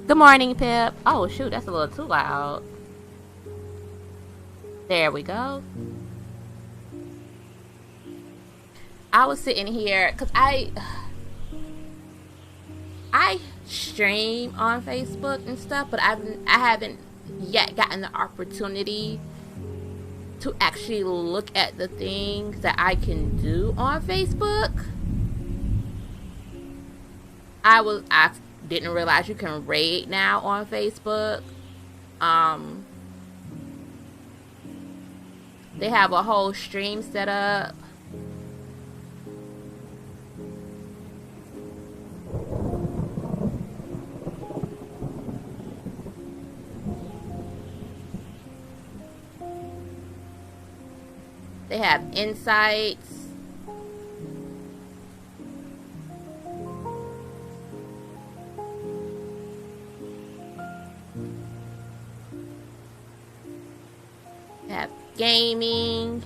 Good morning, Pip. Oh, shoot, that's a little too loud. There we go. I was sitting here because I stream on Facebook and stuff, but I haven't yet gotten the opportunity to actually look at the things that I can do on Facebook. I didn't realize you can raid now on Facebook. They have a whole stream set up. They have insights. They have gaming.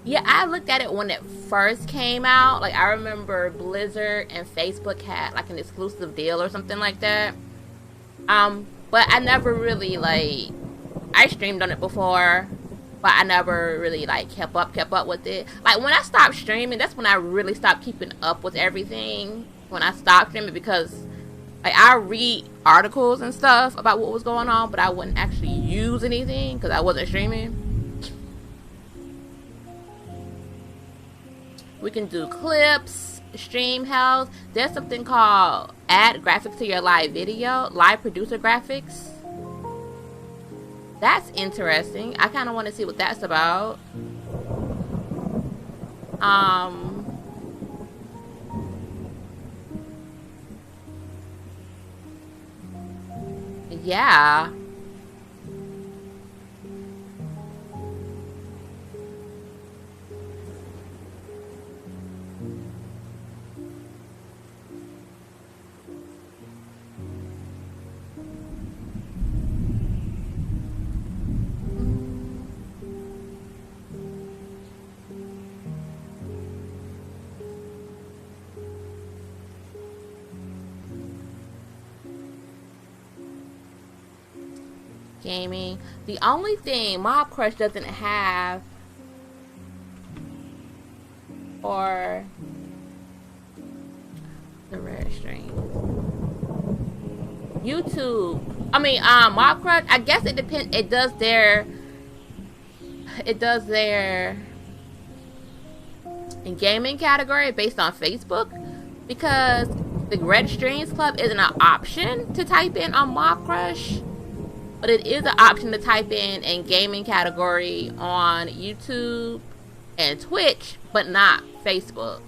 Yeah, I looked at it when it first came out. Like, I remember Blizzard and Facebook had like an exclusive deal or something like that. But I never really I streamed on it before, but I never really kept up with it. Like, when I stopped streaming, that's when I really stopped keeping up with everything. When I stopped streaming, because I read articles and stuff about what was going on, but I wouldn't actually use anything because I wasn't streaming. We can do clips, stream health. There's something called add graphics to your live video, live producer graphics. That's interesting. I kind of want to see what that's about. Yeah. Gaming. The only thing Mob Crush doesn't have, or the red string, YouTube. I mean, Mob Crush. I guess it depends. It does their in gaming category based on Facebook, because the Red Strings Club isn't an option to type in on Mob Crush. But it is an option to type in gaming category on YouTube and Twitch, but not Facebook.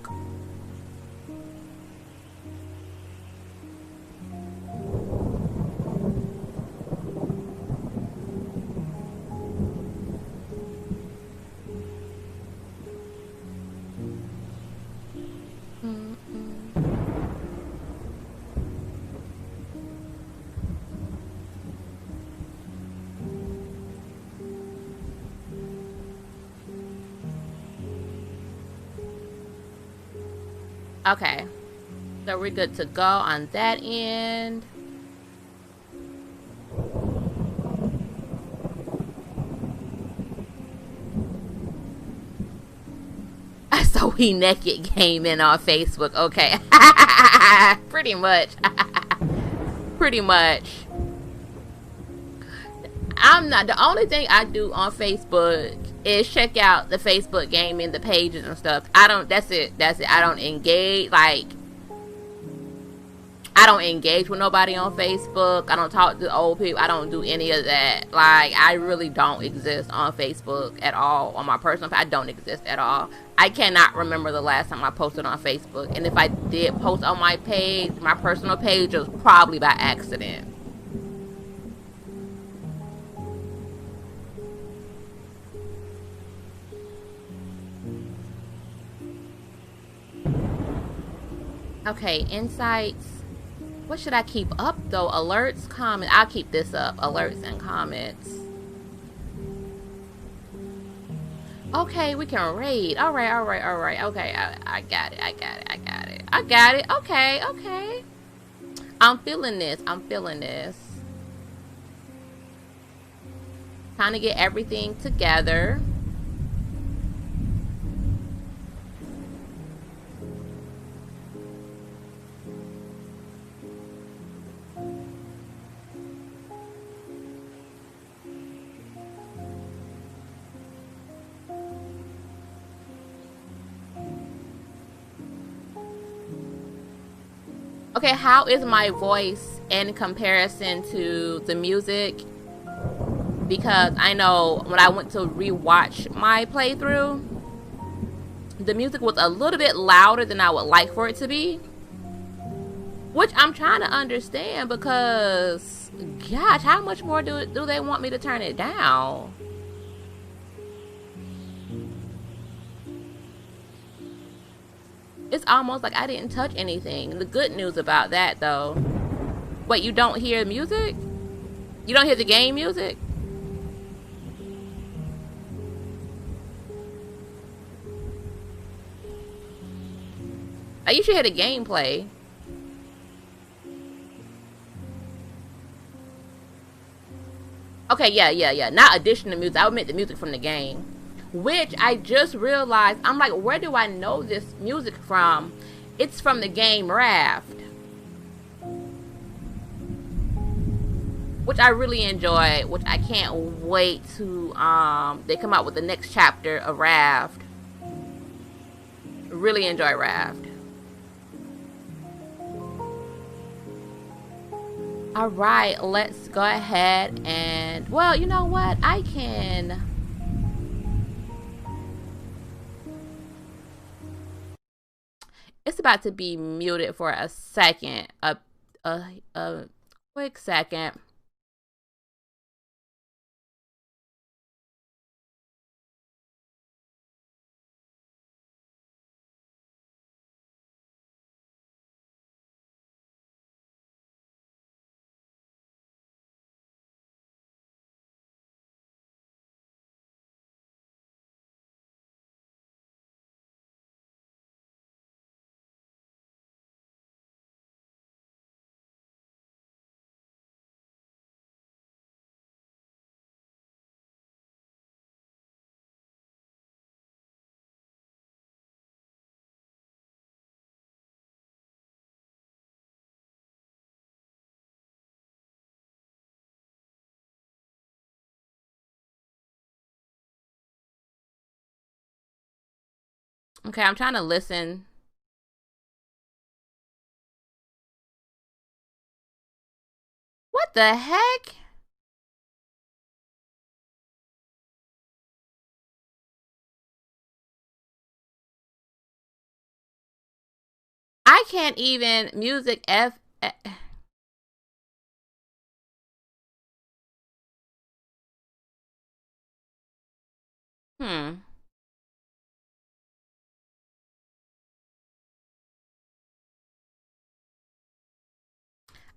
Okay, so we're good to go on that end. So we naked gaming on Facebook. Okay. Pretty much. Pretty much. I'm not, the only thing I do on Facebook is check out the Facebook gaming, the pages and stuff. That's it. I don't engage, I don't engage with nobody on Facebook. I don't talk to old people. I don't do any of that. Like, I really don't exist on Facebook at all. On my personal page, I don't exist at all. I cannot remember the last time I posted on Facebook. And if I did post on my page, my personal page, it was probably by accident. Okay, insights. What should I keep up though? Alerts, comments. I'll keep this up. Alerts and comments. Okay, we can raid. Alright. Okay, I got it. Okay. I'm feeling this. Trying to get everything together. Okay, how is my voice in comparison to the music? Because I know when I went to rewatch my playthrough, the music was a little bit louder than I would like for it to be. Which I'm trying to understand, because, gosh, how much more do they want me to turn it down? It's almost like I didn't touch anything. The good news about that, though. Wait, you don't hear music? You don't hear the game music? You should hear the gameplay. Okay, yeah. Not additional music. I would make the music from the game. Which I just realized, I'm like, where do I know this music from? It's from the game Raft, which I really enjoy, which I can't wait to they come out with the next chapter of Raft. Really enjoy Raft. All right, let's go ahead and, well, you know what? I can. It's about to be muted for a second, a quick second. Okay, I'm trying to listen. What the heck? I can't even music F. Hmm.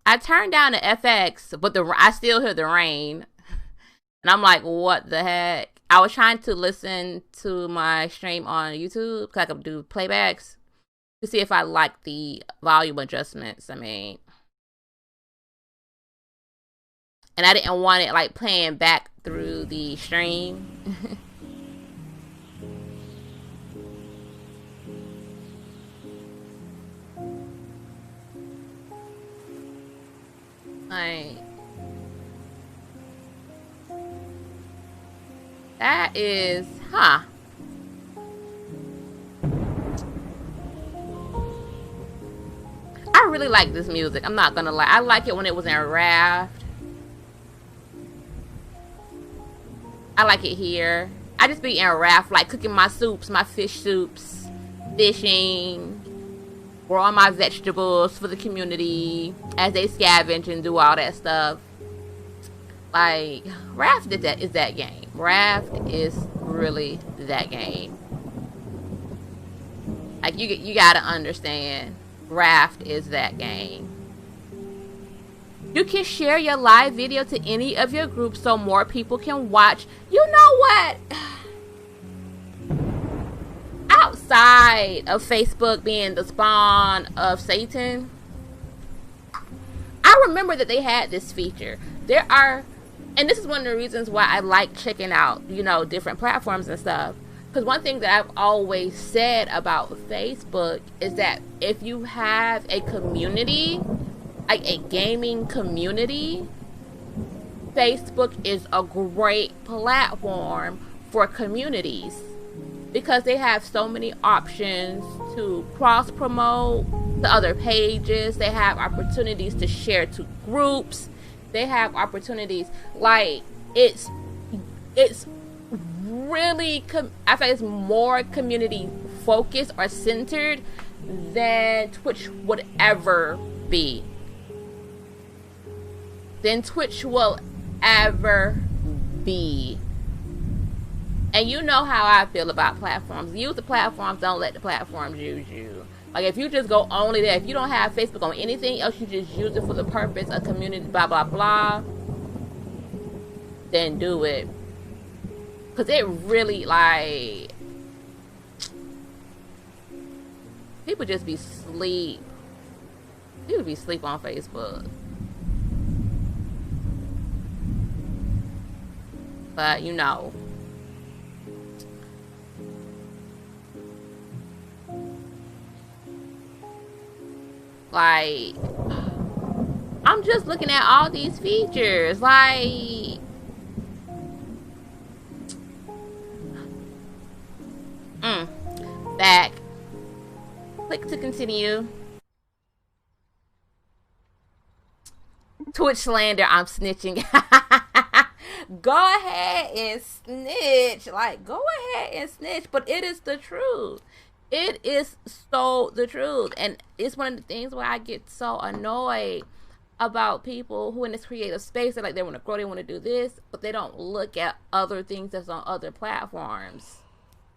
I turned down the FX, but I still hear the rain. And I'm like, what the heck? I was trying to listen to my stream on YouTube because I could do playbacks to see if I like the volume adjustments I made. And I didn't want it like playing back through the stream. Like, that is, huh? I really like this music. I'm not gonna lie. I like it when it was in Raft. I like it here. I just be in Raft, like cooking my soups, my fish soups, fishing, growing my vegetables for the community as they scavenge and do all that stuff. Like, Raft is that game. Raft is really that game. Like, you gotta understand, Raft is that game. You can share your live video to any of your groups so more people can watch. You know what? Outside of Facebook being the spawn of Satan, I remember that they had this feature. There are, and this is one of the reasons why I like checking out, you know, different platforms and stuff. Because one thing that I've always said about Facebook is that if you have a community, like a gaming community, Facebook is a great platform for communities because they have so many options to cross promote to other pages. They have opportunities to share to groups. They have opportunities, like, it's really, I feel it's more community focused or centered than Twitch would ever be. And you know how I feel about platforms. Use the platforms, don't let the platforms use you. Like, if you just go only there, if you don't have Facebook on anything else, you just use it for the purpose of community, blah, blah, blah, then do it. Because it really, like, people just be sleep. People be sleep on Facebook. But, you know. Like, I'm just looking at all these features. Like, back. Click to continue. Twitch slander. I'm snitching. Go ahead and snitch. Like, go ahead and snitch. But it is the truth. It is so the truth. And it's one of the things where I get so annoyed about people who in this creative space, they're like, they want to grow, they want to do this, but they don't look at other things that's on other platforms.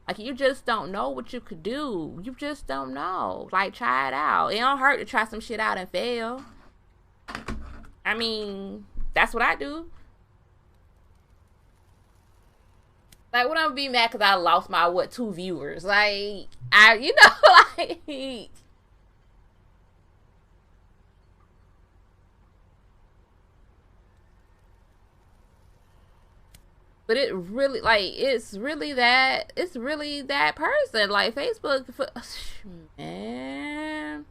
Like, you just don't know what you could do. You just don't know. Like, try it out. It don't hurt to try some shit out and fail. I mean, that's what I do. Like, when I'm be mad because I lost my, 2 viewers? Like, like... But it really, like, it's really that person. Like, Facebook, man.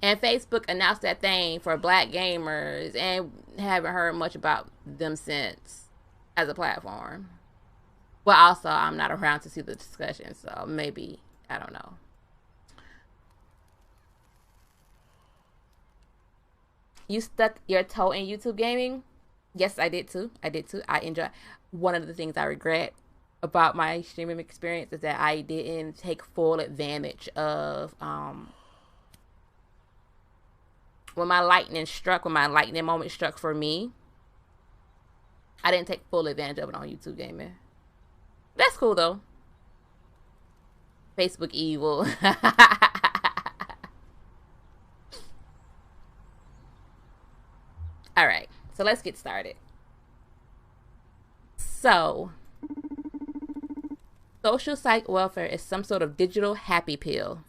And Facebook announced that thing for black gamers and haven't heard much about them since as a platform. Well, also, I'm not around to see the discussion, so maybe, I don't know. You stuck your toe in YouTube gaming? Yes, I did too. I enjoy. One of the things I regret about my streaming experience is that I didn't take full advantage of when my lightning moment struck for me. I didn't take full advantage of it on YouTube gaming. That's cool though. Facebook evil. All right. So let's get started. So, social psych welfare is some sort of digital happy pill.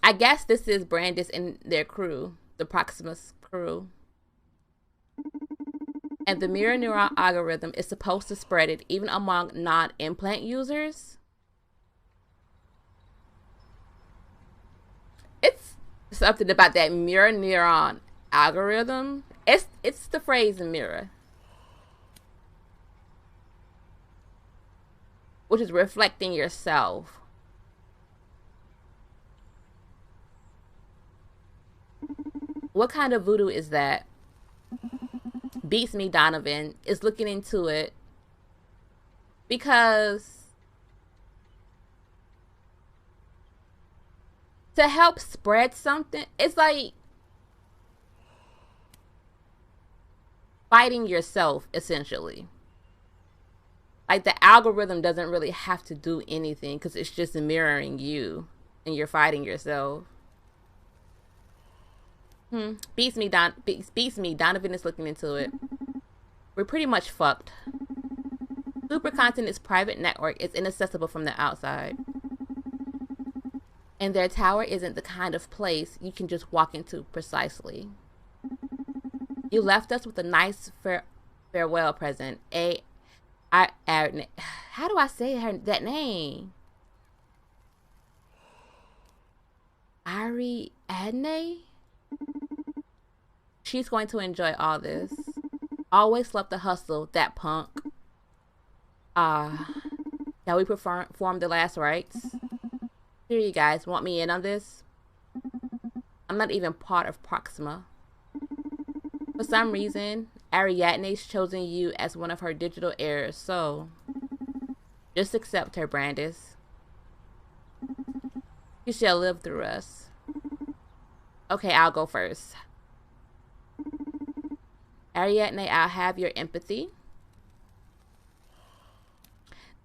I guess this is Brandeis and their crew, the Proximus crew. And the mirror neuron algorithm is supposed to spread it even among non-implant users. It's something about that mirror neuron algorithm. It's the phrase mirror, which is reflecting yourself. What kind of voodoo is that? Beats me. Donovan is looking into it because to help spread something, it's like fighting yourself, essentially. Like, the algorithm doesn't really have to do anything because it's just mirroring you and you're fighting yourself. Beats me. Donovan is looking into it. We're pretty much fucked. Super content is private network. It's inaccessible from the outside. And their tower isn't the kind of place you can just walk into precisely. You left us with a nice farewell present. How do I say that name? Ariadne? She's going to enjoy all this. Always love the hustle, that punk. Shall we perform the last rites? Here, you guys, want me in on this? I'm not even part of Proxima. For some reason, Ariadne's chosen you as one of her digital heirs, so just accept her, Brandeis. You shall live through us. Okay, I'll go first. Ariadne, I'll have your empathy.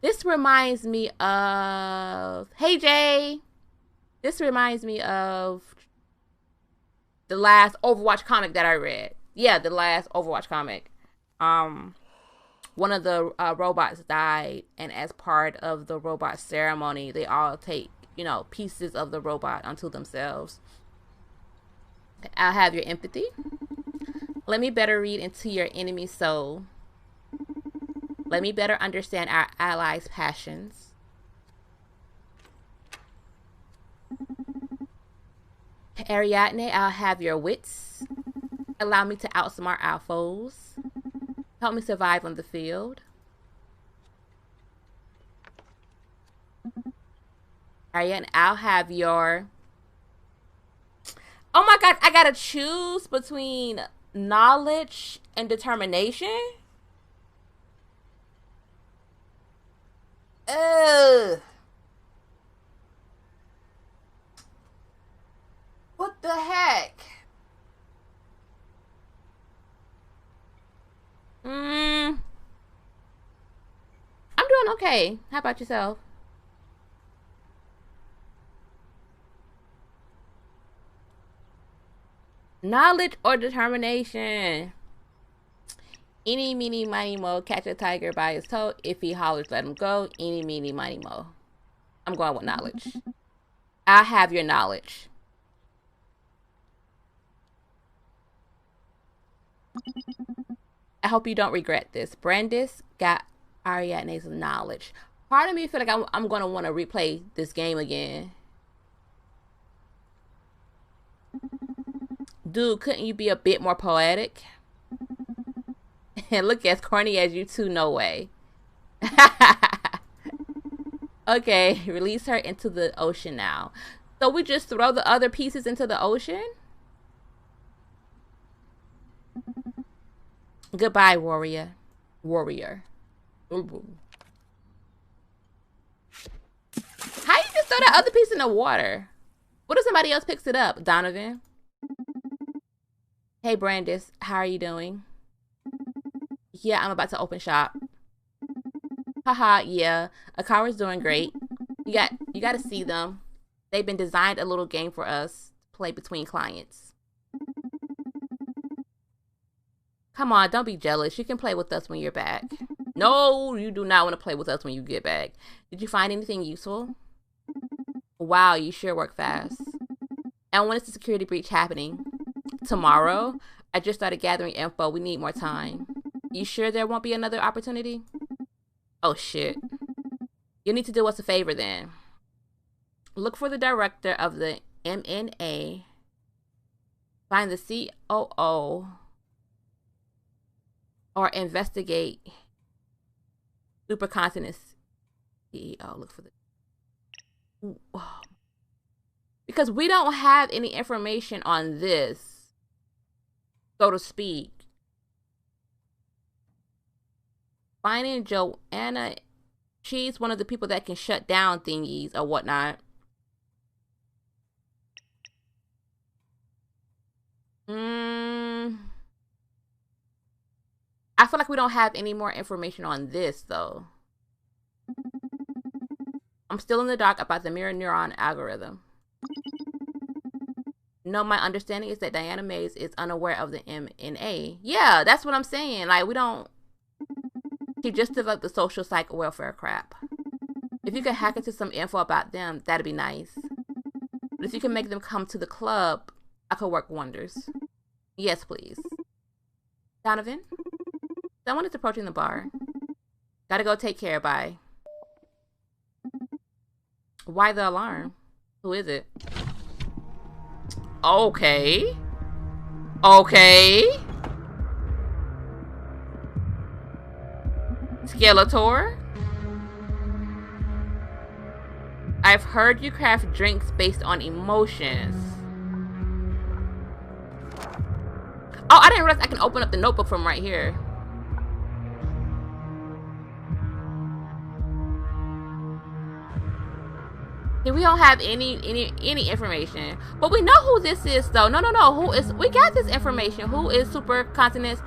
This reminds me of... Hey, Jay! This reminds me of the last Overwatch comic that I read. Yeah, the last Overwatch comic. One of the robots died, and as part of the robot ceremony, they all take, pieces of the robot unto themselves. I'll have your empathy. Let me better read into your enemy's soul. Let me better understand our allies' passions. Ariadne, I'll have your wits. Allow me to outsmart our foes. Help me survive on the field. Ariadne, I'll have your Oh my god, I gotta choose between knowledge and determination? Ugh. What the heck? I'm doing okay. How about yourself? Knowledge or determination? Eeny, meeny, miny, mo. Catch a tiger by his toe. If he hollers, let him go. Eeny, meeny, miny, mo. I'm going with knowledge. I have your knowledge. I hope you don't regret this. Brandeis got Ariadne's knowledge. Part of me feel like I'm going to want to replay this game again. Dude, couldn't you be a bit more poetic? And look as corny as you two, no way. Okay, release her into the ocean now. So we just throw the other pieces into the ocean? Goodbye, warrior. Warrior. Ooh. How you just throw that other piece in the water? What if somebody else picks it up? Donovan? Hey, Brandeis. How are you doing? Yeah, I'm about to open shop. Haha, yeah. Akara's doing great. You got to see them. They've been designed a little game for us to play between clients. Come on, don't be jealous. You can play with us when you're back. No, you do not want to play with us when you get back. Did you find anything useful? Wow, you sure work fast. And when is the security breach happening? Tomorrow? I just started gathering info. We need more time. You sure there won't be another opportunity? Oh, shit. You need to do us a favor then. Look for the director of the MNA. Find the COO. Or investigate supercontinent CEO. Look for the... Because we don't have any information on this, so to speak. Finding Johanna, she's one of the people that can shut down thingies or whatnot. I feel like we don't have any more information on this, though. I'm still in the dark about the mirror neuron algorithm. No, my understanding is that Diana Mays is unaware of the MNA. Yeah, that's what I'm saying. Like, we don't... She just developed the social psych welfare crap. If you could hack into some info about them, that'd be nice. But if you can make them come to the club, I could work wonders. Yes, please. Donovan? Someone is approaching the bar. Gotta go take care, bye. Why the alarm? Who is it? Okay. Okay. Skeletor? I've heard you craft drinks based on emotions. Oh, I didn't realize I can open up the notebook from right here. We don't have any information, but we know who this is, though. No. Who is? We got this information. Who is supercontinent?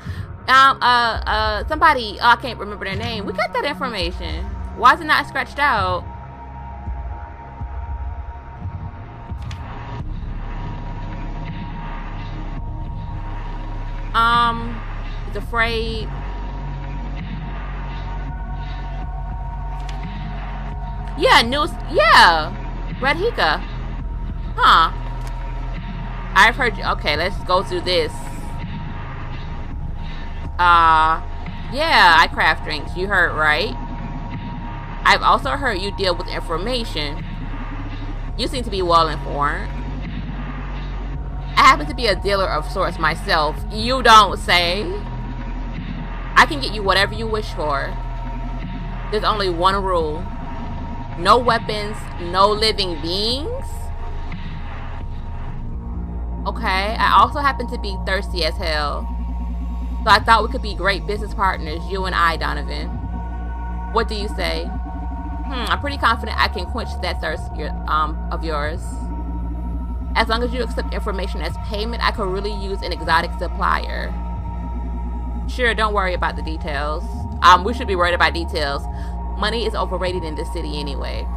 Somebody. Oh, I can't remember their name. We got that information. Why is it not scratched out? He's afraid. Yeah, news. Yeah. Radhika. Huh. I've heard you. Okay, let's go through this. Yeah, I craft drinks. You heard, right? I've also heard you deal with information. You seem to be well informed. I happen to be a dealer of sorts myself. You don't say. I can get you whatever you wish for. There's only one rule. No weapons, no living beings. Okay, I also happen to be thirsty as hell. So I thought we could be great business partners, you and I, Donovan. What do you say? I'm pretty confident I can quench that thirst of yours. As long as you accept information as payment, I could really use an exotic supplier. Sure, don't worry about the details. We should be worried about details. Money is overrated in this city anyway.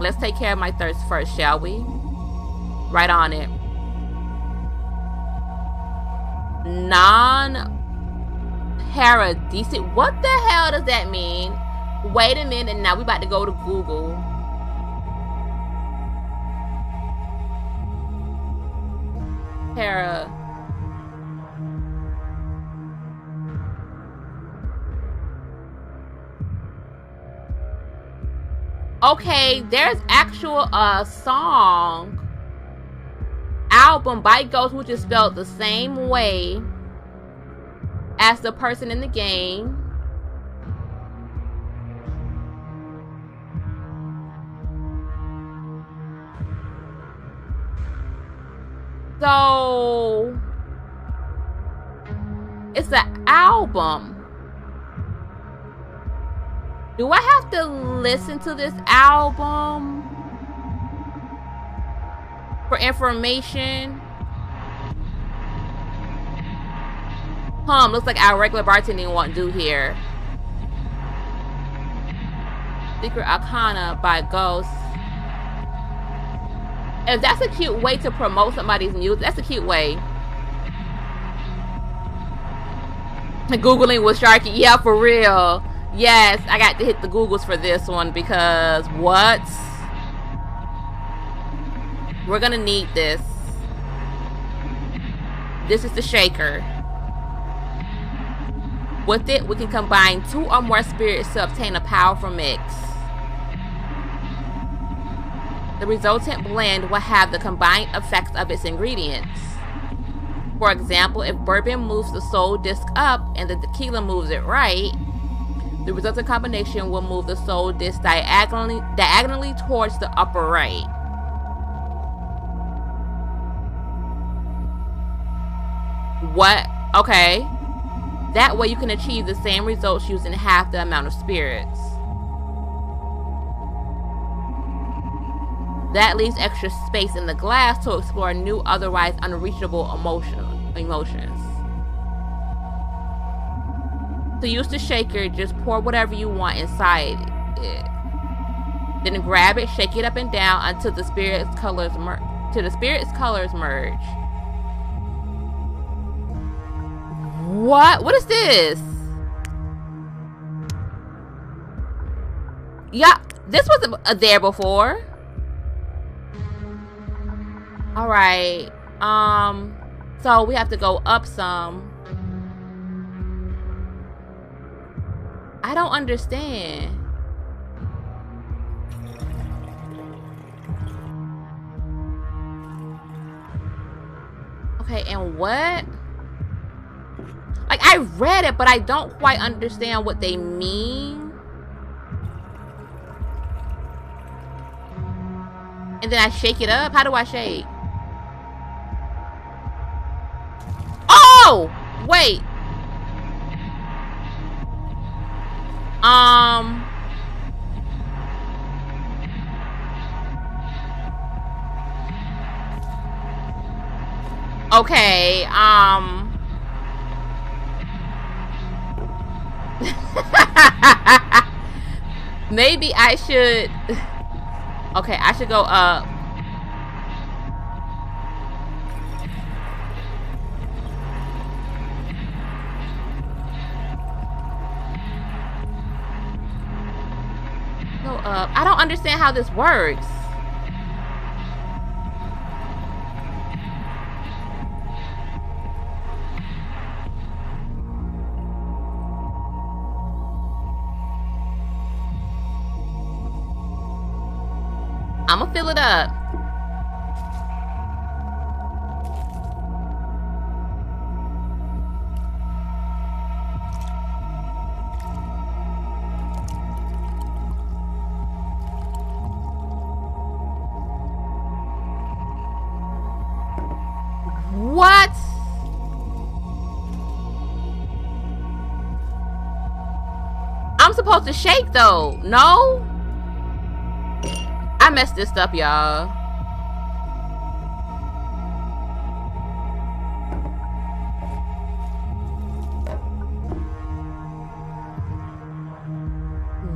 Let's take care of my thirst first, shall we? Right on it. Non-paradisic. What the hell does that mean? Wait a minute, now we about to go to Google. Para. Okay, there's actual song album by Gost, which is spelled the same way as the person in the game. So it's an album. Do I have to listen to this album for information? Looks like our regular bartending won't do here. Secret Akara by Gost. If that's a cute way to promote somebody's music, that's a cute way. Googling with Sharky. Yeah, for real. Yes, I got to hit the Googles for this one because what? We're gonna need this. This is the shaker. With it, we can combine 2 or more spirits to obtain a powerful mix. The resultant blend will have the combined effects of its ingredients. For example, if bourbon moves the soul disc up and the tequila moves it right, the resultant combination will move the soul disc diagonally towards the upper right. What? Okay. That way you can achieve the same results using half the amount of spirits. That leaves extra space in the glass to explore new, otherwise unreachable emotions. To use the shaker, just pour whatever you want inside it. Then grab it, shake it up and down until the spirit's colors merge. What? What is this? Yeah, this wasn't there before. Alright. So we have to go up some. I don't understand. Okay, and what? Like, I read it, but I don't quite understand what they mean. And then I shake it up? How do I shake? Oh! Wait. Okay, maybe I should... Okay, I should go up. Go up. I don't understand how this works. I'm gonna fill it up. What? I'm supposed to shake though. No? I messed this up, y'all.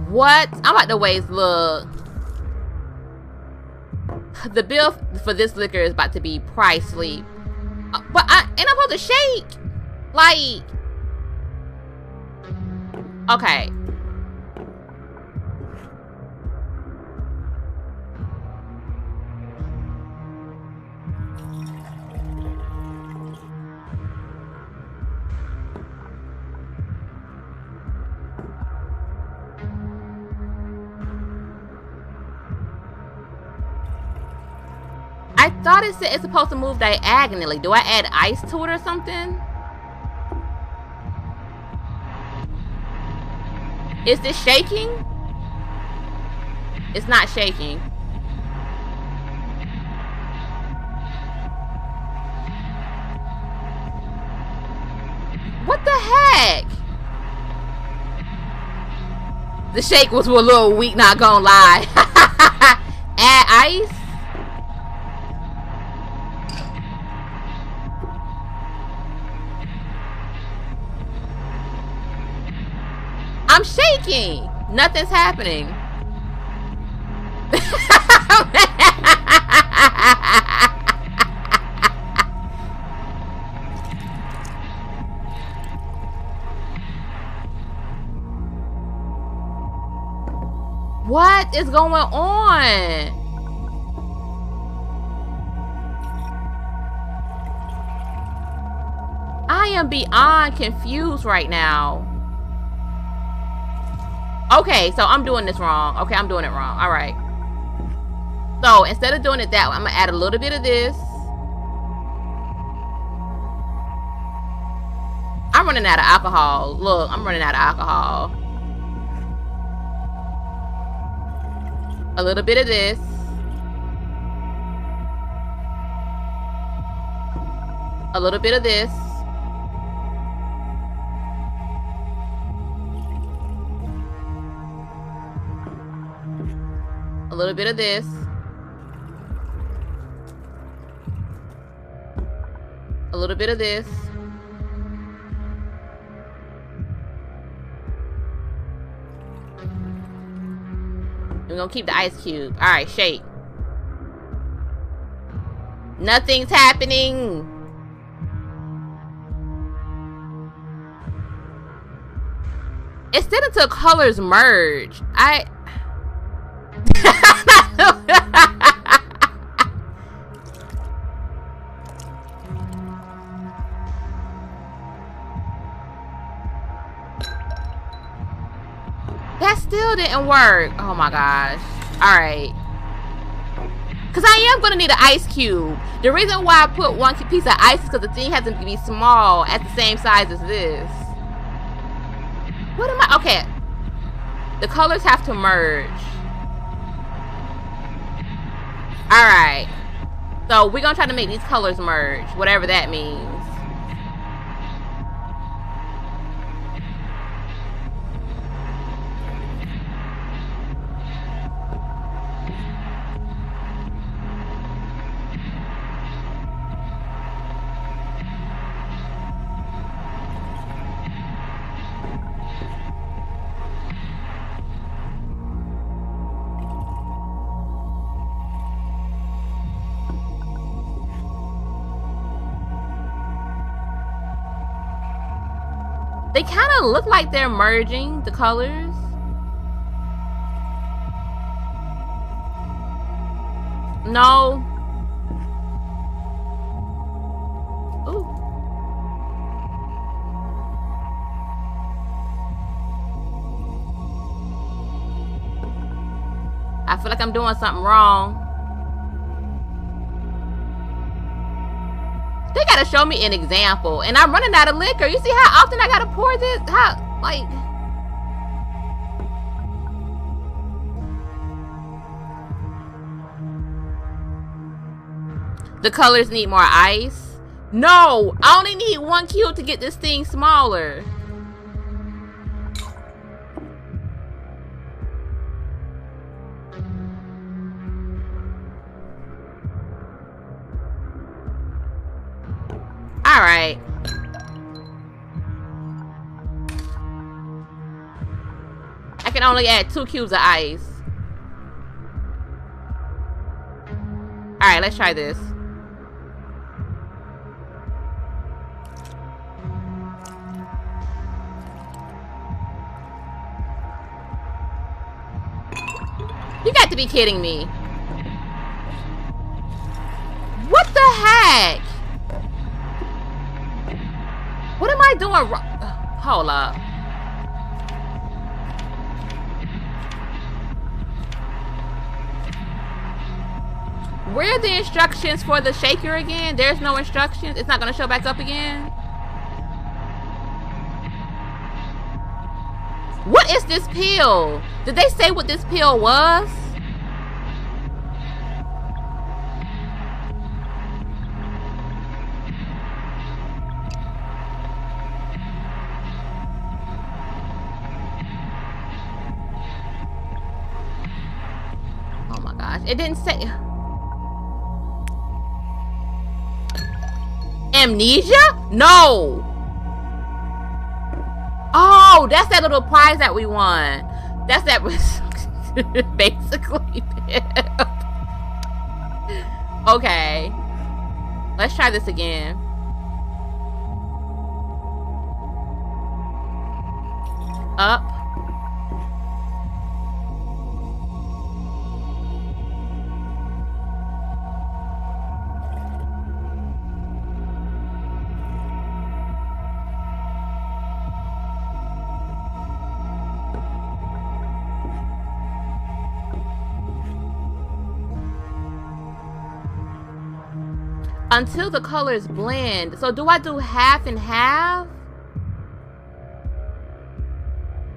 What? I'm about to waste, look. The bill for this liquor is about to be pricey. But ain't I supposed to shake? Like, okay. I thought it said it's supposed to move diagonally. Do I add ice to it or something? Is this shaking? It's not shaking. What the heck? The shake was a little weak, not gonna lie. Add ice? I'm shaking. Nothing's happening. What is going on? I am beyond confused right now. Okay, so I'm doing this wrong. Okay, I'm doing it wrong. All right. So instead of doing it that way, I'm gonna add a little bit of this. I'm running out of alcohol. Look, I'm running out of alcohol. A little bit of this. A little bit of this. A little bit of this. A little bit of this. We're gonna keep the ice cube. Alright, shake. Nothing's happening. Instead of the colors merge, that still didn't work. Oh my gosh. Alright. Because I am going to need an ice cube. The reason why I put one piece of ice is because the thing has to be small at the same size as this. What am I? Okay. The colors have to merge. Alright. So we're going to try to make these colors merge. Whatever that means. They kind of look like they're merging the colors. No. Ooh. I feel like I'm doing something wrong. They gotta show me an example, and I'm running out of liquor. You see how often I gotta pour this? How, like... The colors need more ice. No, I only need 1 cube to get this thing smaller. Alright. I can only add 2 cubes of ice. Alright, let's try this. You got to be kidding me. What the heck? What am I doing wrong? Hold up. Where are the instructions for the shaker again? There's no instructions. It's not going to show back up again. What is this pill? Did they say what this pill was? Oh my gosh. It didn't say. Amnesia? No. Oh, that's that little prize that we won. That's that basically. Okay. Let's try this again. Up. Until the colors blend. So do I do half and half?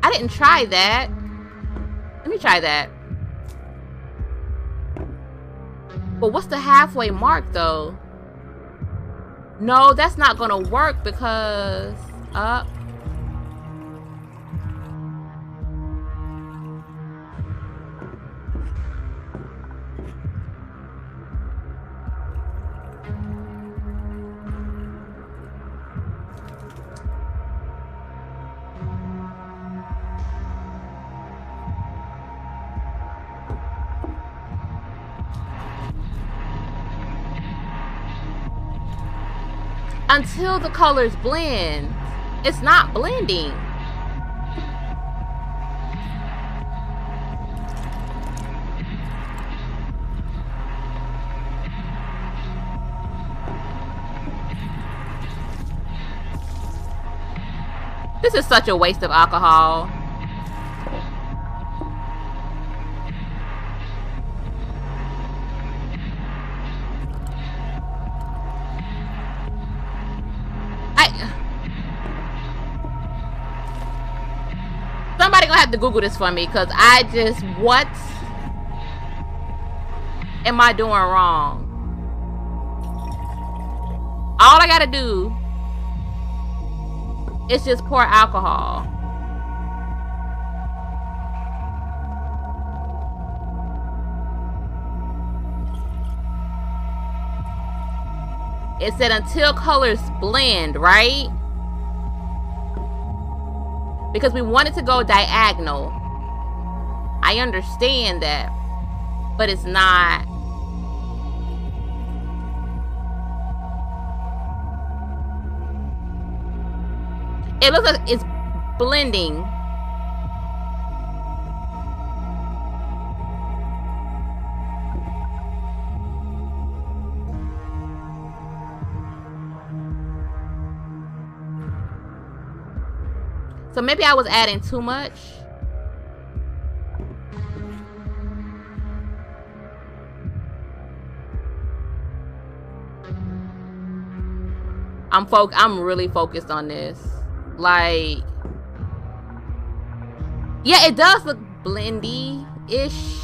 I didn't try that. Let me try that. But what's the halfway mark though? No, that's not gonna work because up. Until the colors blend. It's not blending. This is such a waste of alcohol. Somebody gonna have to Google this for me because I just, what am I doing wrong? All I gotta do is just pour alcohol. It said until colors blend, right? Because we wanted to go diagonal. I understand that, but it's not. It looks like it's blending. So maybe I was adding too much. I'm really focused on this. Like, yeah, it does look blendy-ish.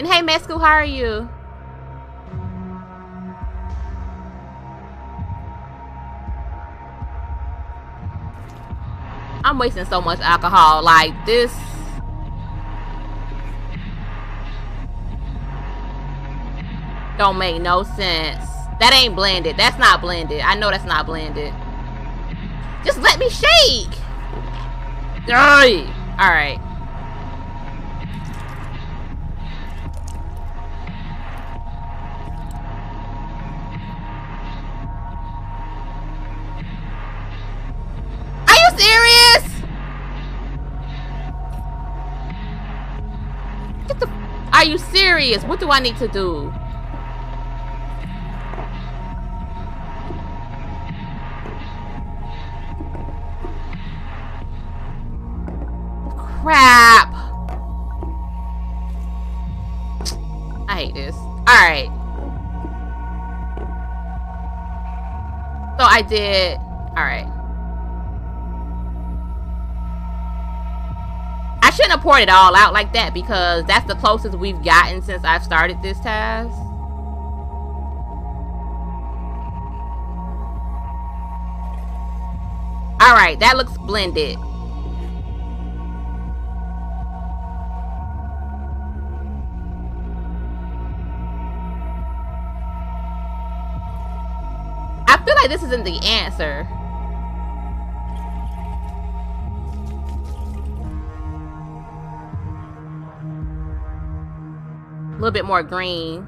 And hey, Mesco, how are you? I'm wasting so much alcohol. Like, this... don't make no sense. That ain't blended. That's not blended. I know that's not blended. Just let me shake! Alright. Are you serious? Are you serious? What do I need to do? Crap. I hate this. Alright. So I did... Alright. I shouldn't have poured it all out like that because that's the closest we've gotten since I've started this task. Alright, that looks blended. I feel like this isn't the answer. A little bit more green.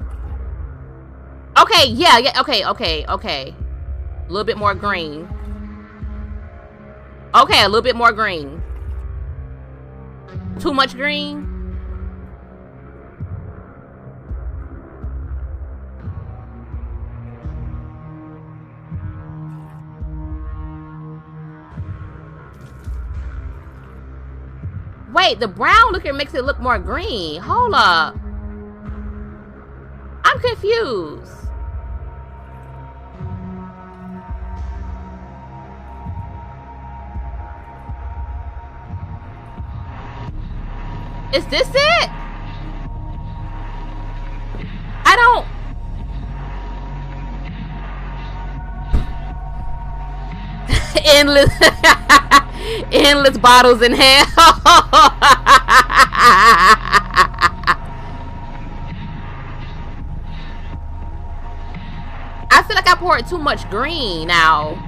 Okay, yeah, okay. A little bit more green. Okay, a little bit more green. Too much green? Wait, the brown liquor makes it look more green. Hold up. I'm confused. Is this it? I don't... endless bottles in hell. I feel like I poured too much green now.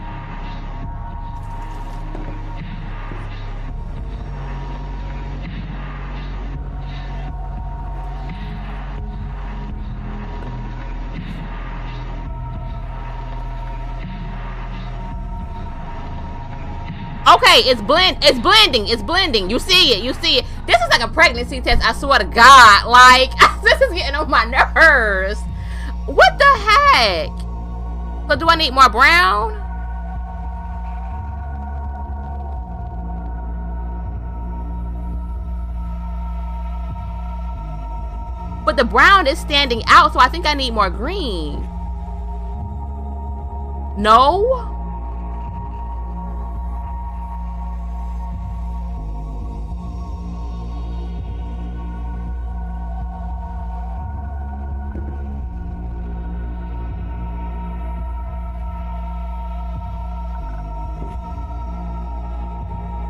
Okay, it's blending. You see it. This is like a pregnancy test, I swear to God. Like, this is getting on my nerves. What the heck? So do I need more brown? But the brown is standing out, so I think I need more green. No?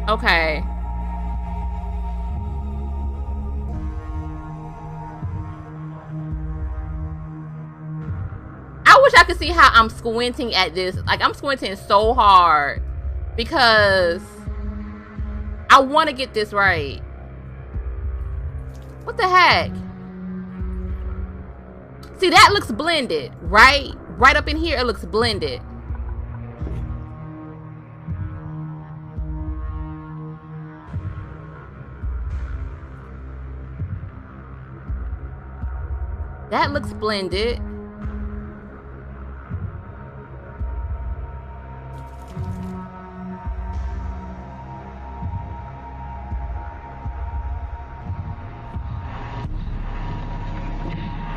Okay. I wish I could see how I'm squinting at this. Like, I'm squinting so hard because I want to get this right. What the heck? See, that looks blended, right? Right up in here, it looks blended. That looks blended.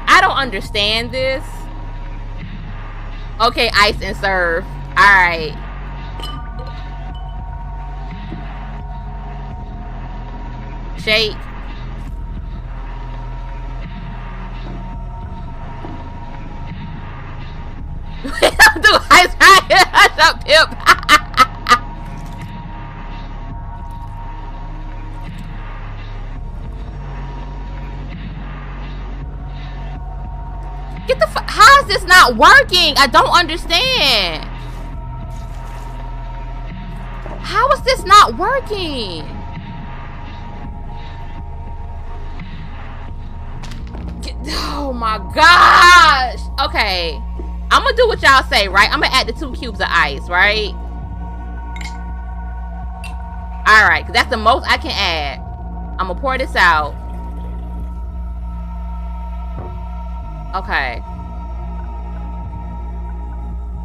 I don't understand this. Okay, ice and serve. Alright. Do ice right? Shut up, pimp. Get the fuck. How is this not working? I don't understand. How is this not working? Oh my gosh. Okay. I'm gonna do what y'all say, right? I'm gonna add the 2 cubes of ice, right? Alright, because that's the most I can add. I'm gonna pour this out. Okay.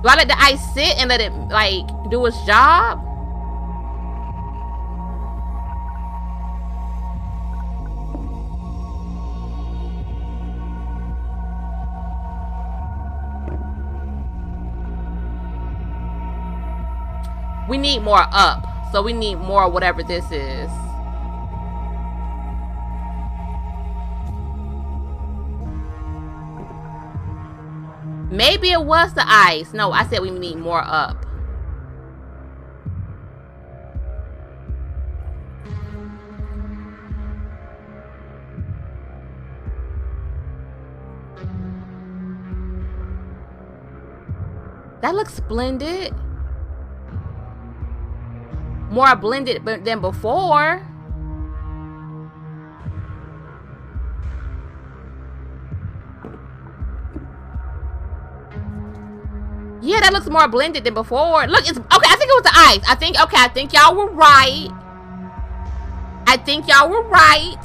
Do I let the ice sit and let it, like, do its job? We need more up. So we need more whatever this is. Maybe it was the ice. No, I said we need more up. That looks splendid. More blended than before. Yeah, that looks more blended than before. Look, it's okay. I think it was the ice. I think y'all were right. I think y'all were right.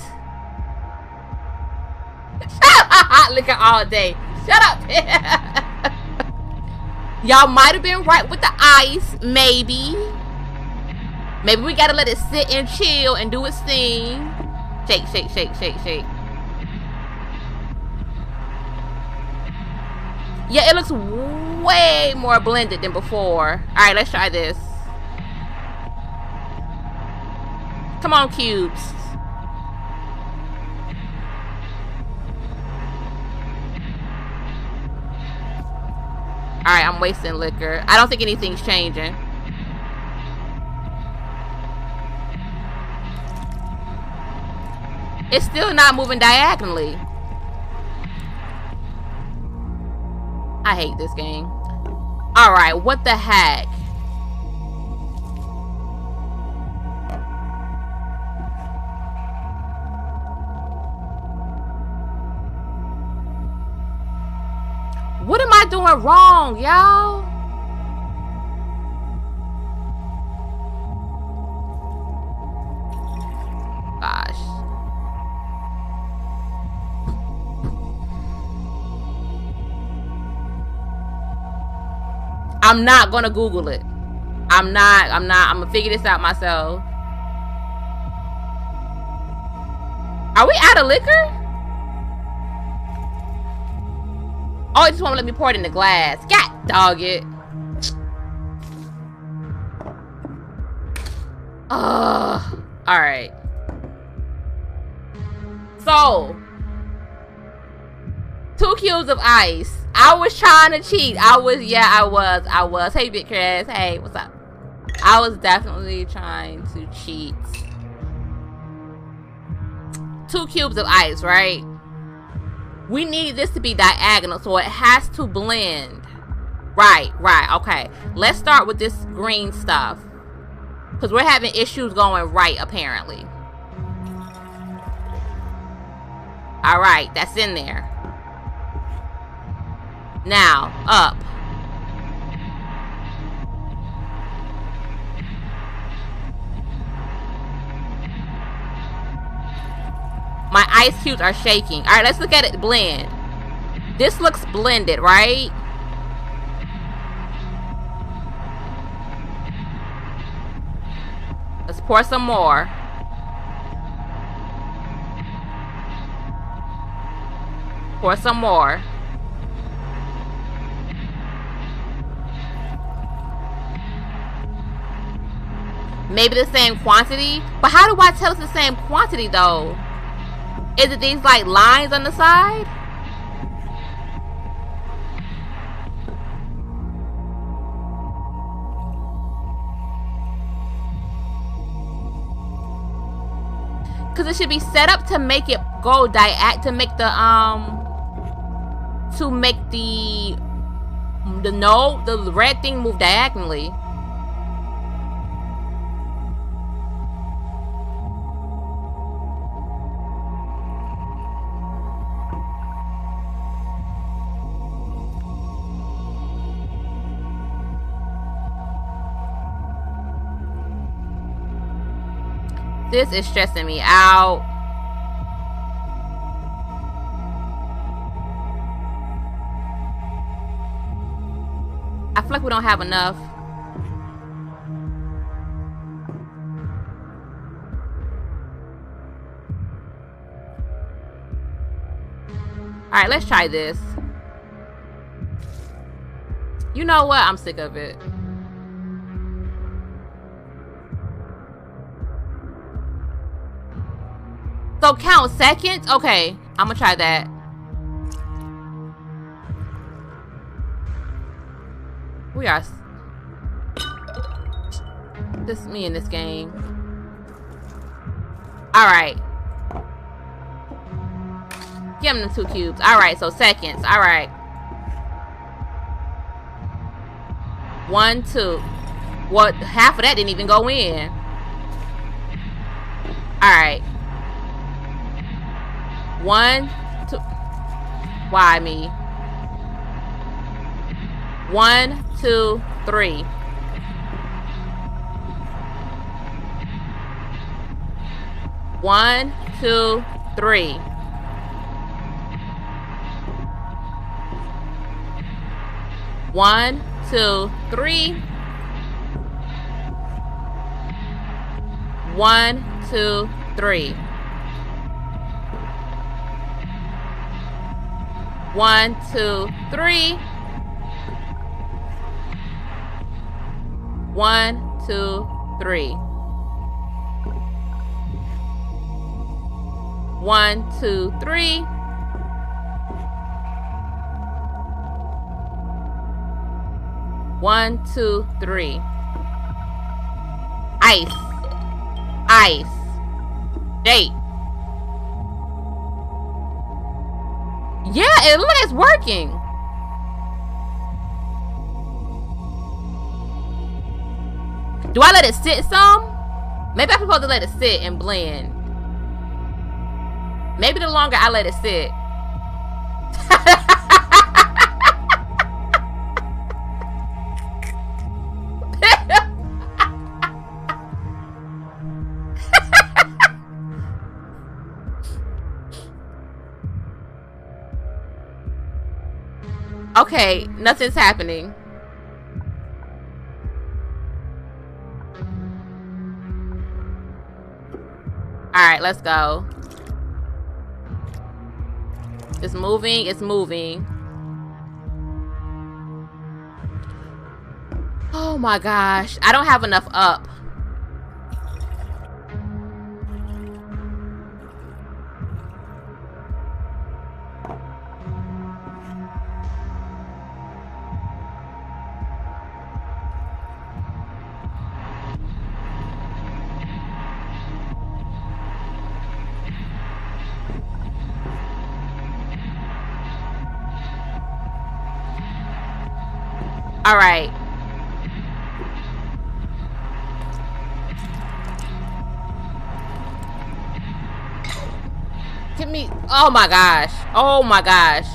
Liquor all day. Shut up. Y'all might have been right with the ice, maybe. Maybe we gotta let it sit and chill and do its thing. Shake, shake, shake, shake, shake. Yeah, it looks way more blended than before. Alright, let's try this. Come on, cubes. Alright, I'm wasting liquor. I don't think anything's changing. It's still not moving diagonally. I hate this game. Alright, what the heck? What am I doing wrong, y'all? Gosh. I'm not gonna Google it. I'm gonna figure this out myself. Are we out of liquor? Oh, it just won't let me pour it in the glass. God dog it. Alright. So 2 cubes of ice. I was trying to cheat. I was. Hey, Big Chris. Hey, what's up? I was definitely trying to cheat. 2 cubes of ice, right? We need this to be diagonal, so it has to blend. Right, okay. Let's start with this green stuff. Because we're having issues going right, apparently. Alright, that's in there. Now, up. My ice cubes are shaking. Alright, let's look at it blend. This looks blended, right? Let's pour some more. Pour some more. Maybe the same quantity? But how do I tell it's the same quantity though? Is it these like lines on the side? Because it should be set up to make it go to make the the red thing move diagonally. This is stressing me out. I feel like we don't have enough. Alright, let's try this. You know what? I'm sick of it. So count seconds? Okay, I'm gonna try that. We are just me in this game. Alright. Give him the 2 cubes. Alright, so seconds. Alright. 1, 2. Well, half of that didn't even go in. Alright. 1, 2. Why me? 1, 2, 3. 1, 2, 3. 1, 2, 3. 1, 2, 3. 1, 2, 3. 1, 2, 3. 1, 2, 3. 1, 2, 3. Ice. Ice. Date. Yeah, it looks like it's working. Do I let it sit some? Maybe I'm supposed to let it sit and blend. Maybe the longer I let it sit. Okay, nothing's happening. Alright, let's go. It's moving, it's moving. Oh my gosh, I don't have enough up. All right. Give me, oh my gosh. Oh my gosh.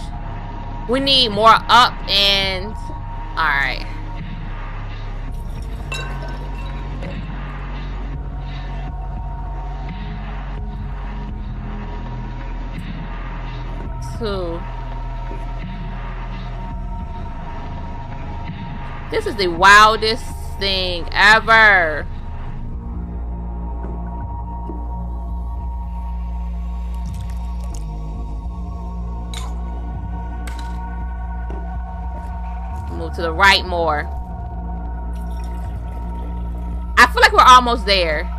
We need more up and, all right. Two. This is the wildest thing ever. Move to the right more. I feel like we're almost there.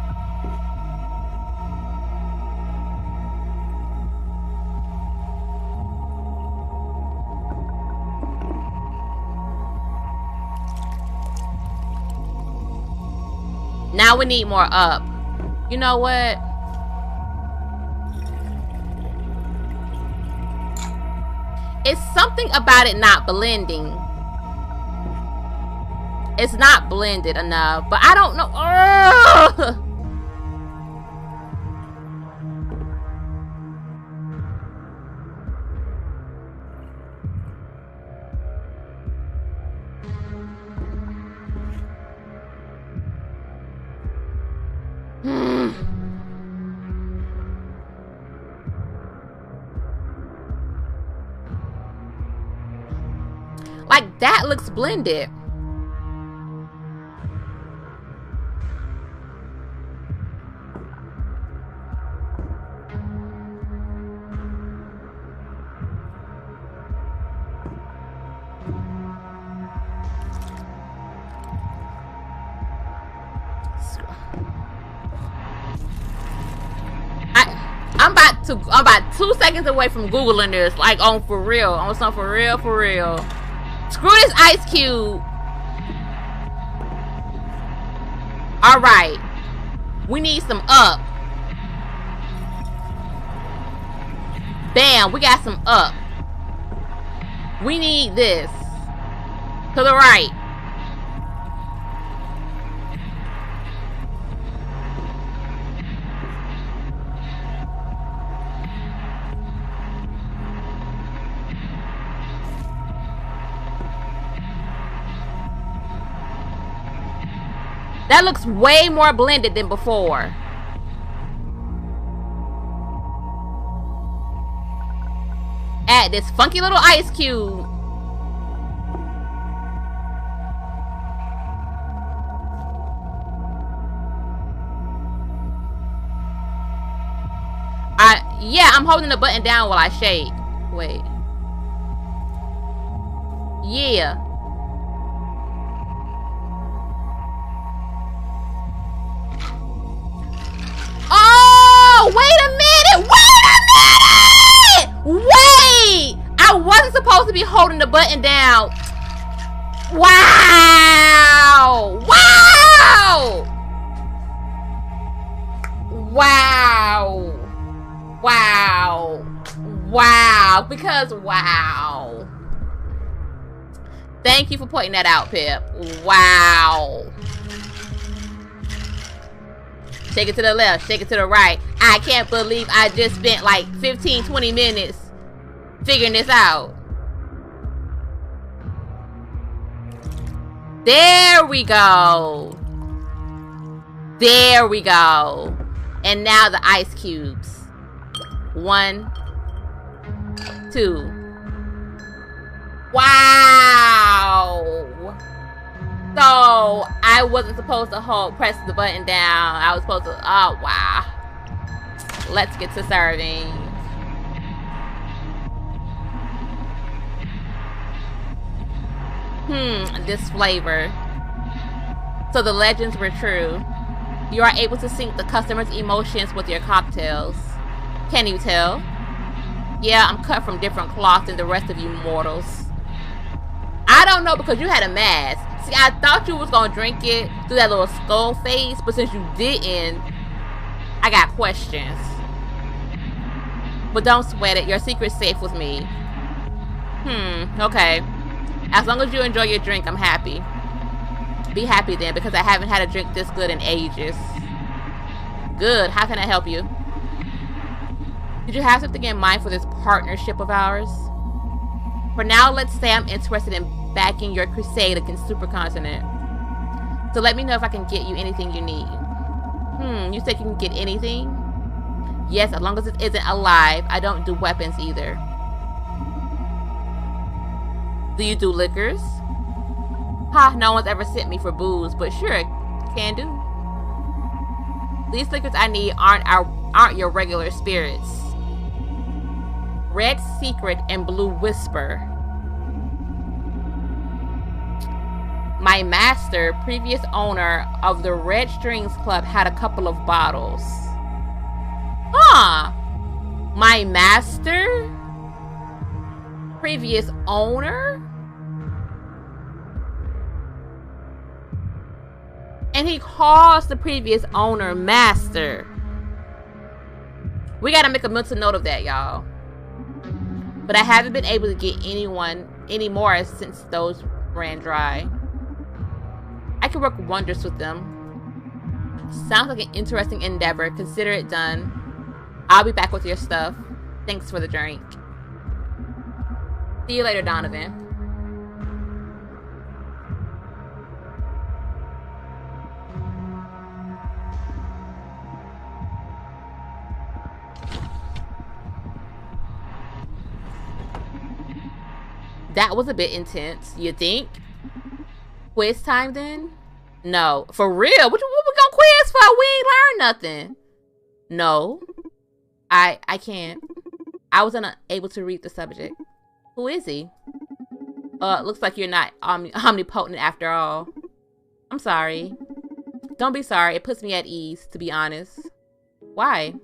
Now we need more up. You know what? It's something about it not blending. It's not blended enough, but I don't know. Ugh! Like, that looks blended. I'm about 2 seconds away from Googling this, like, on for real, on some for real, for real. Screw this ice cube. All right, we need some up. Bam, we got some up. We need this to the right. That looks way more blended than before. Add this funky little ice cube. Yeah, I'm holding the button down while I shake. Wait. Yeah. Oh, wait a minute! Wait a minute! Wait! I wasn't supposed to be holding the button down. Wow! Wow! Wow! Wow! Wow! Because wow! Thank you for pointing that out, Pip. Wow! Shake it to the left, shake it to the right. I can't believe I just spent like 15-20 minutes figuring this out. There we go. There we go. And now the ice cubes. 1, 2. Wow. So I wasn't supposed to press the button down. I was supposed to, oh wow. Let's get to serving. This flavor. So the legends were true. You are able to sync the customer's emotions with your cocktails. Can you tell? Yeah, I'm cut from different cloth than the rest of you mortals. I don't know, because you had a mask. See, I thought you was gonna drink it through that little skull face, but since you didn't, I got questions. But don't sweat it, your secret's safe with me. Okay. As long as you enjoy your drink, I'm happy. Be happy then, because I haven't had a drink this good in ages. Good, how can I help you? Did you have something in mind for this partnership of ours? For now, let's say I'm interested in backing your crusade against Supercontinent. So let me know if I can get you anything you need. You said you can get anything? Yes, as long as it isn't alive. I don't do weapons either. Do you do liquors? Ha, no one's ever sent me for booze, but sure, can do. These liquors I need aren't your regular spirits. Red Secret and Blue Whisper. My master, previous owner of the Red Strings Club, had a couple of bottles. Huh. My master? Previous owner? And he calls the previous owner master. We gotta make a mental note of that, y'all. but I haven't been able to get any more since those ran dry. I can work wonders with them. Sounds like an interesting endeavor. Consider it done. I'll be back with your stuff. Thanks for the drink. See you later, Donovan. That was a bit intense, you think? Quiz time then? No. For real? What we gonna quiz for? We ain't learned nothing. No. I can't. I was unable to read the subject. Who is he? Looks like you're not omnipotent after all. I'm sorry. Don't be sorry. It puts me at ease, to be honest. Why?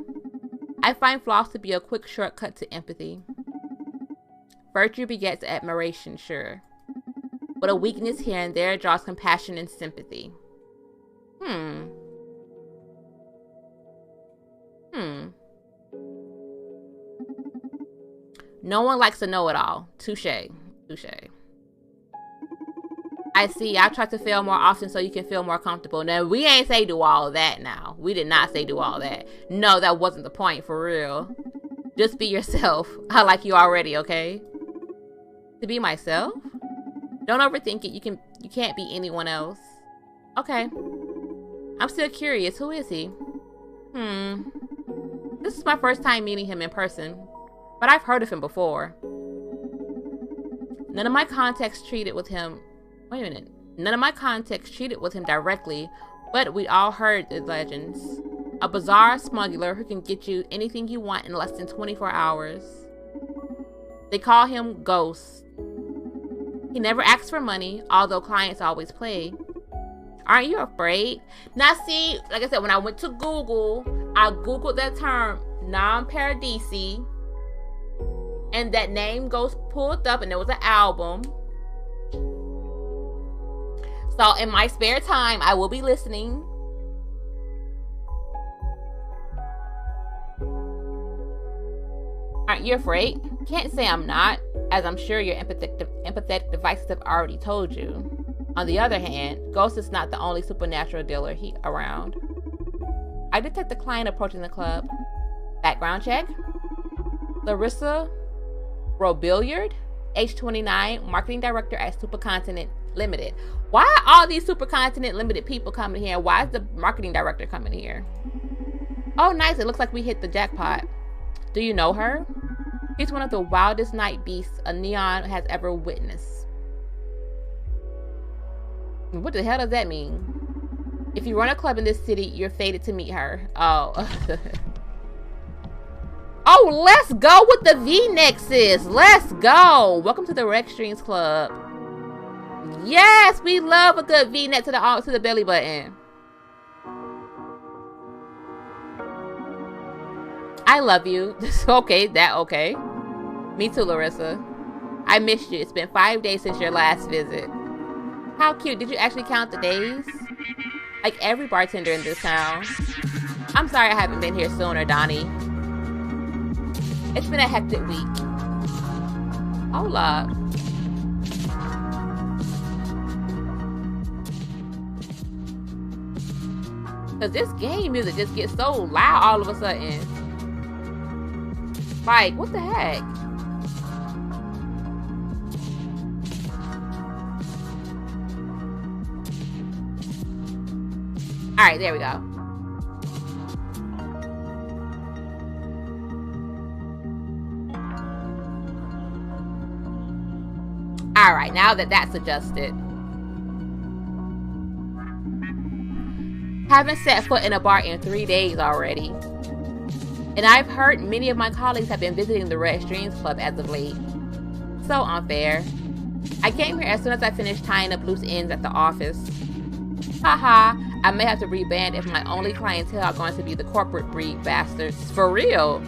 I find flaws to be a quick shortcut to empathy. Virtue begets admiration, sure. But a weakness here and there draws compassion and sympathy. No one likes to know it all. Touche. Touche. I see. I try to fail more often so you can feel more comfortable. Now, we ain't say do all that now. We did not say do all that. No, that wasn't the point, for real. Just be yourself. I like you already, okay? To be myself? Don't overthink it. You can't be anyone else. Okay. I'm still curious. Who is he? This is my first time meeting him in person, but I've heard of him before. None of my contacts treated with him. Wait a minute. None of my contacts treated with him directly, but we all heard the legends. A bizarre smuggler who can get you anything you want in less than 24 hours. They call him Gost. He never asks for money, although clients always pay. Aren't you afraid? Now see, like I said, when I went to Google, I Googled that term, non-paradisi, and that name Ghost pulled up, and there was an album. So in my spare time, I will be listening. Aren't you afraid? Can't say I'm not, as I'm sure your empathetic devices have already told you. On the other hand, Ghost is not the only supernatural dealer around. I detect a client approaching the club. Background check. Larissa Robillard, age 29, marketing director at Supercontinent Limited. Why are all these Supercontinent Limited people coming here? Why is the marketing director coming here? Oh, nice. It looks like we hit the jackpot. Do you know her? She's one of the wildest night beasts a neon has ever witnessed. What the hell does that mean? If you run a club in this city, you're fated to meet her. Oh. Oh, let's go with the V-neck, sis. Let's go. Welcome to the Rec Streams Club. Yes, we love a good V-neck to the belly button. I love you. Okay, okay. Me too, Larissa. I missed you. It's been 5 days since your last visit. How cute. Did you actually count the days? Like every bartender in this town. I'm sorry I haven't been here sooner, Donnie. It's been a hectic week. Hola. Because this game music just gets so loud all of a sudden. Like, what the heck? Alright, there we go. Alright, now that that's adjusted. Haven't set foot in a bar in 3 days already. And I've heard many of my colleagues have been visiting the Red Streams Club as of late. So unfair. I came here as soon as I finished tying up loose ends at the office. Haha, I may have to reband if my only clientele are going to be the corporate breed bastards. For real.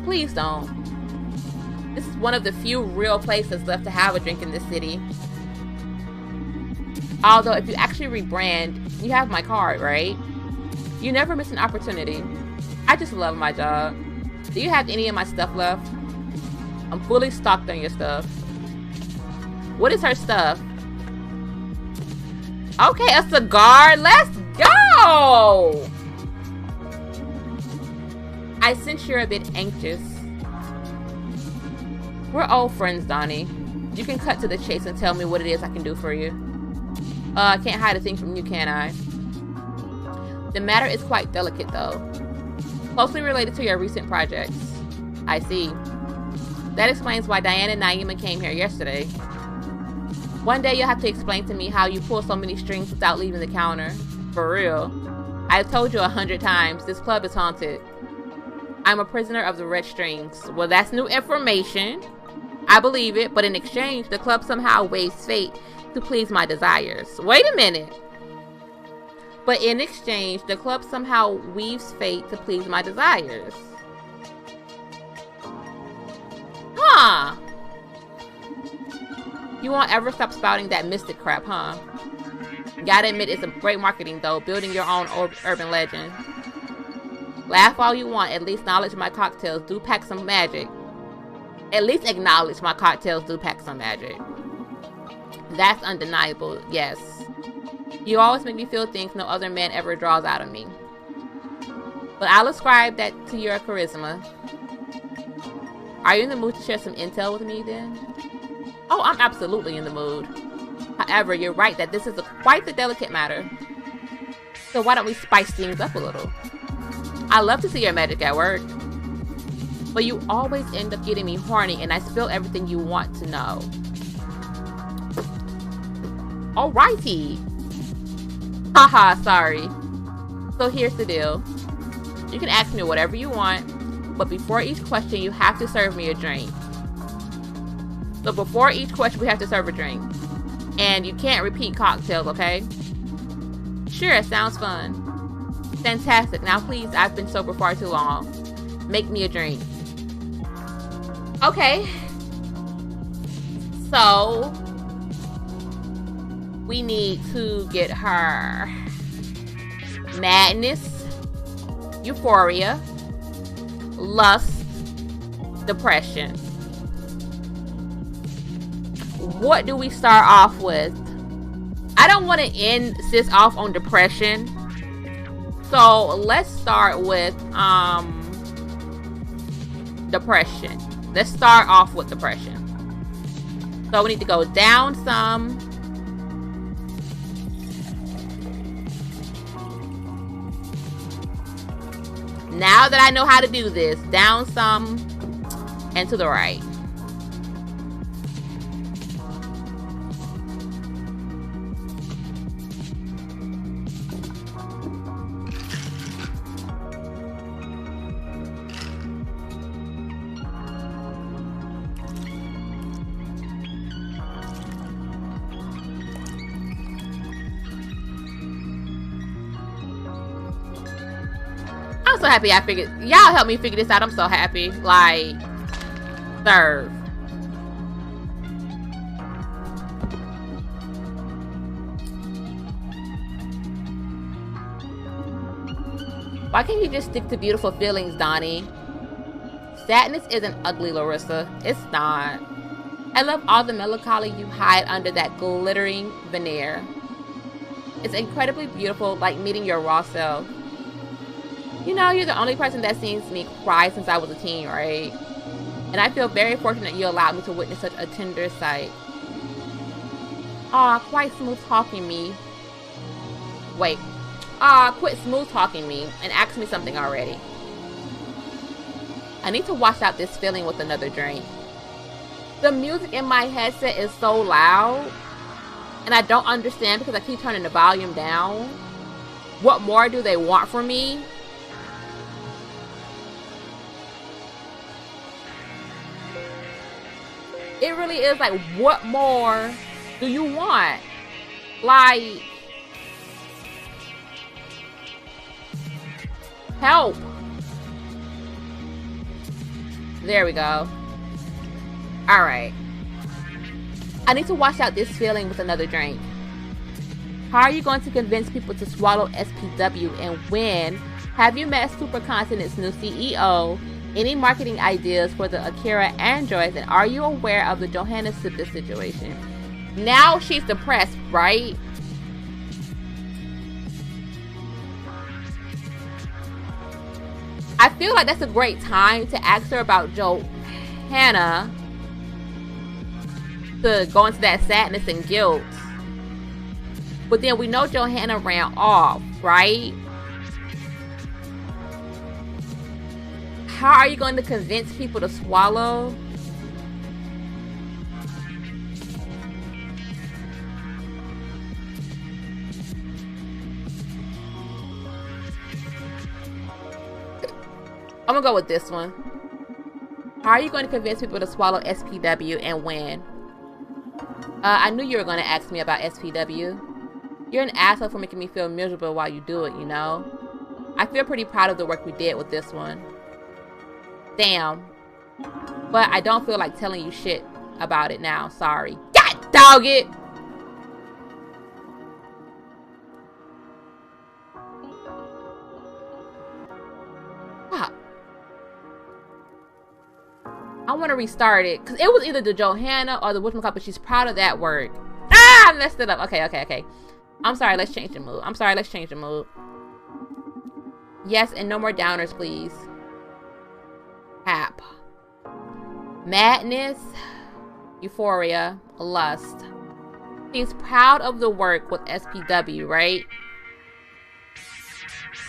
Please don't. This is one of the few real places left to have a drink in this city. Although if you actually rebrand, you have my card, right? You never miss an opportunity. I just love my job. Do you have any of my stuff left? I'm fully stocked on your stuff. What is her stuff? Okay, a cigar. Let's go! I sense you're a bit anxious. We're old friends, Donnie. You can cut to the chase and tell me what it is I can do for you. I can't hide a thing from you, can I? The matter is quite delicate, though. Closely related to your recent projects. I see. That explains why Diana and Naima came here yesterday. One day you'll have to explain to me how you pull so many strings without leaving the counter. For real. I've told you 100 times, this club is haunted. I'm a prisoner of the red strings. Well, that's new information. I believe it, but in exchange, the club somehow waives fate to please my desires. Wait a minute. But in exchange, the club somehow weaves fate to please my desires. Huh. You won't ever stop spouting that mystic crap, huh? Gotta admit, it's a great marketing, though, building your own urban legend. Laugh all you want, at least acknowledge my cocktails do pack some magic. At least acknowledge my cocktails do pack some magic. That's undeniable, yes. You always make me feel things no other man ever draws out of me. But I'll ascribe that to your charisma. Are you in the mood to share some intel with me, then? Oh, I'm absolutely in the mood. However, you're right that this is quite the delicate matter. So why don't we spice things up a little? I love to see your magic at work. But you always end up getting me horny and I spill everything you want to know. Alrighty. Haha, sorry. So here's the deal. You can ask me whatever you want, but before each question you have to serve me a drink. So before each question we have to serve a drink. And you can't repeat cocktails, okay? Sure, sounds fun. Fantastic. Now please, I've been sober far too long. Make me a drink. Okay. So we need to get her madness, euphoria, lust, depression. What do we start off with? I don't want to end sis off on depression. So let's start with depression. Let's start off with depression. So we need to go down some. Now that I know how to do this, down some and to the right. I'm so happy I figured. Y'all help me figure this out. I'm so happy. Like, serve. Why can't you just stick to beautiful feelings, Donnie? Sadness isn't ugly, Larissa. It's not. I love all the melancholy you hide under that glittering veneer. It's incredibly beautiful, like meeting your raw self. You know, you're the only person that's seen me cry since I was a teen, right? And I feel very fortunate you allowed me to witness such a tender sight. Aw, quite smooth talking me. Wait. Aw, quit smooth talking me and ask me something already. I need to wash out this feeling with another drink. The music in my headset is so loud. And I don't understand because I keep turning the volume down. What more do they want from me? It really is like, what more do you want? Like, help. There we go. Alright. I need to wash out this feeling with another drink. How are you going to convince people to swallow SPW and when? Have you met Supercontinent's new CEO, Any marketing ideas for the Akara androids, and are you aware of the Johanna Sephtis situation? Now she's depressed, right? I feel like that's a great time to ask her about Johanna, to go into that sadness and guilt. But then we know Johanna ran off, right? How are you going to convince people to swallow? I'm gonna go with this one. How are you going to convince people to swallow SPW and when? I knew you were going to ask me about SPW. You're an asshole for making me feel miserable while you do it, you know? I feel pretty proud of the work we did with this one. Damn. But I don't feel like telling you shit about it now. Sorry. God dog it! Fuck. I want to restart it. Because it was either the Johanna or the whatchamacallit, but she's proud of that word. Ah! I messed it up. Okay. I'm sorry. Let's change the mood. Yes, and no more downers, please. Hap. Madness, euphoria, lust. She's proud of the work with SPW, right?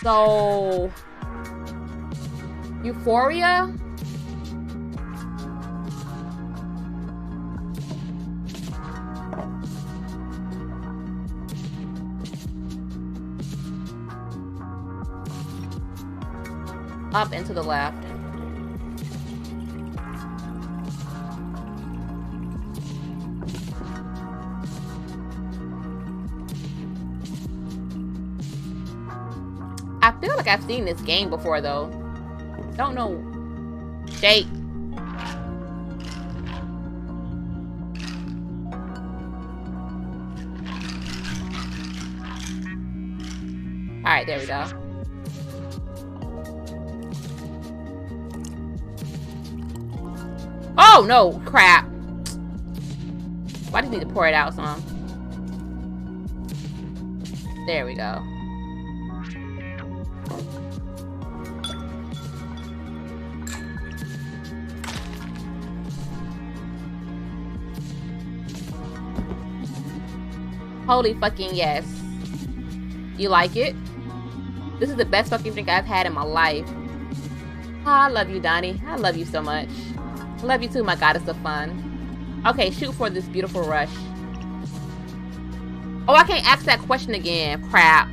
So, euphoria? Up and to the left. I feel like I've seen this game before, though. Don't know. Shake. Alright, there we go. Oh, no. Crap. Why do you need to pour it out some? There we go. Holy fucking yes. You like it? This is the best fucking drink I've had in my life. Oh, I love you, Donnie. I love you so much. Love you too, my goddess of fun. Okay, shoot for this beautiful rush. Oh, I can't ask that question again. Crap.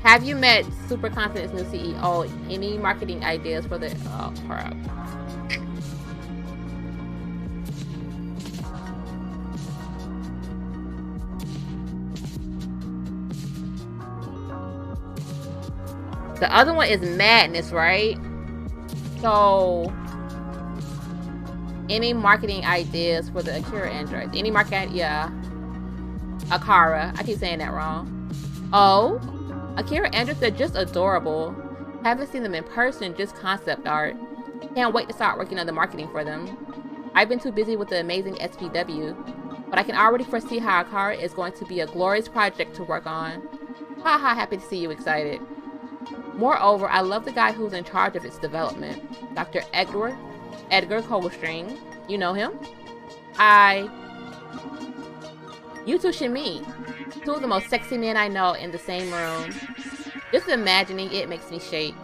Have you met Super Confidence new CEO? Any marketing ideas for the... Oh, crap. The other one is madness, right? So, any marketing ideas for the Akara androids? Any marketing? Yeah. Akara. I keep saying that wrong. Oh, Akara androids, they're just adorable. Haven't seen them in person, just concept art. Can't wait to start working on the marketing for them. I've been too busy with the amazing SPW, but I can already foresee how Akara is going to be a glorious project to work on. Haha, happy to see you excited. Moreover, I love the guy who's in charge of its development, Dr. Edgar Coldstream. You know him? You two should meet. Two of the most sexy men I know in the same room. Just imagining it makes me shake.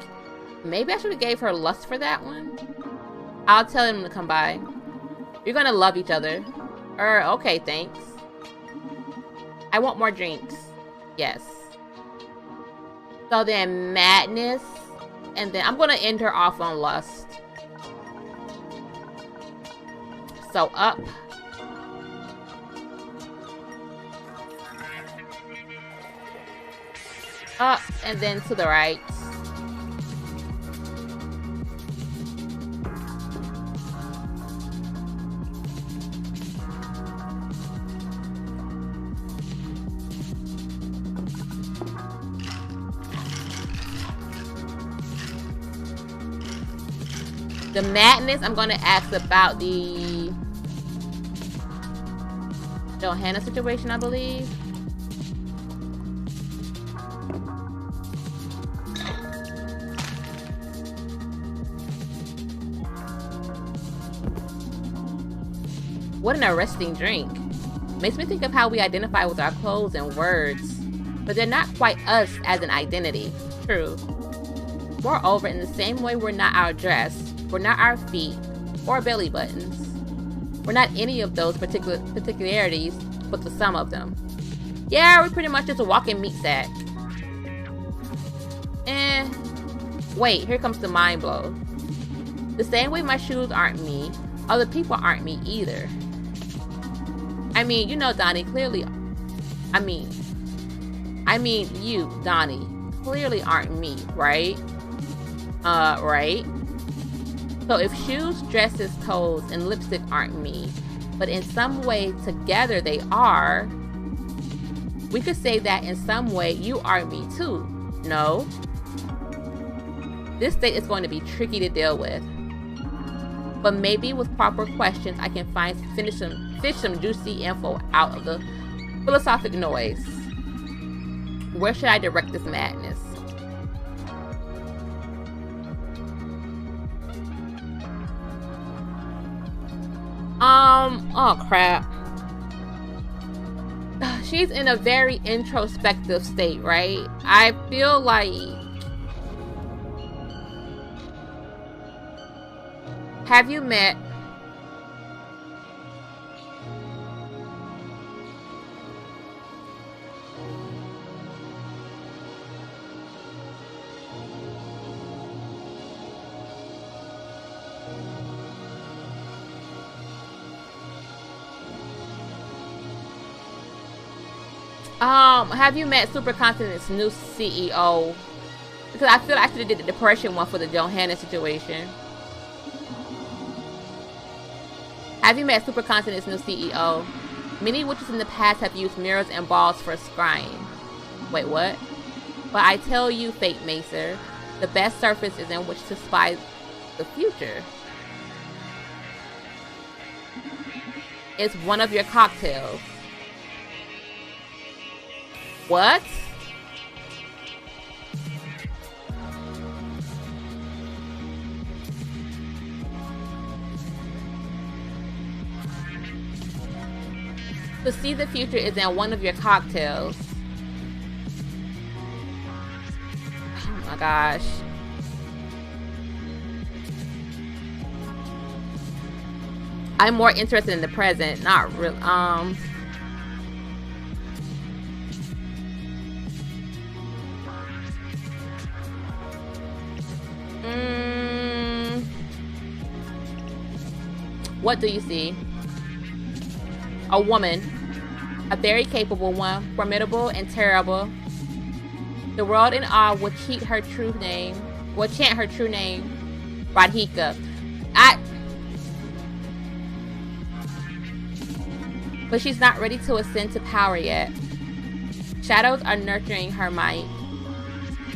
Maybe I should have gave her lust for that one. I'll tell him to come by. You're gonna love each other. Okay, thanks. I want more drinks. Yes. So then madness, and then I'm gonna end her off on lust. So up. Up, and then to the right. The madness, I'm gonna ask about the Johanna situation, I believe. What an arresting drink. Makes me think of how we identify with our clothes and words, but they're not quite us as an identity. True. Moreover, in the same way we're not our dress, we're not our feet, or belly buttons. We're not any of those particularities, but the sum of them. Yeah, we're pretty much just a walking meat sack. Wait, here comes the mind blow. The same way my shoes aren't me, other people aren't me either. I mean, you know, Donnie, clearly... I mean, you, Donnie, clearly aren't me, right? Right? So if shoes, dresses, toes, and lipstick aren't me, but in some way together they are, we could say that in some way you are me too, no? This state is going to be tricky to deal with. But maybe with proper questions I can fish some juicy info out of the philosophic noise. Where should I direct this madness? Oh crap. She's in a very introspective state, right? I feel like... Have you met... have you met Supercontinent's new CEO? Because I feel like I should have did the depression one for the Johanna situation. Have you met Supercontinent's new CEO? Many witches in the past have used mirrors and balls for scrying. Wait, what? But I tell you, Fate Macer, the best surface is in which to spy the future. It's one of your cocktails. What? To see the future is in one of your cocktails. Oh my gosh. I'm more interested in the present, not real. What do you see? A woman, a very capable one, formidable and terrible. The world in awe would chant her true name, Radhika. But she's not ready to ascend to power yet. Shadows are nurturing her might.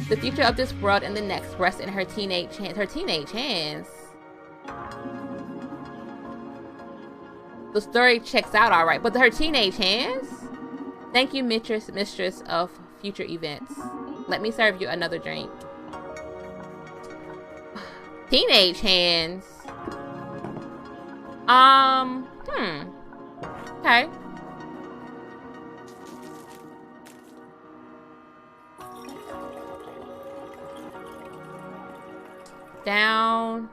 The future of this world and the next rests in her teenage hands. Her teenage hands. The story checks out alright, but her teenage hands? Thank you, mistress of future events. Let me serve you another drink. Teenage hands. Okay. Down.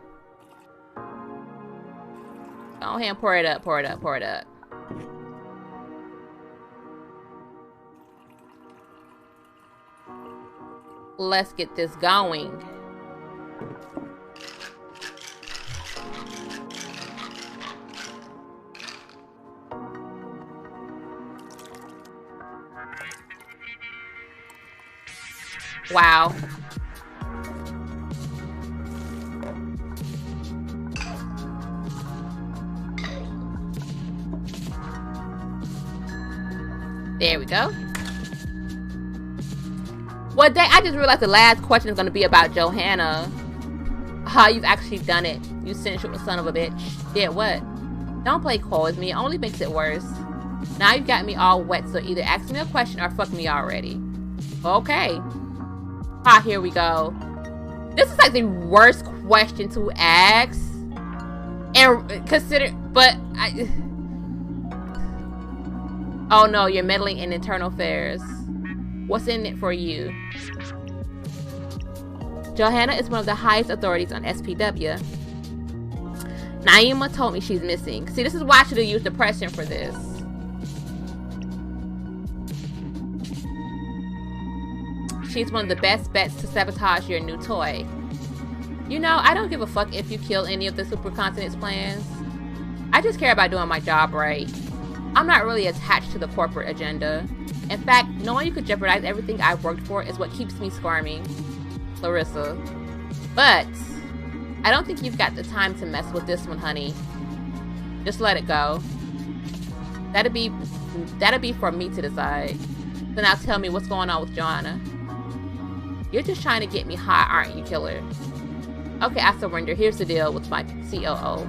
Go ahead and pour it up, pour it up, pour it up. Let's get this going. Wow. There we go. Well, I just realized the last question is going to be about Johanna. How you've actually done it You sensual son of a bitch. Did what? Don't play coy with me. It only makes it worse. Now you've got me all wet, so either ask me a question or fuck me already. Okay. Ah, here we go. This is like the worst question to ask. And consider, but oh no, you're meddling in internal affairs. What's in it for you? Johanna is one of the highest authorities on SPW. Naima told me she's missing. See, this is why I should have used depression for this. She's one of the best bets to sabotage your new toy. You know, I don't give a fuck if you kill any of the supercontinent's plans. I just care about doing my job right. I'm not really attached to the corporate agenda. In fact, knowing you could jeopardize everything I've worked for is what keeps me squirming. Larissa. But I don't think you've got the time to mess with this one, honey. Just let it go. That'd be for me to decide. So now tell me what's going on with Johanna. You're just trying to get me high, aren't you, killer? Okay, I surrender. Here's the deal with my COO.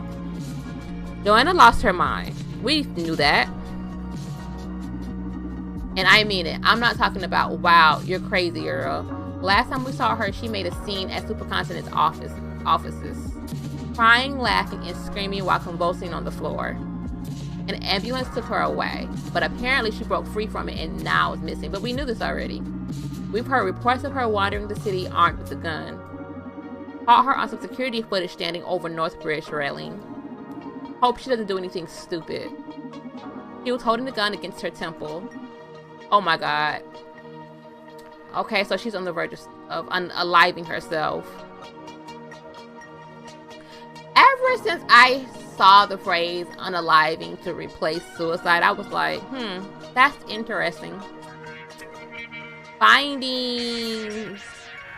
Johanna lost her mind. We knew that. And I mean it. I'm not talking about, wow, you're crazy, girl. Last time we saw her, she made a scene at Supercontinent's offices. Crying, laughing, and screaming while convulsing on the floor. An ambulance took her away, but apparently she broke free from it and now is missing. But we knew this already. We've heard reports of her wandering the city armed with a gun. Caught her on some security footage standing over North Bridge railing. Hope she doesn't do anything stupid. She was holding the gun against her temple. Oh my god. Okay, so she's on the verge of unaliving herself. Ever since I saw the phrase unaliving to replace suicide, I was like, that's interesting. Finding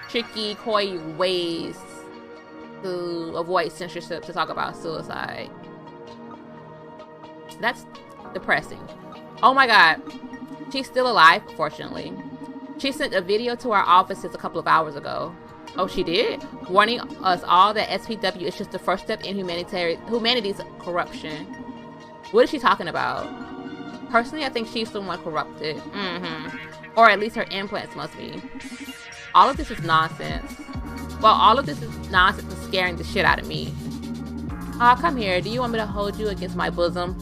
tricky, coy ways to avoid censorship to talk about suicide. That's depressing. Oh my god. She's still alive, fortunately. She sent a video to our offices a couple of hours ago. Oh, she did? Warning us all that SPW is just the first step in humanity's corruption. What is she talking about? Personally, I think she's someone corrupted. Or at least her implants must be. All of this is nonsense. Well, all of this is nonsense and scaring the shit out of me. Oh, come here. Do you want me to hold you against my bosom?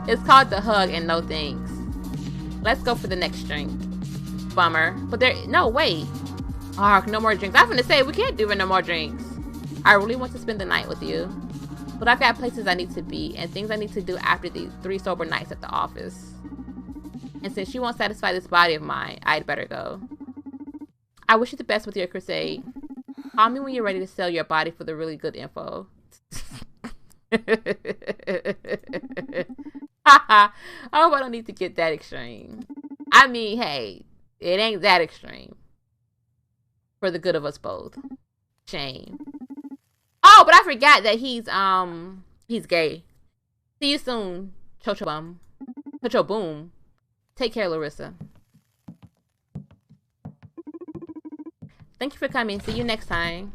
It's called the hug and no thanks. Let's go for the next drink. Bummer. But no, wait. Oh, no more drinks. I was gonna say, we can't do no more drinks. I really want to spend the night with you. But I've got places I need to be and things I need to do after these 3 sober nights at the office. And since you won't satisfy this body of mine, I'd better go. I wish you the best with your crusade. Call me when you're ready to sell your body for the really good info. I hope I don't need to get that extreme. I mean, hey, it ain't that extreme. For the good of us both. Shame. Oh, but I forgot that he's gay. See you soon, Chocho Bum. Chocho Boom. Take care, Larissa. Thank you for coming. See you next time.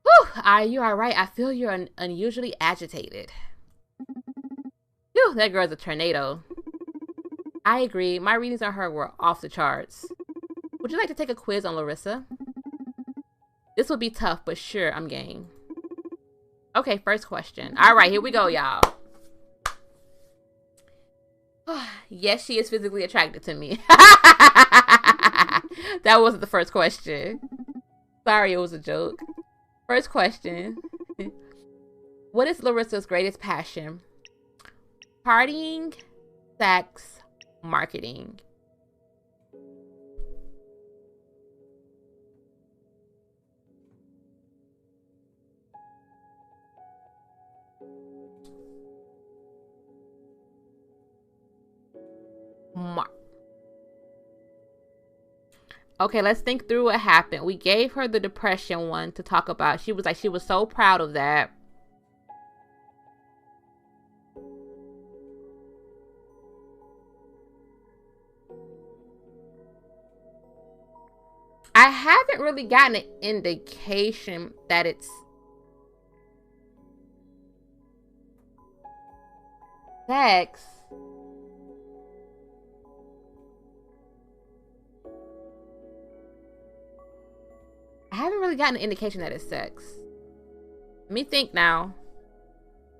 Whew, you are right. I feel you're unusually agitated. Phew, that girl's a tornado. I agree. My readings on her were off the charts. Would you like to take a quiz on Larissa? This will be tough, but sure, I'm game. Okay, first question. All right, here we go, y'all. Yes, she is physically attracted to me. That wasn't the first question. Sorry, it was a joke. First question. What is Larissa's greatest passion? Partying, sex, marketing. Okay, let's think through what happened. We gave her the depression one to talk about. She was like, she was so proud of that. I haven't really gotten an indication that it's sex. I haven't really gotten an indication that it's sex. Let me think now.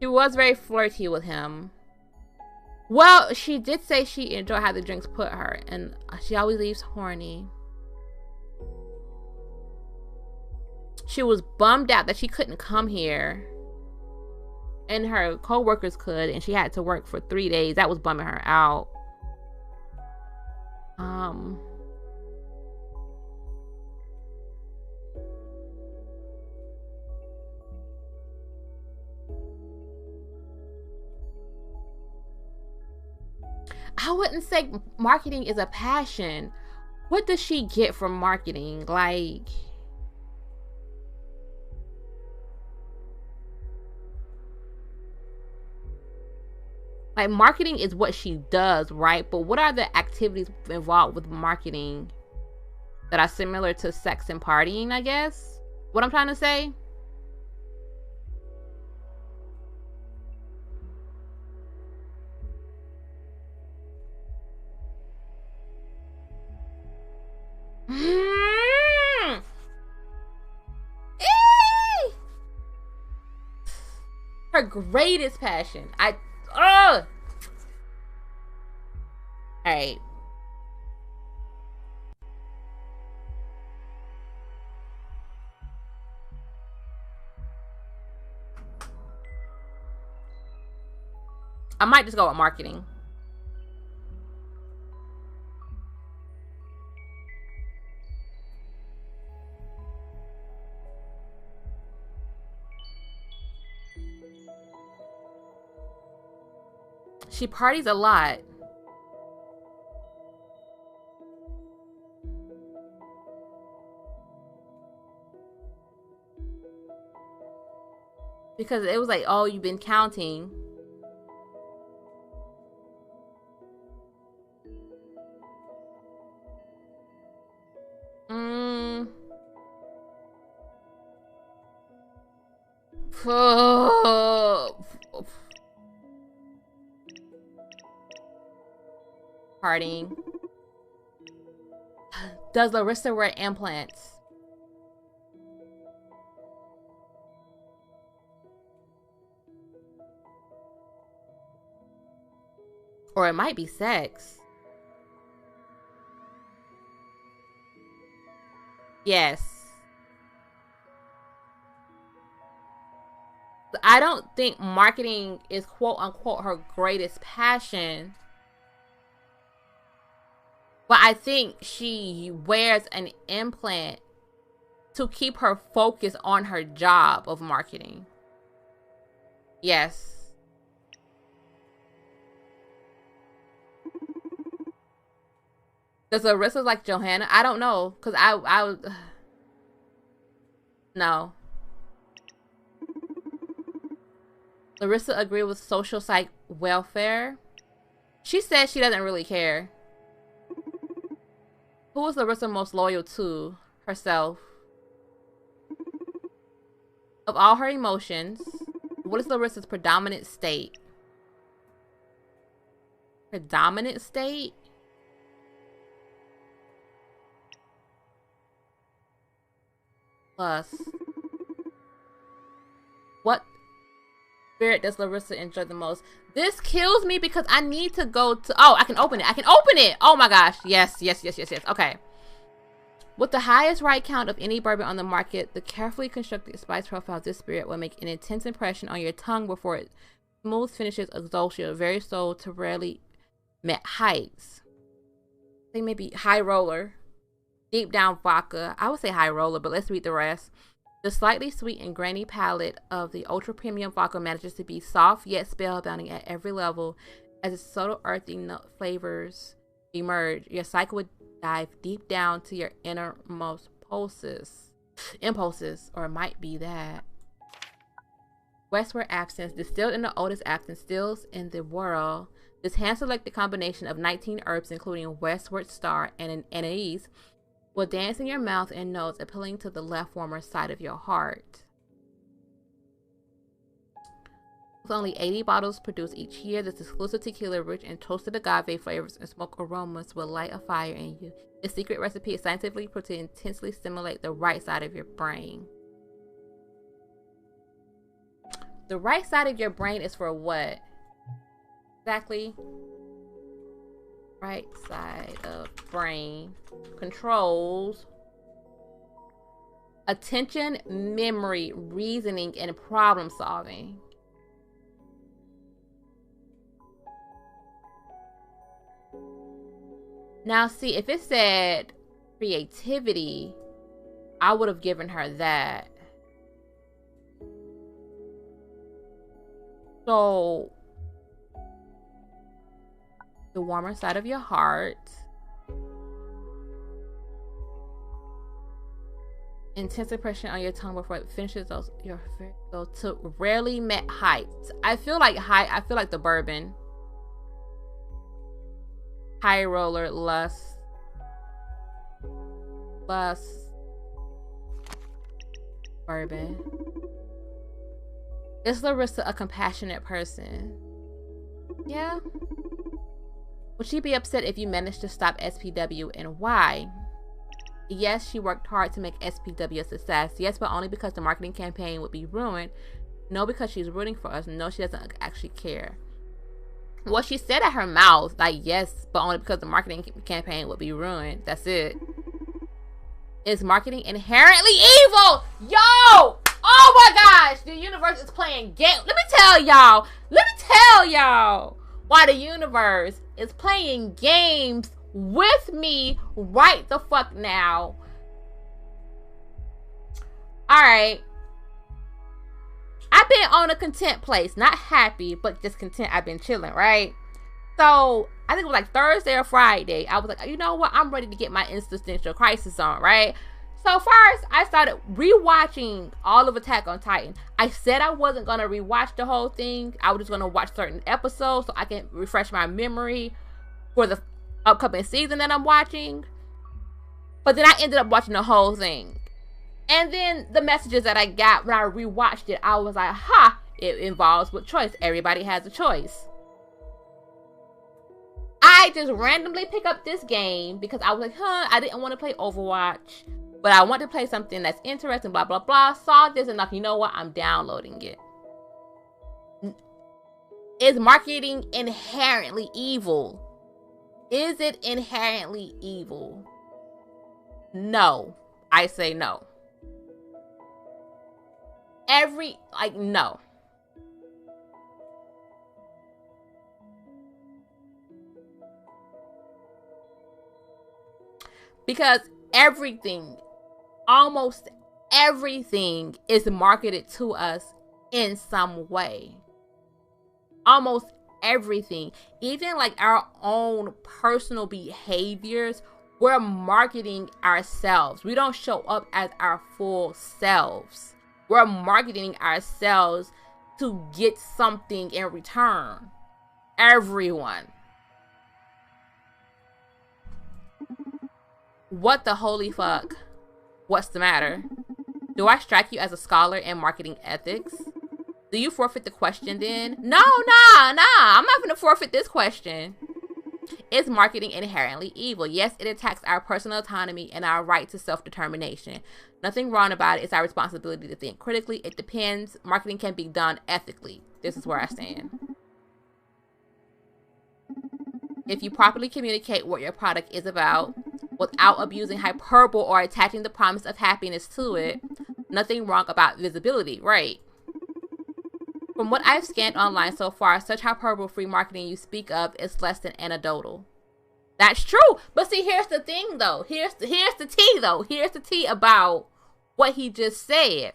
She was very flirty with him. Well, she did say she enjoyed how the drinks put her, and she always leaves horny. She was bummed out that she couldn't come here, and her co-workers could, and she had to work for 3 days. That was bumming her out. I wouldn't say marketing is a passion. What does she get from marketing? Like marketing is what she does, right? But what are the activities involved with marketing that are similar to sex and partying, I guess? What I'm trying to say? Her greatest passion. Alright. I might just go with marketing. She parties a lot. Because it was like, oh, you've been counting. Partying. Does Larissa wear implants? Or it might be sex. Yes. I don't think marketing is quote unquote her greatest passion. But I think she wears an implant to keep her focus on her job of marketing. Yes. Does Larissa like Johanna? I don't know, cause I was no. Larissa agreed with social psych welfare. She said she doesn't really care. Who is Larissa most loyal to? Herself. Of all her emotions, what is Larissa's predominant state? Predominant state? Plus. What spirit does Larissa enjoy the most? This kills me because I need to go to... Oh, I can open it. I can open it. Oh my gosh. Yes, yes, yes, yes, yes. Okay. With the highest right count of any bourbon on the market, the carefully constructed spice profile of this spirit will make an intense impression on your tongue before it smooth finishes exalts your very soul to rarely met heights. I think maybe high roller. Deep down vodka. I would say high roller, but let's read the rest. The slightly sweet and grainy palate of the ultra premium vodka manages to be soft yet spellbinding at every level. As its subtle earthy nut flavors emerge, your psyche would dive deep down to your innermost impulses, or it might be that. Westward absinthe, distilled in the oldest absinthe stills in the world. This hand-selected combination of 19 herbs, including Westward Star and an anise, will dance in your mouth and nose, appealing to the left warmer side of your heart. With only 80 bottles produced each year, this exclusive tequila, rich in toasted agave flavors and smoke aromas, will light a fire in you. The secret recipe is scientifically proved to intensely stimulate the right side of your brain. The right side of your brain is for what? Exactly. Right side of brain controls attention, memory, reasoning, and problem solving. Now, see, if it said creativity, I would have given her that. So, the warmer side of your heart. Intense impression on your tongue before it finishes your go to rarely met heights. I feel like the bourbon. High roller, lust, bourbon. Is Larissa a compassionate person? Yeah. Would she be upset if you managed to stop SPW, and why? Yes, she worked hard to make SPW a success. Yes, but only because the marketing campaign would be ruined. No, because she's rooting for us. No, she doesn't actually care. Well, she said at her mouth, like, yes, but only because the marketing campaign would be ruined. That's it. Is marketing inherently evil? Yo! Oh my gosh! The universe is playing games. Let me tell y'all why the universe is playing games with me right the fuck now. Alright. I've been on a content place. Not happy, but just content. I've been chilling, right? So, I think it was like Thursday or Friday. I was like, you know what? I'm ready to get my existential crisis on, right? So, first, I started rewatching all of Attack on Titan. I said I wasn't going to rewatch the whole thing. I was just going to watch certain episodes so I can refresh my memory for the upcoming season that I'm watching. But then I ended up watching the whole thing. And then the messages that I got when I rewatched it, I was like, ha, it involves with choice. Everybody has a choice. I just randomly pick up this game because I was like, I didn't want to play Overwatch, but I want to play something that's interesting, blah, blah, blah. Saw this and like, you know what? I'm downloading it. Is marketing inherently evil? Is it inherently evil? No. I say no. No. Because everything, almost everything is marketed to us in some way. Almost everything. Even like our own personal behaviors, we're marketing ourselves. We don't show up as our full selves. We're marketing ourselves to get something in return. Everyone. What the holy fuck? What's the matter? Do I strike you as a scholar in marketing ethics? Do you forfeit the question then? No, nah. I'm not gonna forfeit this question. Is marketing inherently evil? Yes, it attacks our personal autonomy and our right to self-determination. Nothing wrong about it. It's our responsibility to think critically. It depends. Marketing can be done ethically. This is where I stand. If you properly communicate what your product is about without abusing hyperbole or attaching the promise of happiness to it, nothing wrong about visibility, right? From what I've scanned online so far, such hyperbole-free marketing you speak of is less than anecdotal. That's true. But see, here's the thing, though. Here's the tea, though. Here's the tea about what he just said.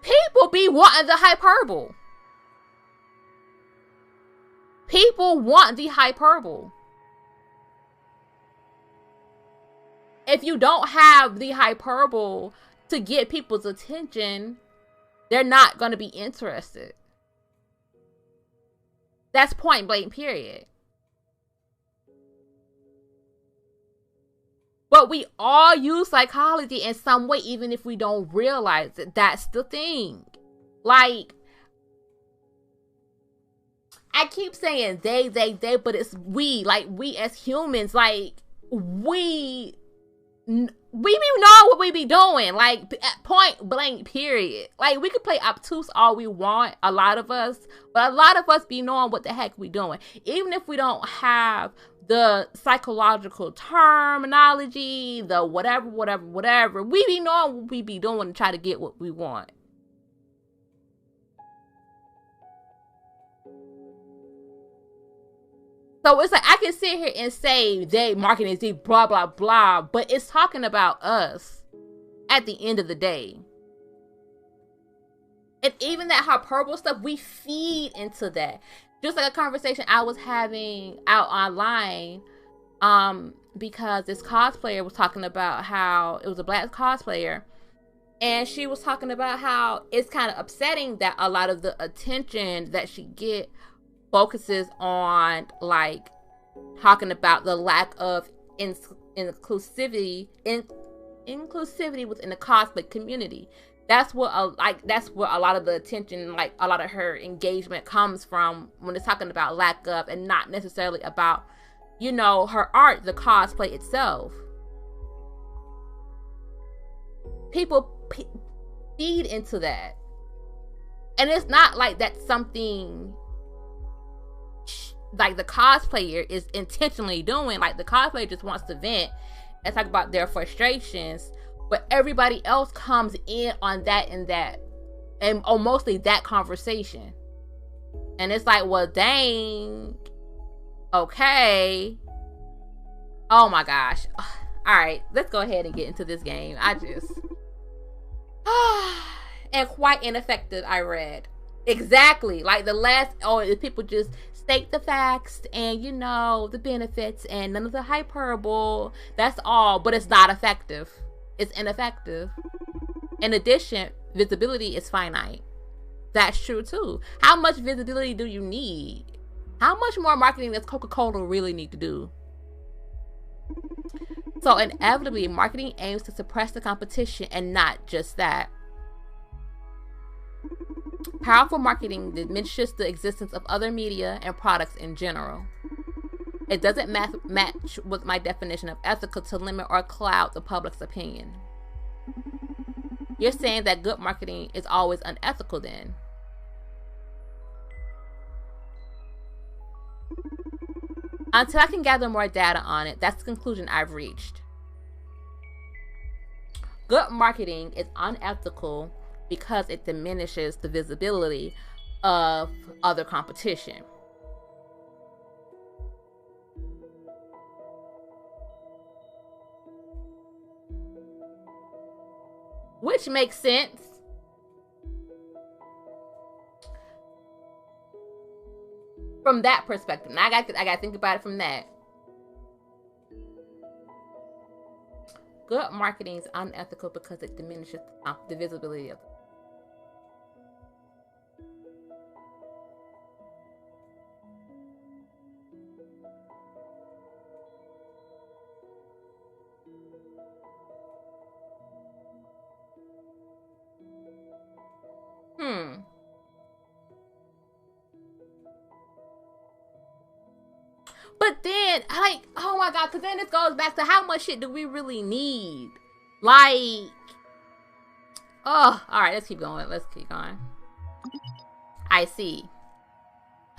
People be wanting the hyperbole. People want the hyperbole. If you don't have the hyperbole to get people's attention, they're not going to be interested. That's point blank, period. But we all use psychology in some way, even if we don't realize it. That's the thing. Like, I keep saying they, but it's we. Like, we as humans, like, we be know what we be doing. Like, point blank, period. Like, we could play obtuse all we want, a lot of us. But a lot of us be knowing what the heck we doing. Even if we don't have the psychological terminology, the whatever. We be knowing what we be doing to try to get what we want. So it's like, I can sit here and say they marketing is deep, blah, blah, blah, but it's talking about us at the end of the day. And even that hyperbole stuff, we feed into that. Just like a conversation I was having out online, because this cosplayer was talking about how it was a black cosplayer, and she was talking about how it's kind of upsetting that a lot of the attention that she get focuses on, like, talking about the lack of inclusivity within the cosplay community. That's what a lot of the attention, like a lot of her engagement comes from when it's talking about lack of, and not necessarily about, you know, her art, the cosplay itself. People feed into that, and it's not like that's something like the cosplayer is intentionally doing. Like, the cosplayer just wants to vent and talk about their frustrations, but everybody else comes in on that and mostly that conversation, and it's like, well, dang, okay, oh my gosh. All right, let's go ahead and get into this game. I just and quite ineffective, I read. Exactly. Like, the last, people just state the facts and, you know, the benefits and none of the hyperbole. That's all, but it's not effective. It's ineffective. In addition, visibility is finite. That's true too. How much visibility do you need? How much more marketing does Coca-Cola really need to do? So inevitably, marketing aims to suppress the competition, and not just that. Powerful marketing diminishes the existence of other media and products in general. It doesn't match with my definition of ethical to limit or cloud the public's opinion. You're saying that good marketing is always unethical then? Until I can gather more data on it, that's the conclusion I've reached. Good marketing is unethical because it diminishes the visibility of other competition. Which makes sense. From that perspective. Now I got to think about it from that. Good marketing is unethical because it diminishes the visibility of But then, like, oh my god, because then this goes back to how much shit do we really need? Like, oh, alright, let's keep going. I see.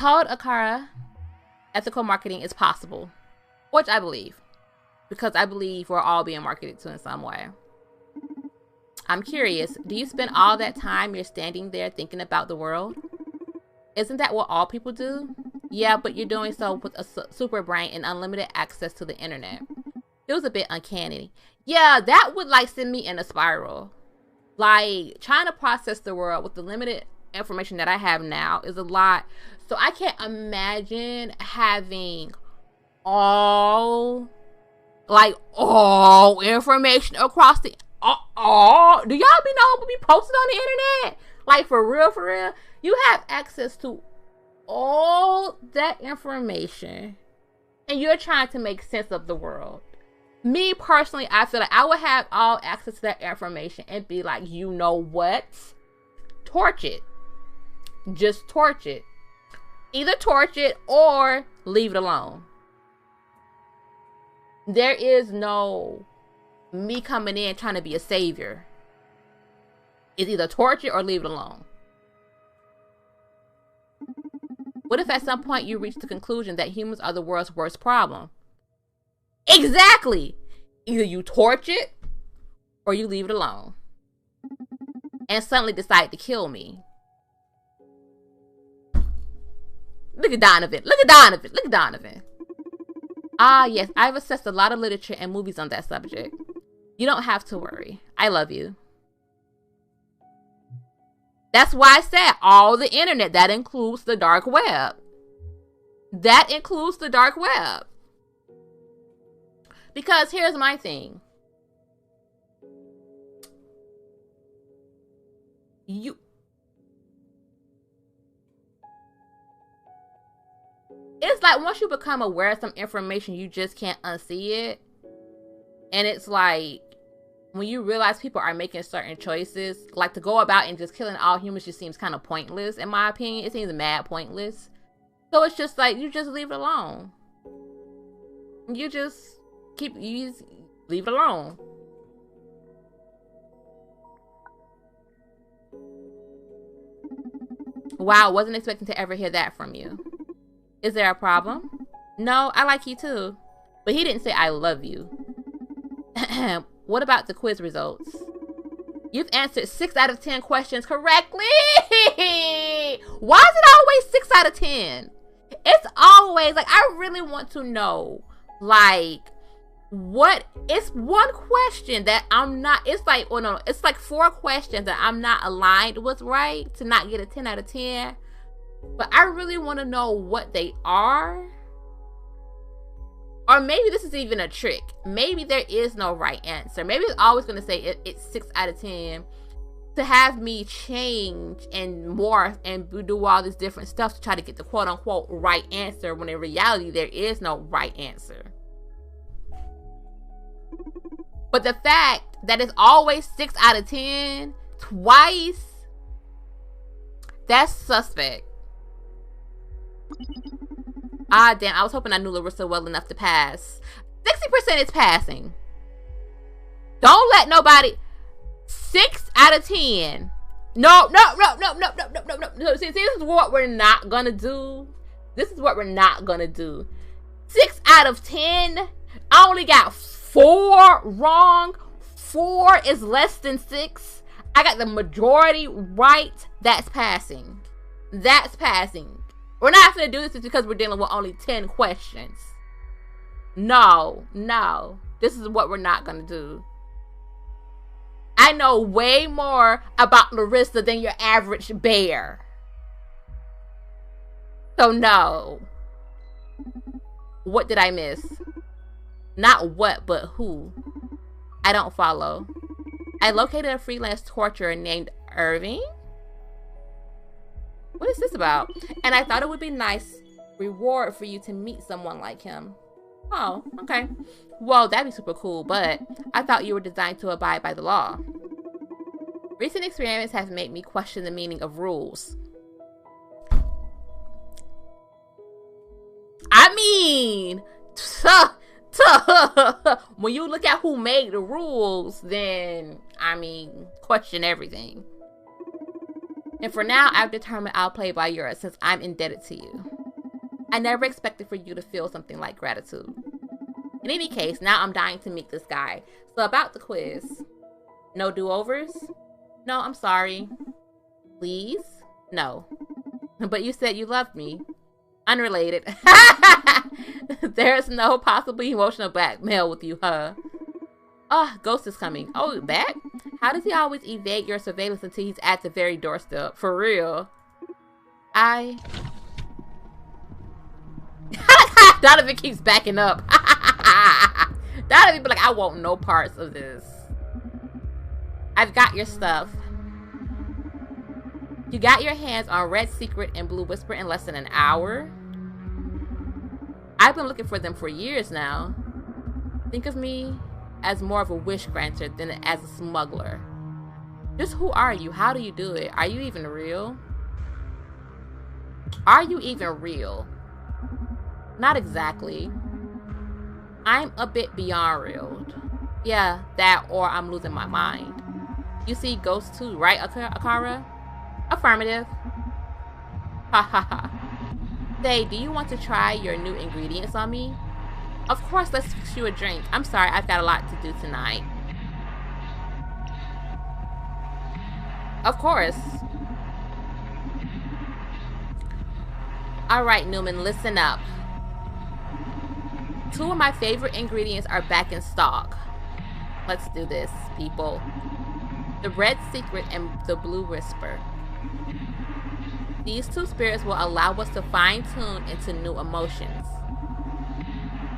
Told Akara, ethical marketing is possible. Which I believe. Because I believe we're all being marketed to in some way. I'm curious, do you spend all that time you're standing there thinking about the world? Isn't that what all people do? Yeah, but you're doing so with a super brain and unlimited access to the internet. It was a bit uncanny. Yeah, that would, like, send me in a spiral. Like, trying to process the world with the limited information that I have now is a lot. So I can't imagine having all information across the all. Do y'all be know what be posted on the internet? Like, for real, you have access to all that information, and you're trying to make sense of the world. Me personally, I feel like I would have all access to that information and be like, you know what? Torch it. Just torch it. Either torch it or leave it alone. There is no me coming in trying to be a savior. It's either torch it or leave it alone. What if at some point you reach the conclusion that humans are the world's worst problem? Exactly! Either you torch it or you leave it alone. And suddenly decide to kill me. Look at Donovan. Look at Donovan. Look at Donovan. Ah, yes. I've assessed a lot of literature and movies on that subject. You don't have to worry. I love you. That's why I said all the internet. That includes the dark web. That includes the dark web. Because here's my thing. It's like once you become aware of some information, you just can't unsee it. And it's like when you realize people are making certain choices, like to go about and just killing all humans just seems kind of pointless, in my opinion. It seems mad pointless. So it's just like, you just leave it alone. You just leave it alone. Wow, wasn't expecting to ever hear that from you. Is there a problem? No, I like you too. But he didn't say I love you. What about the quiz results? You've answered 6 out of 10 questions correctly. Why is it always 6 out of 10? It's always like, I really want to know, like, what, it's one question that I'm not, it's like, oh no, it's like 4 questions that I'm not aligned with, right? To not get a 10 out of 10. But I really want to know what they are. Or maybe this is even a trick. Maybe there is no right answer. Maybe it's always going to say it's 6 out of 10 to have me change and morph and do all this different stuff to try to get the quote unquote right answer, when in reality there is no right answer. But the fact that it's always 6 out of 10 twice, that's suspect. Ah, damn, I was hoping I knew Larissa well enough to pass. 60% is passing. Don't let nobody... 6 out of 10. No. See, this is what we're not gonna do. This is what we're not gonna do. 6 out of 10. I only got 4 wrong. 4 is less than 6. I got the majority right. That's passing. That's passing. We're not going to do this just because we're dealing with only 10 questions. No. This is what we're not going to do. I know way more about Larissa than your average bear. So no. What did I miss? Not what, but who. I don't follow. I located a freelance torturer named Irving. What is this about? And I thought it would be nice reward for you to meet someone like him. Oh, okay. Well, that'd be super cool, but I thought you were designed to abide by the law. Recent experience has made me question the meaning of rules. I mean, when you look at who made the rules, then, I mean, question everything. And for now, I've determined I'll play by yours since I'm indebted to you. I never expected for you to feel something like gratitude. In any case, now I'm dying to meet this guy. So about the quiz. No do-overs? No, I'm sorry. Please? No. But you said you loved me. Unrelated. There's no possible emotional blackmail with you, huh? Oh, Gost is coming. Oh, back? How does he always evade your surveillance until he's at the very doorstep? For real. Donovan keeps backing up. Donovan be like, I want no parts of this. I've got your stuff. You got your hands on Red Secret and Blue Whisper in less than an hour? I've been looking for them for years now. Think of me as more of a wish granter than as a smuggler. Just who are you? How do you do it? Are you even real? Are you even real? Not exactly. I'm a bit beyond real. Yeah, that or I'm losing my mind. You see ghosts too, right, Akara? Affirmative. Ha ha ha. Say, do you want to try your new ingredients on me? Of course, let's fix you a drink. I'm sorry, I've got a lot to do tonight. Of course. Alright, Newman, listen up. 2 of my favorite ingredients are back in stock. Let's do this, people. The Red Secret and the Blue Whisper. These 2 spirits will allow us to fine-tune into new emotions.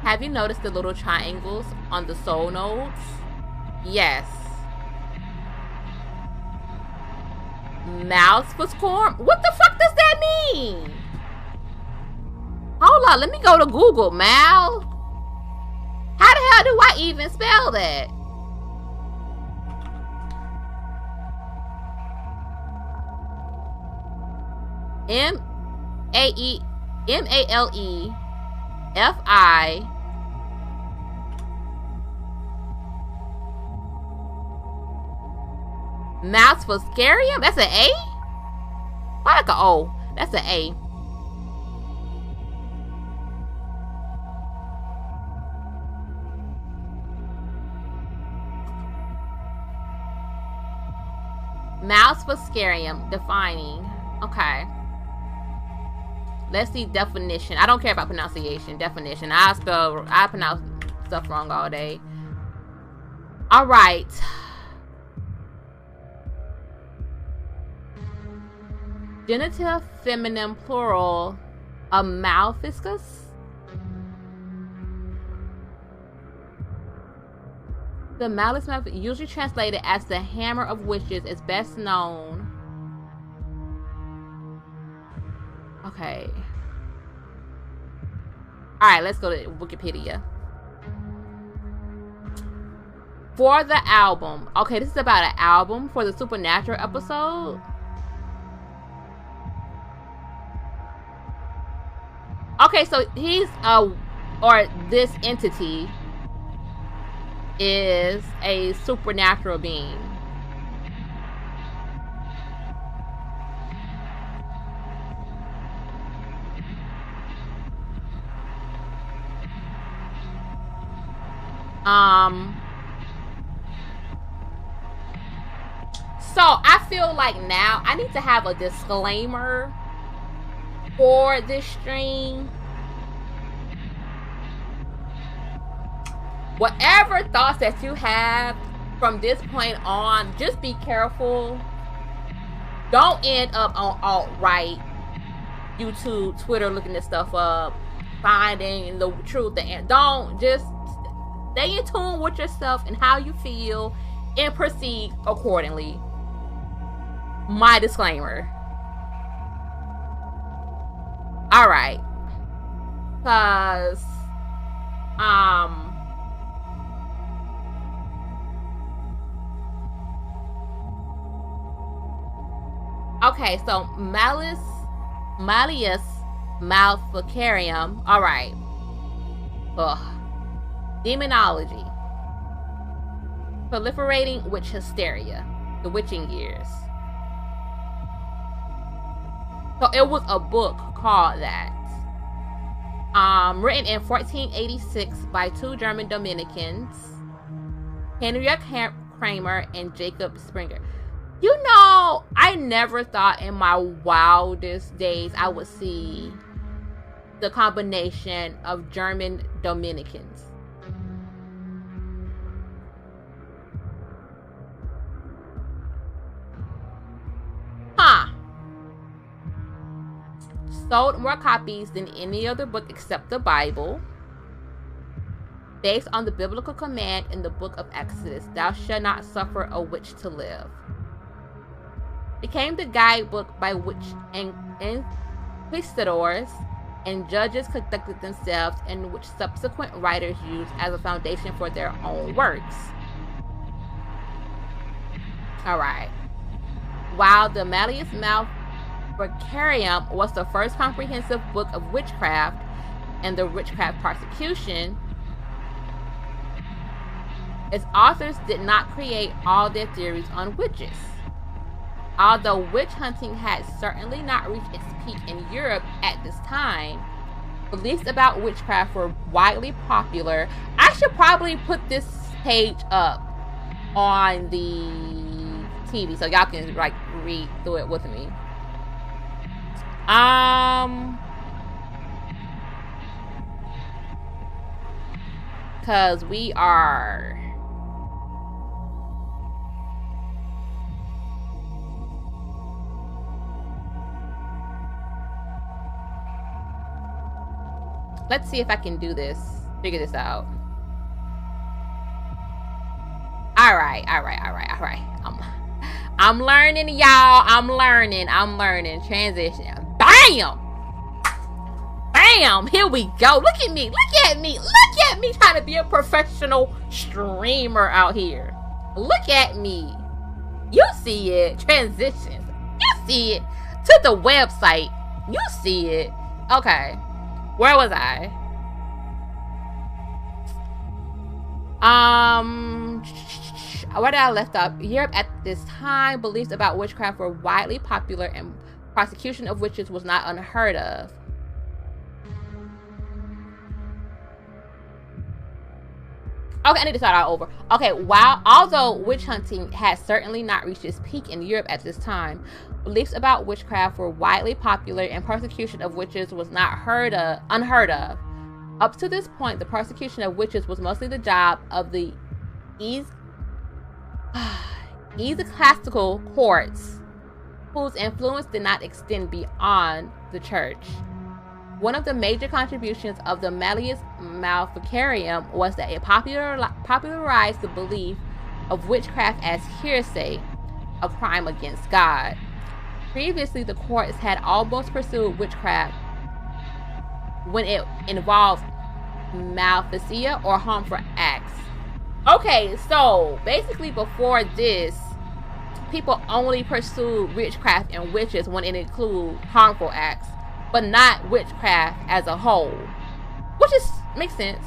Have you noticed the little triangles on the soul nodes? Yes. Maleficarum? What the fuck does that mean? Hold on, let me go to Google. How the hell do I even spell that? M-A-L-E-F-I Maleficarum? That's an A? Why like an O? That's an A. Maleficarum, defining. Okay. Let's see definition. I don't care about pronunciation. Definition. I pronounce stuff wrong all day. All right. Genitive feminine plural of Maleficus. The Malleus Maleficarium, usually translated as the Hammer of Witches, is best known. Okay. Alright, let's go to Wikipedia. For the album. Okay, this is about an album for the Supernatural episode. Okay, so he's or this entity is a supernatural being. So I feel like now I need to have a disclaimer for this stream. Whatever thoughts that you have from this point on, just be careful. Don't end up on alt-right, YouTube, Twitter, looking this stuff up, finding the truth. And don't, just stay in tune with yourself and how you feel and proceed accordingly. My disclaimer. Alright. Because, okay, so Malleus Maleficarium. Alright. Demonology. Proliferating witch hysteria. The witching years. So it was a book called that. Written in 1486 by 2 German Dominicans, Henriette Kramer and Jacob Springer. You know, I never thought in my wildest days I would see the combination of German Dominicans. Huh. Sold more copies than any other book except the Bible. Based on the biblical command in the book of Exodus, thou shalt not suffer a witch to live. Became the guidebook by witch inquisitors and judges conducted themselves, and which subsequent writers used as a foundation for their own works. Alright. While the Malleus Maleficarium was the first comprehensive book of witchcraft and the witchcraft prosecution, its authors did not create all their theories on witches. Although witch hunting had certainly not reached its peak in Europe at this time, beliefs about witchcraft were widely popular. I should probably put this page up on the TV so y'all can like read through it with me. Cause we are let's see if I can do this, figure this out. All right. I'm learning, y'all. I'm learning. Transition. Bam! Bam! Here we go. Look at me trying to be a professional streamer out here. Look at me. You see it. Transitions. You see it. To the website. You see it. Okay. Where was I? Where did I left off? Europe at this time, beliefs about witchcraft were widely popular and prosecution of witches was not unheard of. Okay, I need to start all over. Okay, although witch hunting had certainly not reached its peak in Europe at this time, beliefs about witchcraft were widely popular and persecution of witches was not unheard of. Up to this point, the persecution of witches was mostly the job of the ecclesiastical courts, whose influence did not extend beyond the church. One of the major contributions of the Malleus Maleficarium was that it popularized the belief of witchcraft as heresy, a crime against God. Previously, the courts had almost pursued witchcraft when it involved maleficia or harmful acts. Okay, so basically before this, people only pursued witchcraft and witches when it included harmful acts, but not witchcraft as a whole, which makes sense.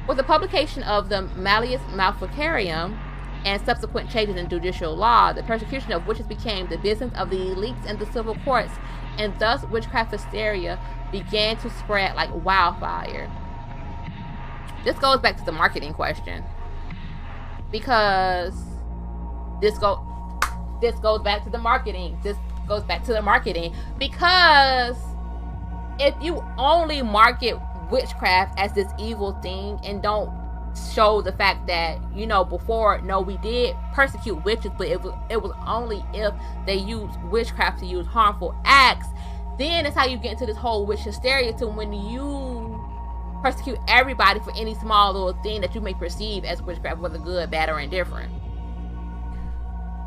With the publication of the Malleus Maleficarium and subsequent changes in judicial law, the persecution of witches became the business of the elites and the civil courts, and thus witchcraft hysteria began to spread like wildfire. This goes back to the marketing question, because this goes back to the marketing. Because if you only market witchcraft as this evil thing and don't show the fact that, you know, before, no, we did persecute witches, but it was only if they used witchcraft to use harmful acts, then it's how you get into this whole witch hysteria, to when you persecute everybody for any small little thing that you may perceive as witchcraft, whether good, bad, or indifferent.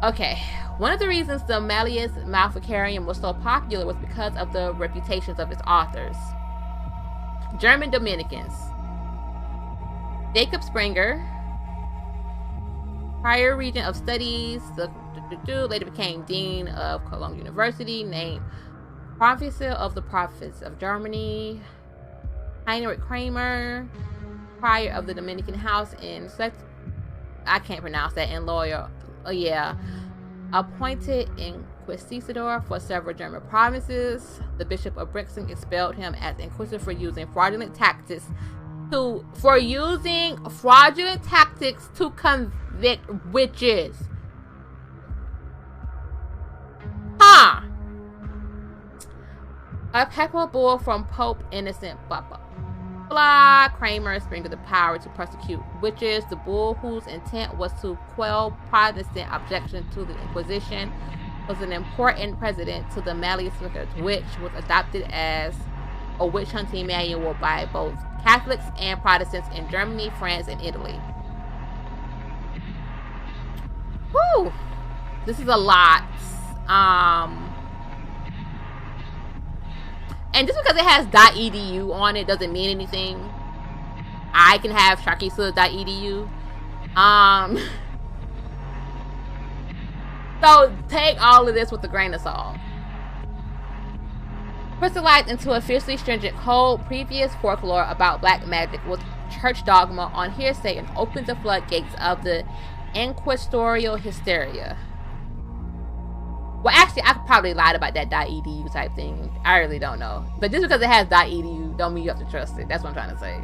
Okay, one of the reasons the Malleus Maleficarium was so popular was because of the reputations of its authors. German Dominicans. Jacob Springer, prior regent of studies, later became dean of Cologne University, named Professor of the Province of Germany. Heinrich Kramer, prior of the Dominican House in I can't pronounce that, in lawyer. Appointed inquisitor for several German provinces. The Bishop of Brixen expelled him as inquisitor for using fraudulent tactics to convict witches. A papal bull from Pope Innocent Kramer sprinkled the power to prosecute witches. The bull, whose intent was to quell Protestant objection to the Inquisition, was an important precedent to the Malleus Maleficarium, which was adopted as a witch hunting manual by both Catholics and Protestants in Germany, France, and Italy. Whew! This is a lot. And just because it has .edu on it doesn't mean anything. I can have sharkisa.edu. So take all of this with a grain of salt. Crystallized into a fiercely stringent code, previous folklore about black magic with church dogma on hearsay and opens the floodgates of the inquisitorial hysteria. Well, actually, I probably lied about that .edu type thing. I really don't know. But just because it has .edu don't mean you have to trust it. That's what I'm trying to say.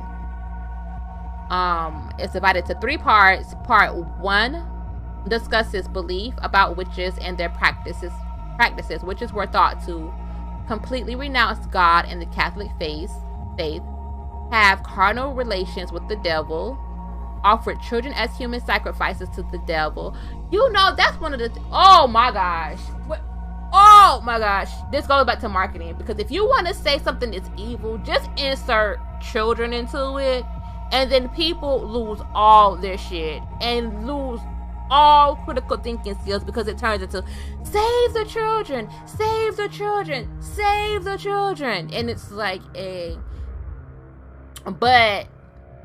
It's divided into 3 parts. Part 1 discusses belief about witches and their practices. Witches were thought to completely renounce God and the Catholic faith, have carnal relations with the devil, offered children as human sacrifices to the devil. You know, that's one of the... Oh my gosh. Oh my gosh. This goes back to marketing. Because if you want to say something is evil, just insert children into it. And then people lose all their shit. And lose all critical thinking skills because it turns into save the children, save the children, save the children. And it's like but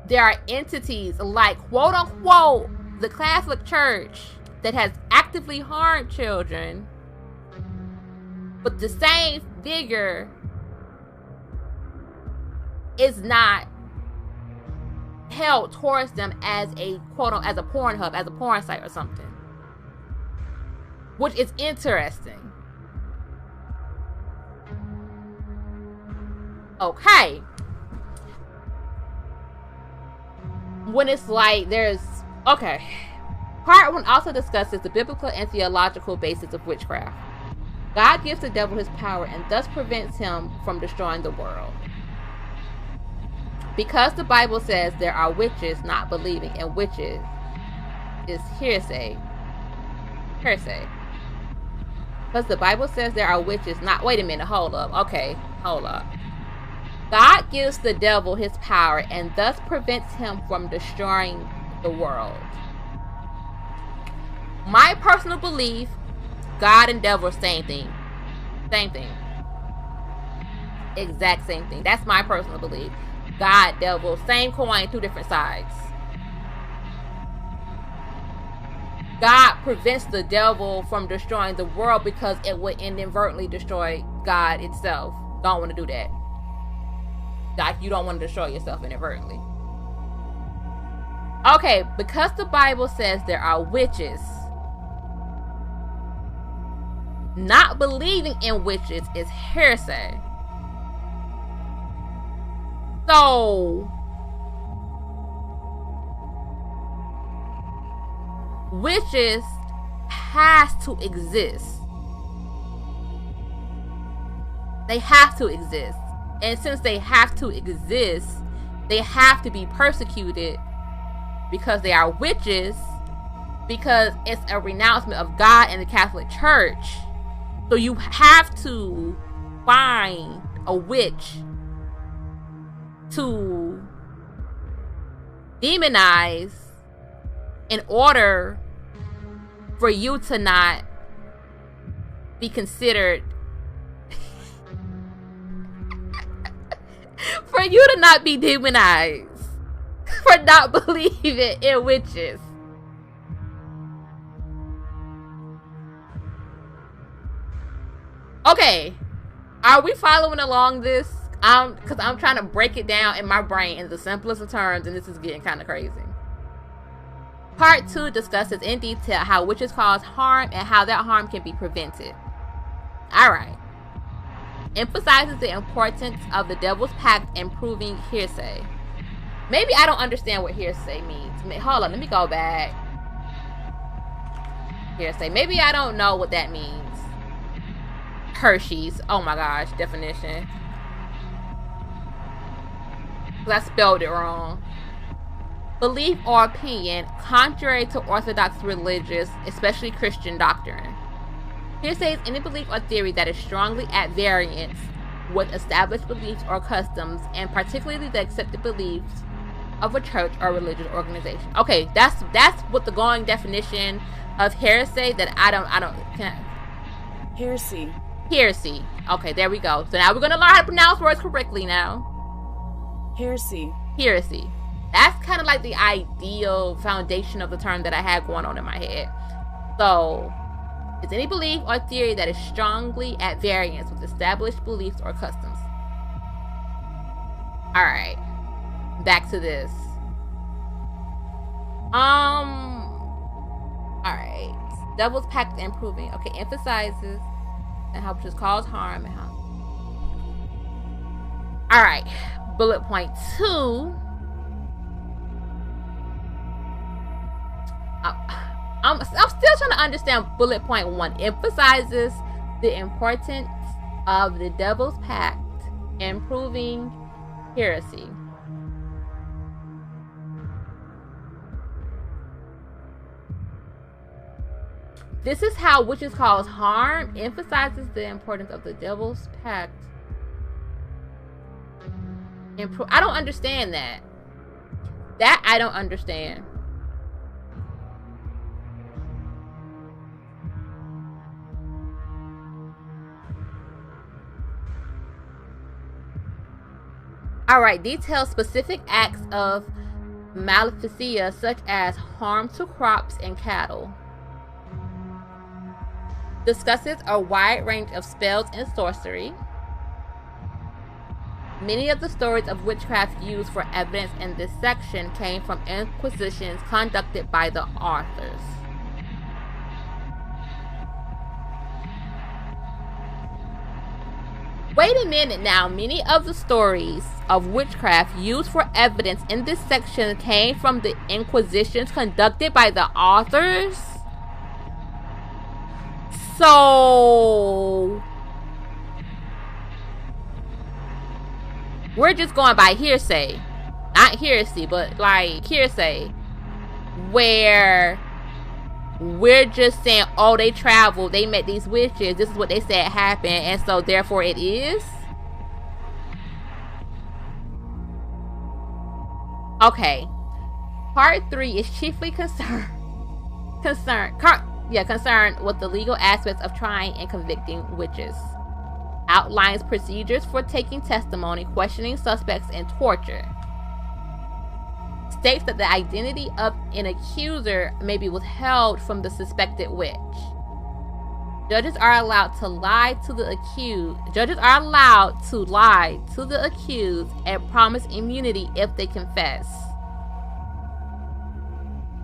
there are entities like, quote unquote, the Catholic Church that has actively harmed children, but the same figure is not held towards them as a quote unquote, as a porn hub, as a porn site or something, which is interesting. Okay. When it's like there's... Okay. Part 1 also discusses the biblical and theological basis of witchcraft. God gives the devil his power and thus prevents him from destroying the world. Because the Bible says there are witches, not believing in witches is hearsay. Hearsay. Because the Bible says there are witches, not... Wait a minute, hold up. Okay, hold up. God gives the devil his power and thus prevents him from destroying the world. My personal belief, God and devil, same thing. Same thing. Exact same thing. That's my personal belief. God, devil, same coin, 2 different sides. God prevents the devil from destroying the world because it would inadvertently destroy God itself. Don't want to do that. Like, you don't want to destroy yourself inadvertently. Okay, because the Bible says there are witches, not believing in witches is hearsay. So, witches has to exist. They have to exist. And since they have to exist, they have to be persecuted because they are witches, because it's a renouncement of God and the Catholic Church. So you have to find a witch to demonize in order for you to not be considered for you to not be demonized for not believing in witches. Okay, are we following along this? Because I'm trying to break it down in my brain in the simplest of terms, and this is getting kind of crazy. Part 2 discusses in detail how witches cause harm and how that harm can be prevented. Alright. Emphasizes the importance of the devil's pact and proving hearsay. Maybe I don't understand what hearsay means. Hold on, let me go back. Hearsay. Maybe I don't know what that means. Hershey's. Oh my gosh, definition. I spelled it wrong. Belief or opinion contrary to orthodox religious, especially Christian doctrine. Hearsay is any belief or theory that is strongly at variance with established beliefs or customs, and particularly the accepted beliefs of a church or religious organization. Okay, that's what the going definition of heresy that I don't can. Heresy. Okay, there we go. So now we're gonna learn how to pronounce words correctly now. Heresy. Heresy. That's kind of like the ideal foundation of the term that I had going on in my head. So, it's any belief or theory that is strongly at variance with established beliefs or customs. Alright. Back to this. Alright. Devil's pact improving. Okay, emphasizes and helps just cause harm and harm. Alright. Bullet point 2. I'm still trying to understand bullet point 1. Emphasizes the importance of the devil's pact improving heresy. This is how witches cause harm. Emphasizes the importance of the devil's pact. I don't understand that. That I don't understand. Alright, details specific acts of Maleficia such as harm to crops and cattle. Discusses a wide range of spells and sorcery. Many of the stories of witchcraft used for evidence in this section came from inquisitions conducted by the authors. Wait a minute now. Many of the stories of witchcraft used for evidence in this section came from the inquisitions conducted by the authors? So we're just going by hearsay. Not heresy, but like hearsay. Where we're just saying, oh, they traveled, they met these witches, this is what they said happened, and so therefore it is. Okay. Part 3 is chiefly concerned with the legal aspects of trying and convicting witches. Outlines procedures for taking testimony, questioning suspects, and torture. States that the identity of an accuser may be withheld from the suspected witch. Judges are allowed to lie to the accused. And promise immunity if they confess.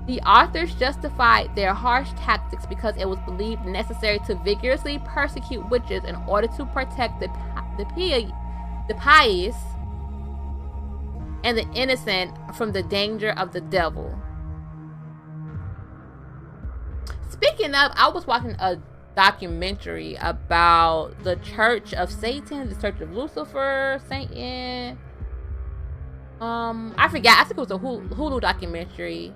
The authors justified their harsh tactics because it was believed necessary to vigorously persecute witches in order to protect the pious and the innocent from the danger of the devil. Speaking of, I was watching a documentary about the Church of Satan, the Church of Lucifer, Satan. I forgot. I think it was a Hulu documentary.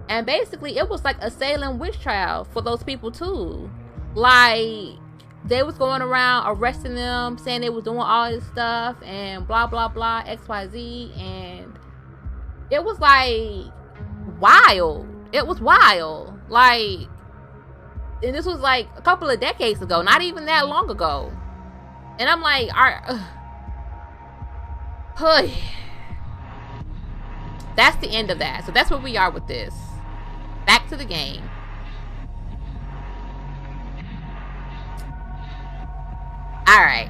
And basically, it was like a Salem witch trial for those people too. Like, they was going around arresting them, saying they was doing all this stuff and blah blah blah XYZ, and it was like wild. It was wild. Like, and this was like a couple of decades ago, not even that long ago. And I'm like, that's the end of that. So that's where we are with this. Back to the game. Alright.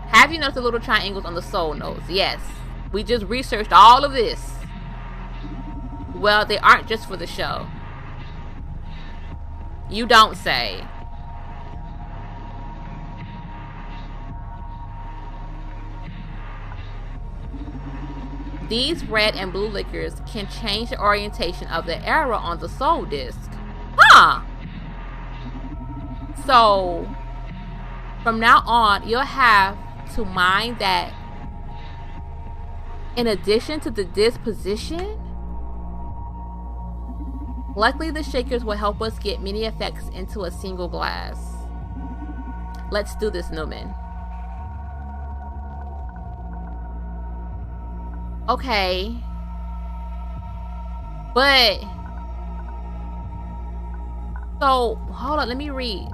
Have you noticed the little triangles on the soul nodes? Yes. We just researched all of this. Well, they aren't just for the show. You don't say. These red and blue liquors can change the orientation of the arrow on the soul disc. Huh! So, from now on, you'll have to mind that in addition to the disc position, luckily the shakers will help us get many effects into a single glass. Let's do this, Newman. Okay. But so, hold on, let me read.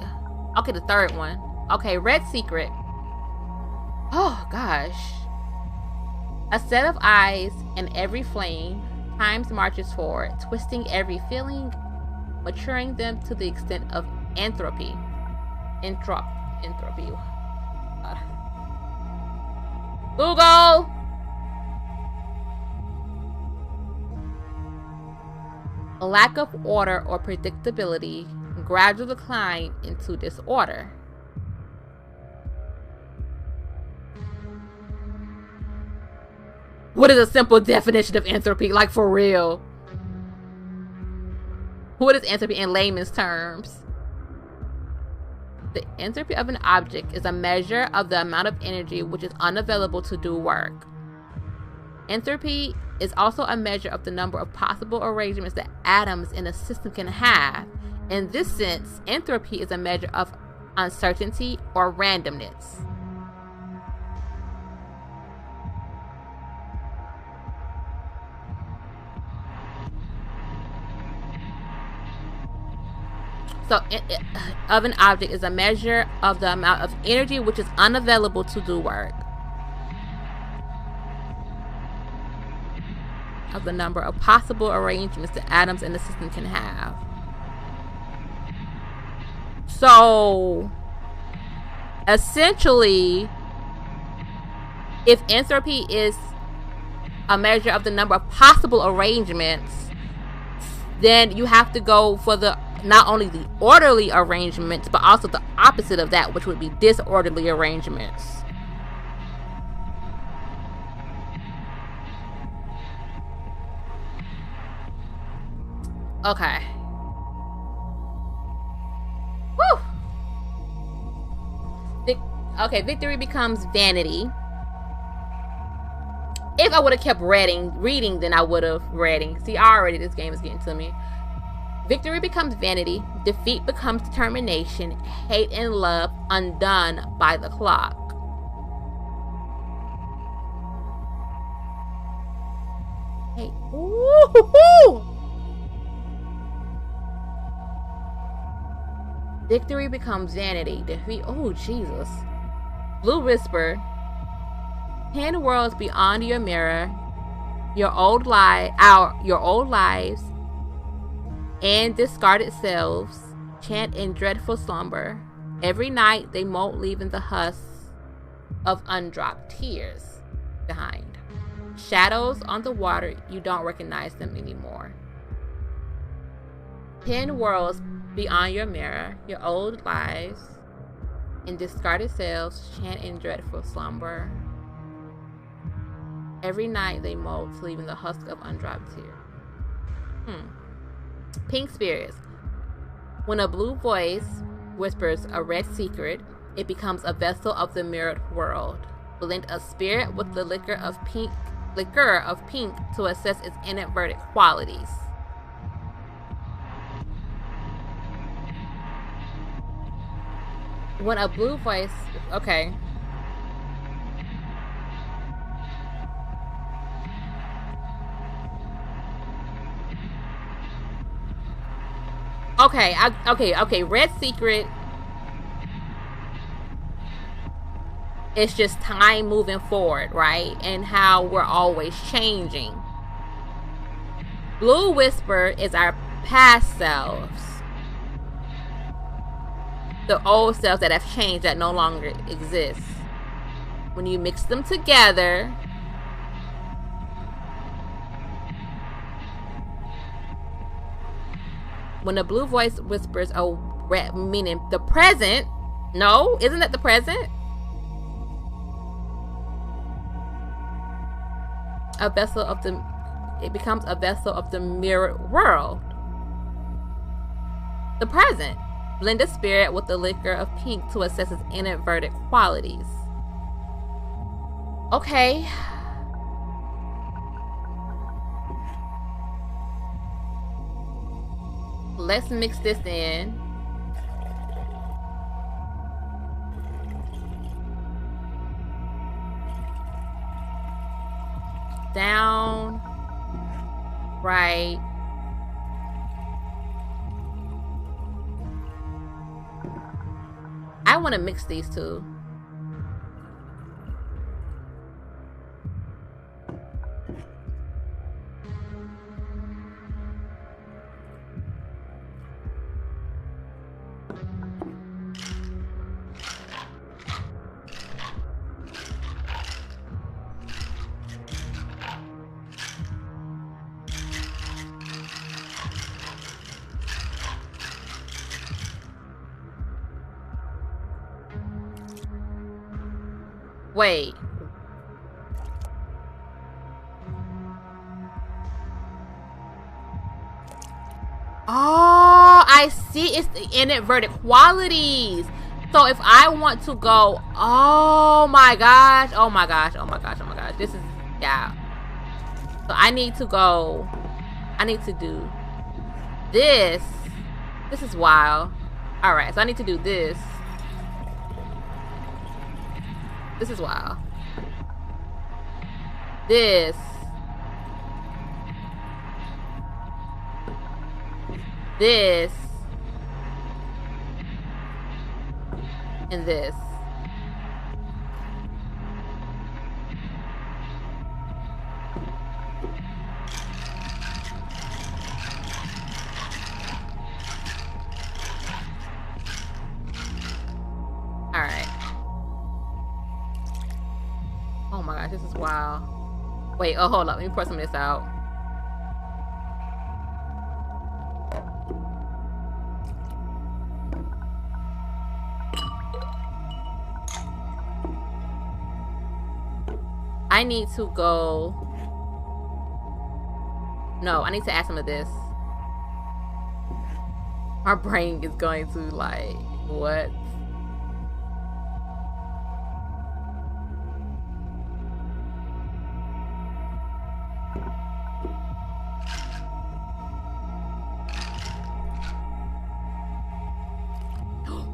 Okay, the third one. Okay, red secret. Oh, gosh. A set of eyes in every flame, time marches forward, twisting every feeling, maturing them to the extent of entropy. Entropy. Google! A lack of order or predictability, gradual decline into disorder. What is a simple definition of entropy? Like, for real. What is entropy in layman's terms? The entropy of an object is a measure of the amount of energy which is unavailable to do work. Entropy is also a measure of the number of possible arrangements that atoms in a system can have. In this sense, entropy is a measure of uncertainty or randomness. So, of an object is a measure of the amount of energy which is unavailable to do work. Of the number of possible arrangements that atoms in the system can have. So, essentially, if entropy is a measure of the number of possible arrangements, then you have to go for the not only the orderly arrangements, but also the opposite of that, which would be disorderly arrangements. Okay. Woo! Okay, victory becomes vanity. If I would have kept reading, then I would have reading. See, already this game is getting to me. Victory becomes vanity. Defeat becomes determination. Hate and love undone by the clock. Hey, ooh-hoo-hoo! Victory becomes vanity. Defeat. Oh, Jesus. Blue Whisper. 10 worlds beyond your mirror. Your old lives and discarded selves chant in dreadful slumber. Every night they moult, leaving the husks of undropped tears behind. Shadows on the water, you don't recognize them anymore. 10 worlds beyond your mirror, your old lives and discarded selves chant in dreadful slumber. Every night they moult, leaving the husk of undropped tears. Pink spirits. When a blue voice whispers a red secret, it becomes a vessel of the mirrored world. Blend a spirit with the liquor of pink to assess its inadvertent qualities. When a blue voice, okay. Okay, red secret is just time moving forward, right? And how we're always changing. Blue Whisper is our past selves. The old selves that have changed, that no longer exist. When you mix them together, when the blue voice whispers a red, meaning the present. No, isn't that the present? It becomes a vessel of the mirrored world. The present. Blend a spirit with the liquor of pink to assess its inadvertent qualities. Okay. Let's mix this in. Down, right. I want to mix these two. Wait. Oh, I see. It's the inverted qualities. So if I want to go, oh my gosh, oh my gosh, oh my gosh, oh my gosh. This is, yeah. So I need to go, I need to do this. This is wild. All right, so I need to do this. This is wild. This. This. And this. All right. Oh my gosh, this is wild. Wait, oh, hold up. Let me pour some of this out. I need to go. No, I need to add some of this. My brain is going to like, what?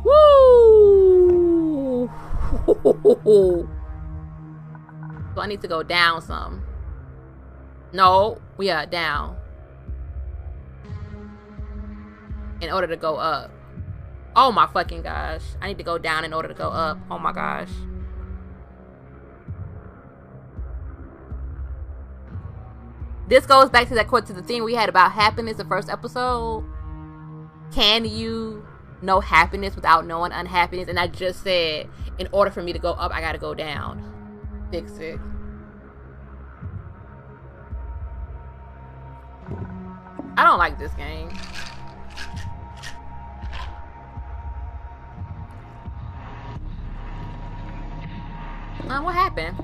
Woo! So I need to go down some. No, we are down. In order to go up. Oh my fucking gosh. I need to go down in order to go up. Oh my gosh. This goes back to the thing we had about happiness the first episode. Can you know happiness without knowing unhappiness? And I just said, in order for me to go up, I gotta go down. Fix it. I don't like this game. What happened?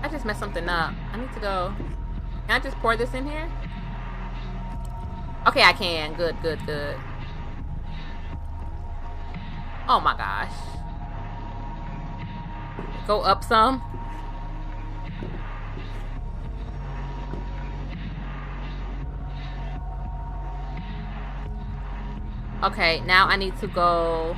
I just messed something up. I need to go. Can I just pour this in here? Okay, I can. Good, good, good. Oh my gosh. Go up some. Okay, now I need to go.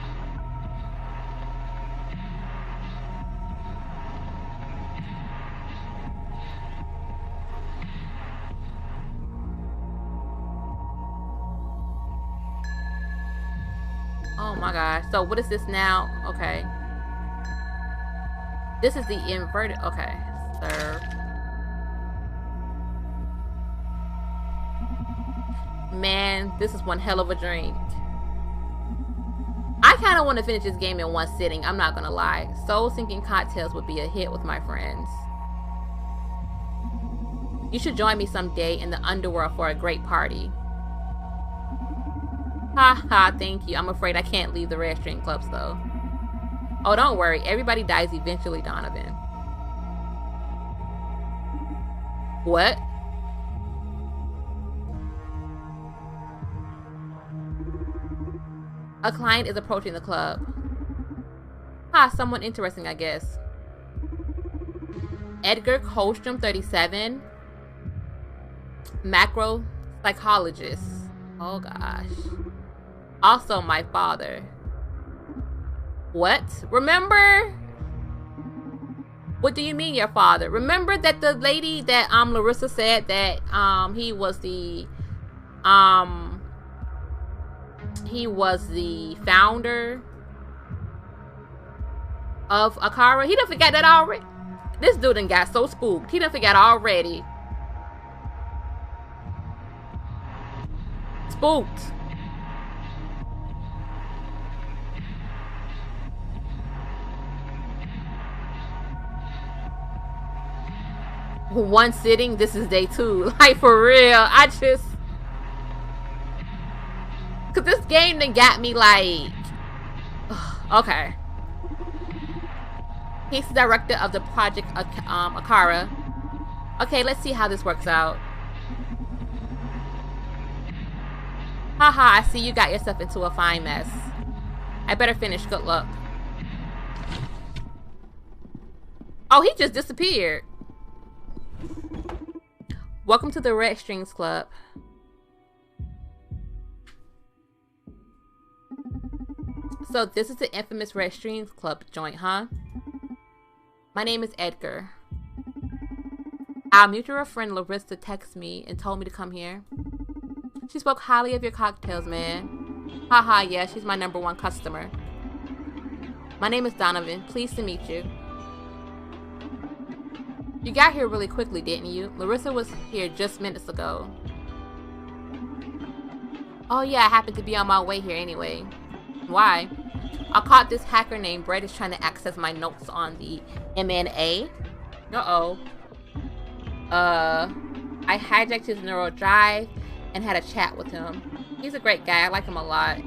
Oh my gosh. So what is this now? Okay. This is the inverted. Okay. Serve. Man, this is one hell of a drink. I kind of want to finish this game in one sitting. I'm not gonna lie. Soul sinking cocktails would be a hit with my friends. You should join me someday in the underworld for a great party. Ha ha, thank you. I'm afraid I can't leave the red string clubs though. Oh, don't worry. Everybody dies eventually, Donovan. What? A client is approaching the club. Ha, someone interesting, I guess. Edgar, Coldstream, 37. Macro psychologist. Oh gosh. Also my father. What? Remember? What do you mean your father? Remember that the lady that Larissa said that he was the founder of Akara? He done forgot that already. This dude done got so spooked. He done forgot already. Spooked. One sitting, this is day 2. Like, for real. I just... Cause this game done got me like... Okay. He's the director of the project Akara. Okay, let's see how this works out. Haha, I see you got yourself into a fine mess. I better finish. Good luck. Oh, he just disappeared. Welcome to the Red Strings Club. So this is the infamous Red Strings Club joint, huh? My name is Edgar. Our mutual friend Larissa texted me and told me to come here. She spoke highly of your cocktails, man. Haha, yeah, she's my #1 customer. My name is Donovan. Pleased to meet you. You got here really quickly, didn't you? Larissa was here just minutes ago. Oh yeah, I happened to be on my way here anyway. Why? I caught this hacker named Brandeis trying to access my notes on the MNA. Uh-oh. I hijacked his neural drive and had a chat with him. He's a great guy. I like him a lot.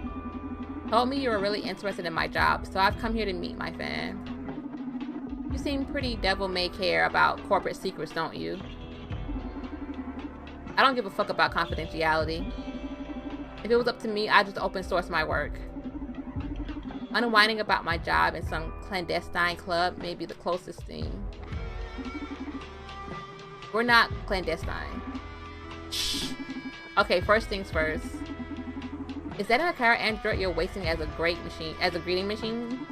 Told me you were really interested in my job, so I've come here to meet my fan. You seem pretty devil-may-care about corporate secrets, don't you? I don't give a fuck about confidentiality. If it was up to me, I'd just open source my work. Unwinding about my job in some clandestine club may be the closest thing. We're not clandestine. Shh. Okay, first things first. Is that an Akara android you're wasting as a greeting machine?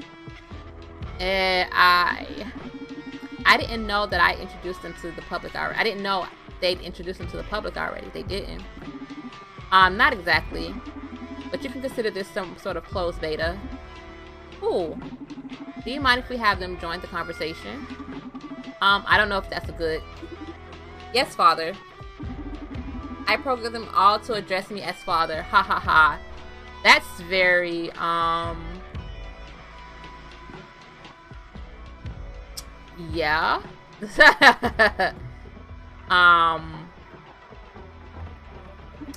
I didn't know that I introduced them to the public already. I didn't know they'd introduced them to the public already. They didn't. Not exactly. But you can consider this some sort of closed beta. Cool. Do you mind if we have them join the conversation? I don't know if that's a good... Yes, father. I programmed them all to address me as father. Ha ha ha. That's very, yeah.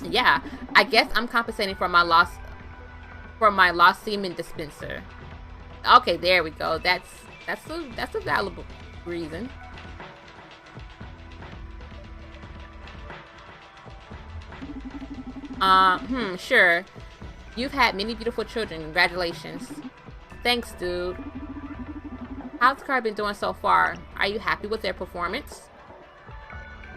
Yeah. I guess I'm compensating for my lost semen dispenser. Okay, there we go. That's a valuable reason. Sure. You've had many beautiful children. Congratulations. Thanks, dude. How's Akara been doing so far? Are you happy with their performance?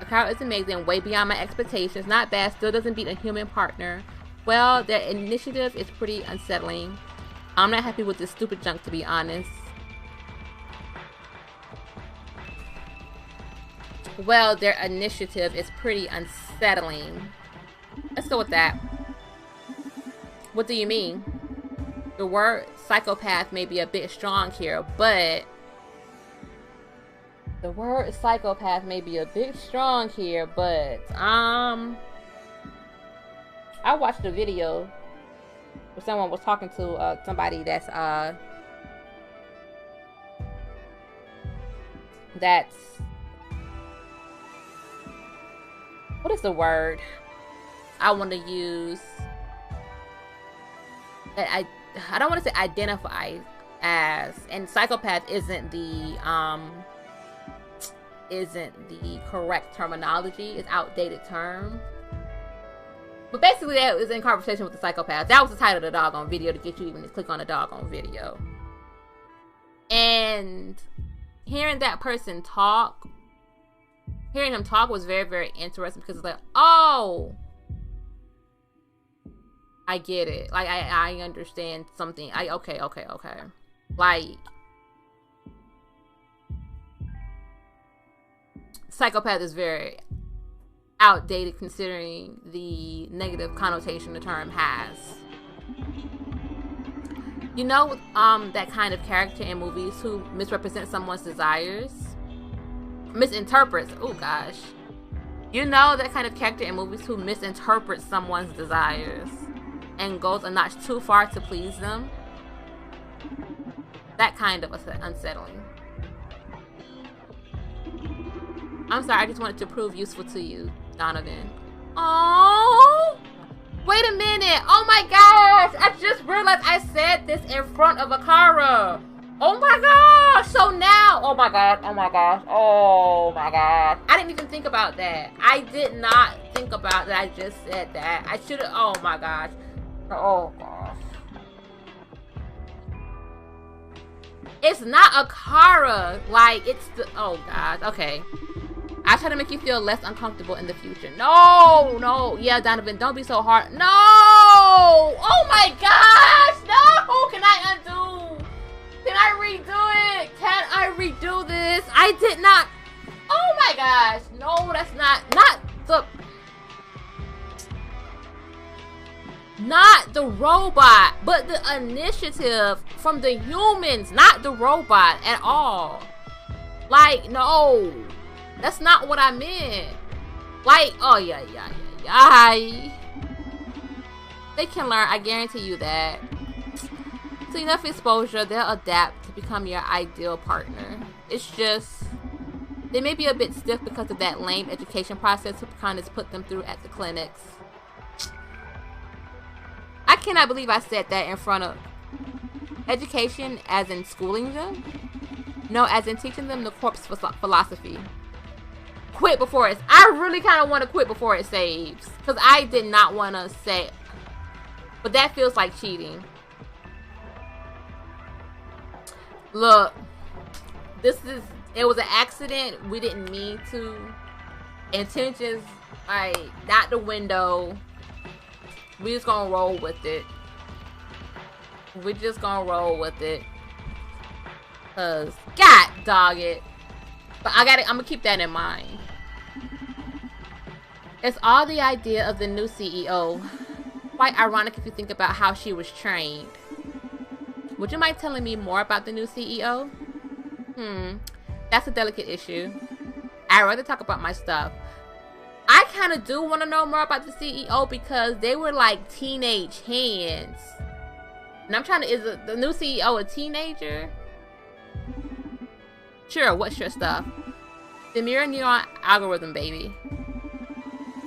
Akara is amazing, way beyond my expectations. Not bad, still doesn't beat a human partner. Well, their initiative is pretty unsettling. I'm not happy with this stupid junk, to be honest. Well, their initiative is pretty unsettling. Let's go with that. What do you mean? The word psychopath may be a bit strong here, but... I watched a video where someone was talking to somebody that's what is the word I want to use? I don't want to say identify as, and psychopath isn't the correct terminology. It's outdated term. But basically that was in conversation with the psychopath. That was the title of the doggone video to get you even to click on the doggone video. And hearing that person talk, hearing him talk was very, very interesting because it's like, oh, I get it. Like, I understand something. Okay. Like, psychopath is very outdated considering the negative connotation the term has. You know, that kind of character in movies who misrepresents someone's desires? Misinterprets. Oh gosh. You know that kind of character in movies who misinterprets someone's desires and goes a notch too far to please them? That kind of unsettling. I'm sorry, I just wanted to prove useful to you, Donovan. Oh, wait a minute. Oh my gosh, I just realized I said this in front of Akara. Oh my gosh, so now, oh my gosh, oh my gosh, oh my gosh. I didn't even think about that. I did not think about that. I just said that. I should have, oh my gosh. Oh gosh. It's not Akara. Like, it's the, oh gosh, okay. I try to make you feel less uncomfortable in the future. No, no. Yeah, Donovan, don't be so hard. No! Oh my gosh! No! Can I undo? Can I redo it? Can I redo this? I did not. Oh my gosh. No, that's not the robot, but the initiative from the humans, not the robot at all. Like, no. That's not what I meant. Like, oh yeah. They can learn, I guarantee you that. So enough exposure, they'll adapt to become your ideal partner. It's just, they may be a bit stiff because of that lame education process Hippocampus put them through at the clinics. I cannot believe I said that in front of education, as in schooling them. No, as in teaching them the corpse philosophy. Quit before it's, I really kind of want to quit before it saves, because I did not want to say, but that feels like cheating. Look, it was an accident. We didn't mean to. Intentions, like, not the window. We just gonna roll with it. We're just gonna roll with it. Cause, God dog it. But I'm gonna keep that in mind. It's all the idea of the new CEO. Quite ironic if you think about how she was trained. Would you mind telling me more about the new CEO? That's a delicate issue. I'd rather talk about my stuff. I kind of do want to know more about the CEO because they were like teenage hands. And I'm trying to, is the new CEO a teenager? Sure, what's your stuff? The mirror neuron algorithm, baby.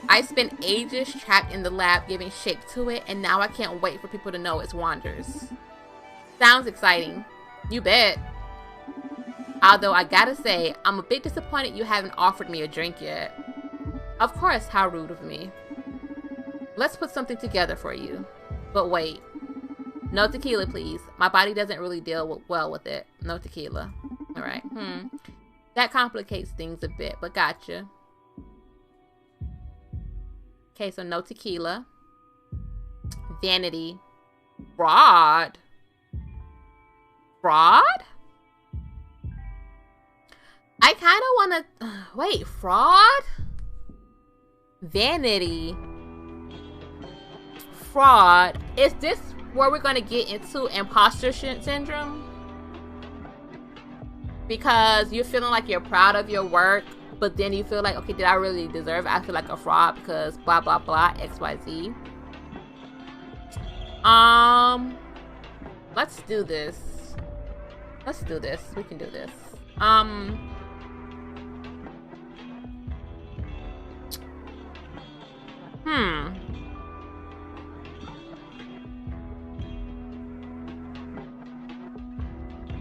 I spent ages trapped in the lab giving shape to it, and now I can't wait for people to know it's Wanders. Sounds exciting. You bet. Although I gotta say, I'm a bit disappointed you haven't offered me a drink yet. Of course, how rude of me. Let's put something together for you. But wait. No tequila, please. My body doesn't really deal well with it. No tequila. Alright. That complicates things a bit, but gotcha. Okay, so no tequila. Vanity. Fraud. Fraud? I kind of want to... Wait, fraud? Vanity. Fraud. Is this where we're going to get into imposter syndrome? Because you're feeling like you're proud of your work, but then you feel like, okay, did I really deserve it? I feel like a fraud because blah, blah, blah, XYZ. Let's do this. Let's do this. We can do this. I'm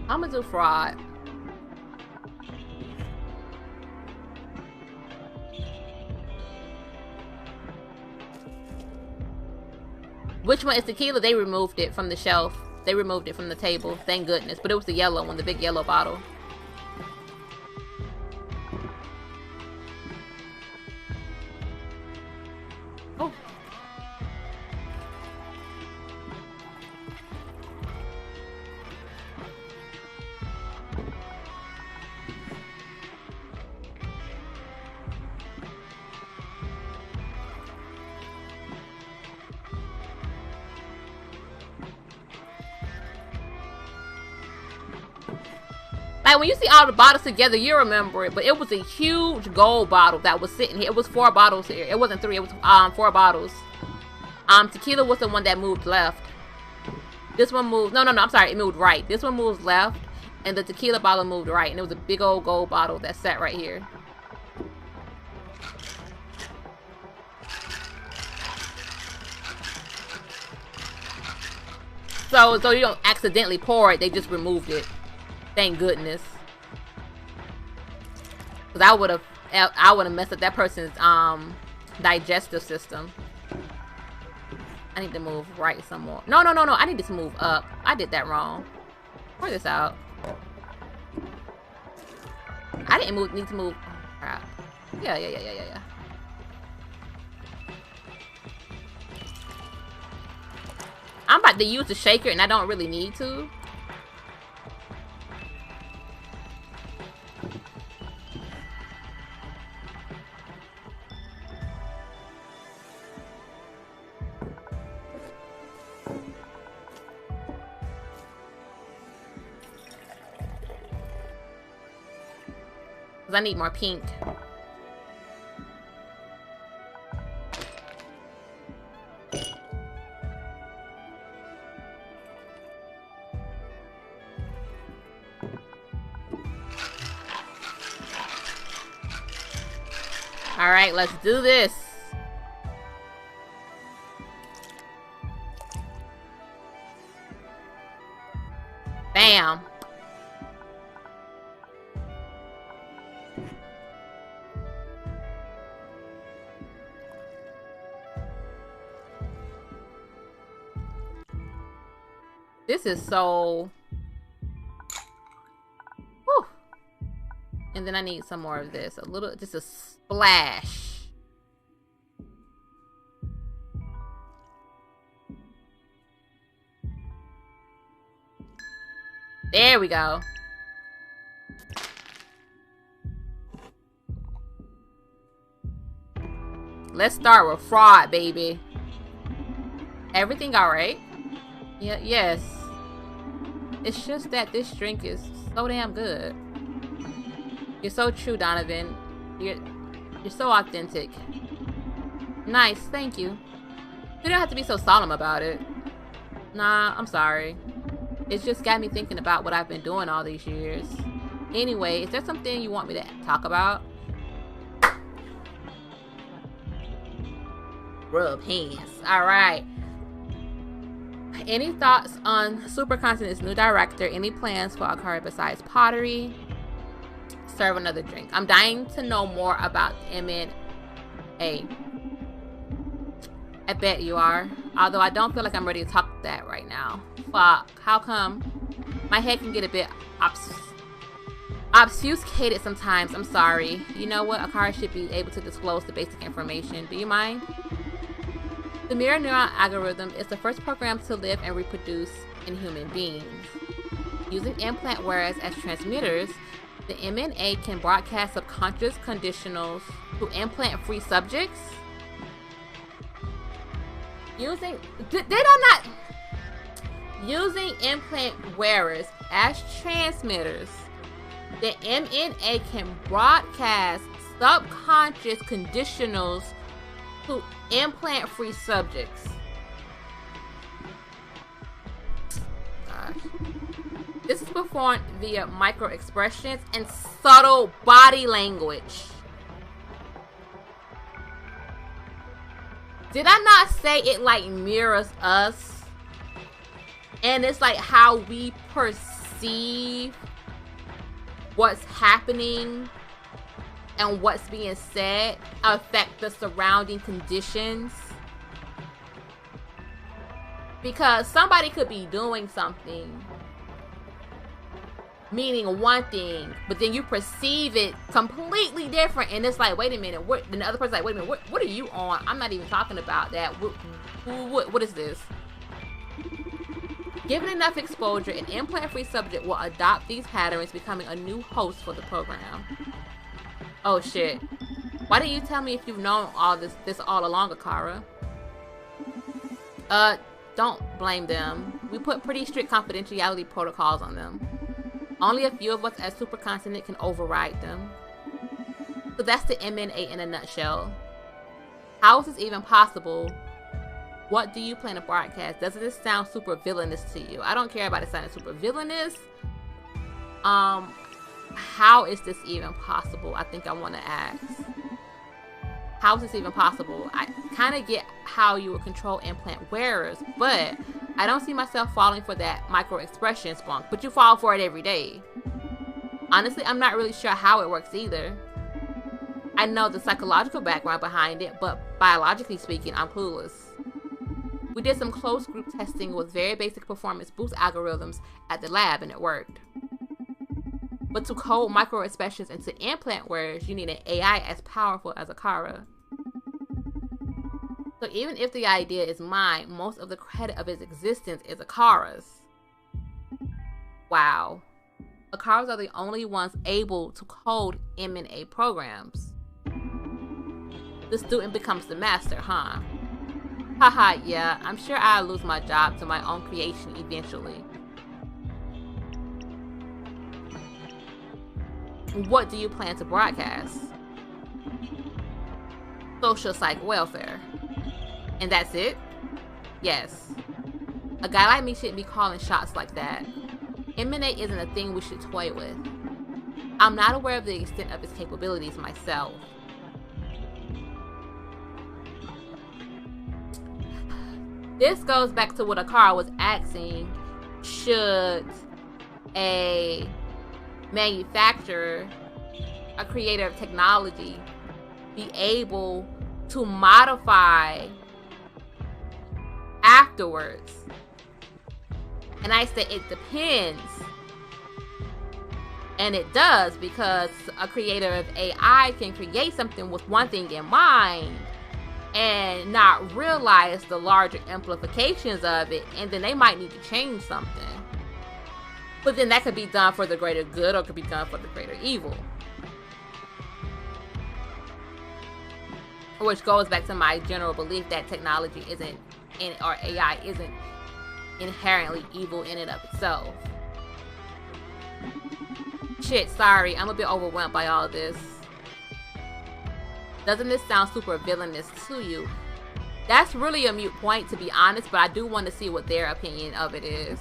gonna do fraud. Which one is tequila? They removed it from the shelf. They removed it from the table. Thank goodness. But it was the yellow one, the big yellow bottle. Oh. Like, when you see all the bottles together, you remember it. But it was a huge gold bottle that was sitting here. It was 4 bottles here. It wasn't 3. It was 4 bottles. Tequila was the one that moved left. This one moved... No, I'm sorry. It moved right. This one moves left. And the tequila bottle moved right. And it was a big old gold bottle that sat right here. So you don't accidentally pour it. They just removed it. Thank goodness. Because I would have messed up that person's digestive system. I need to move right some more. No. I need to move up. I did that wrong. Pour this out. I didn't need to move. Oh, crap. Yeah. I'm about to use the shaker and I don't really need to. Because I need more pink. Alright, let's do this. Bam. This is so... Whew. And then I need some more of this. A little, just a splash. There we go. Let's start with fraud, baby. Everything all right? Yeah, yes. It's just that this drink is so damn good. You're so true, Donovan. You're so authentic. Nice, thank you. You don't have to be so solemn about it. Nah, I'm sorry. It's just got me thinking about what I've been doing all these years. Anyway, is there something you want me to talk about? Rub hands. Alright. Any thoughts on Supercontinent's new director? Any plans for Akara besides pottery? Serve another drink. I'm dying to know more about M&A. I bet you are. Although I don't feel like I'm ready to talk that right now. Fuck. How come? My head can get a bit obfuscated sometimes. I'm sorry. You know what? Akara should be able to disclose the basic information. Do you mind? The mirror neuron algorithm is the first program to live and reproduce in human beings. Using implant wearers as transmitters, the M&A can broadcast subconscious conditionals to implant-free subjects. Using implant wearers as transmitters, the M&A can broadcast subconscious conditionals to implant-free subjects. Gosh. This is performed via micro-expressions and subtle body language. Did I not say it like mirrors us? And it's like how we perceive what's happening and what's being said affect the surrounding conditions. Because somebody could be doing something, meaning one thing, but then you perceive it completely different, and it's like, wait a minute, what? Then the other person's like, wait a minute, what are you on? I'm not even talking about that. What is this? Given enough exposure, an implant-free subject will adopt these patterns, becoming a new host for the program. Oh shit. Why didn't you tell me if you've known all this all along, Akara? Don't blame them. We put pretty strict confidentiality protocols on them. Only a few of us as supercontinent can override them. So that's the MNA in a nutshell. How is this even possible? What do you plan to broadcast? Doesn't this sound super villainous to you? I don't care about it sounding super villainous. How is this even possible? I think I want to ask. How is this even possible? I kind of get how you would control implant wearers, but I don't see myself falling for that micro expression spunk, but you fall for it every day. Honestly, I'm not really sure how it works either. I know the psychological background behind it, but biologically speaking, I'm clueless. We did some closed group testing with very basic performance boost algorithms at the lab, and it worked. But to code micro expressions into implant wearers, you need an AI as powerful as Akara. So even if the idea is mine, most of the credit of its existence is Akara's. Wow. Akaras are the only ones able to code M&A programs. The student becomes the master, huh? Haha, yeah, I'm sure I'll lose my job to my own creation eventually. What do you plan to broadcast? Social psych welfare. And that's it? Yes. A guy like me shouldn't be calling shots like that. M&A isn't a thing we should toy with. I'm not aware of the extent of its capabilities myself. This goes back to what Akara was asking. Should a manufacturer, a creator of technology, be able to modify afterwards? And I say it depends. And it does, because a creator of AI can create something with one thing in mind and not realize the larger implications of it, and then they might need to change something. But then that could be done for the greater good, or could be done for the greater evil. Which goes back to my general belief that technology isn't, or AI isn't inherently evil in and of itself. Shit, sorry, I'm a bit overwhelmed by all this. Doesn't this sound super villainous to you? That's really a moot point, to be honest, but I do want to see what their opinion of it is.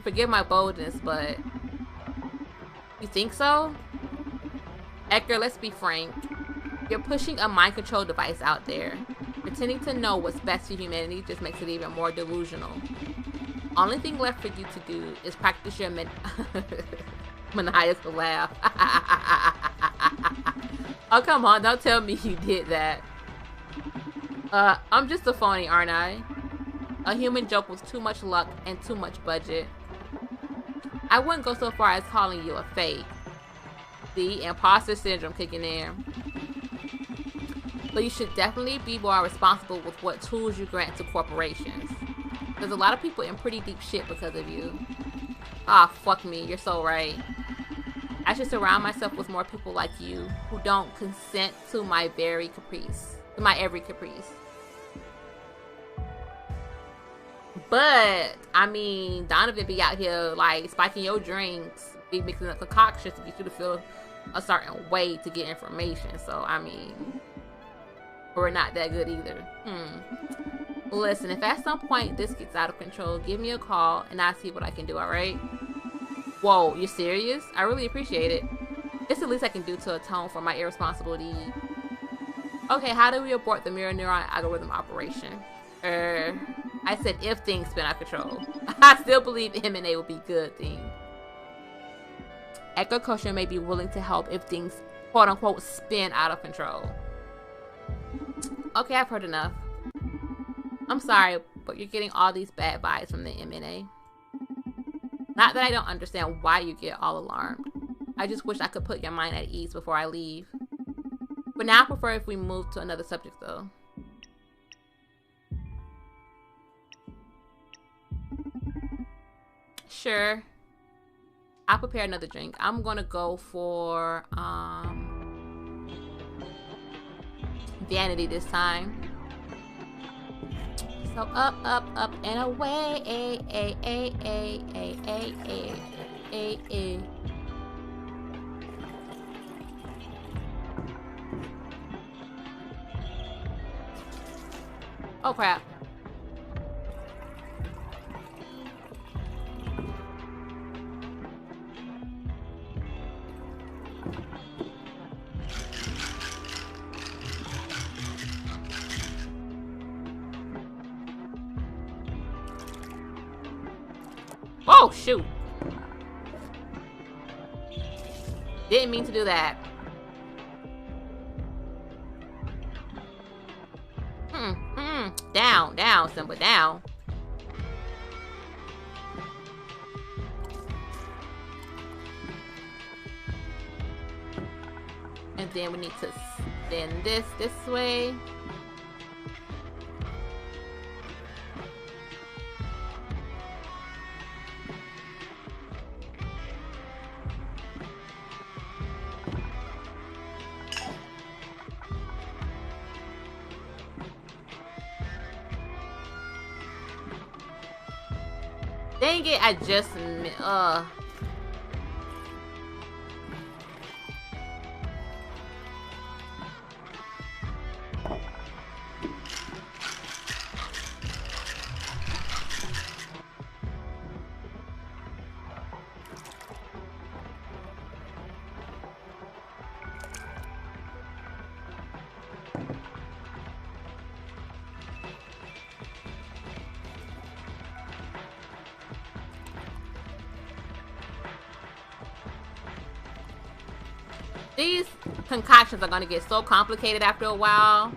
Forgive my boldness, but you think so? Edgar, let's be frank. You're pushing a mind control device out there. Pretending to know what's best for humanity just makes it even more delusional. Only thing left for you to do is practice your maniacal laugh. Oh, come on, don't tell me you did that. I'm just a phony, aren't I? A human joke with too much luck and too much budget. I wouldn't go so far as calling you a fake. The imposter syndrome kicking in. But you should definitely be more responsible with what tools you grant to corporations. There's a lot of people in pretty deep shit because of you. Ah, fuck me, you're so right. I should surround myself with more people like you who don't consent to my every caprice. But, I mean, Donovan be out here, like, spiking your drinks, be mixing up concoctions to get you to feel a certain way to get information. So, I mean, we're not that good either. Listen, if at some point this gets out of control, give me a call and I'll see what I can do, alright? Whoa, you serious? I really appreciate it. It's the least I can do to atone for my irresponsible deed. Okay, how do we abort the mirror neuron algorithm operation? I said if things spin out of control. I still believe M&A will be a good thing. Agriculture may be willing to help if things, quote unquote, spin out of control. Okay, I've heard enough. I'm sorry, but you're getting all these bad vibes from the M&A. Not that I don't understand why you get all alarmed. I just wish I could put your mind at ease before I leave. But now I prefer if we move to another subject, though. Sure. I'll prepare another drink. I'm gonna go for Vanity this time. So up, up, up, and away. Oh crap. Oh shoot. Didn't mean to do that. Down, Simba, down. And then we need to send this way. Dang it, I just these concoctions are gonna get so complicated after a while.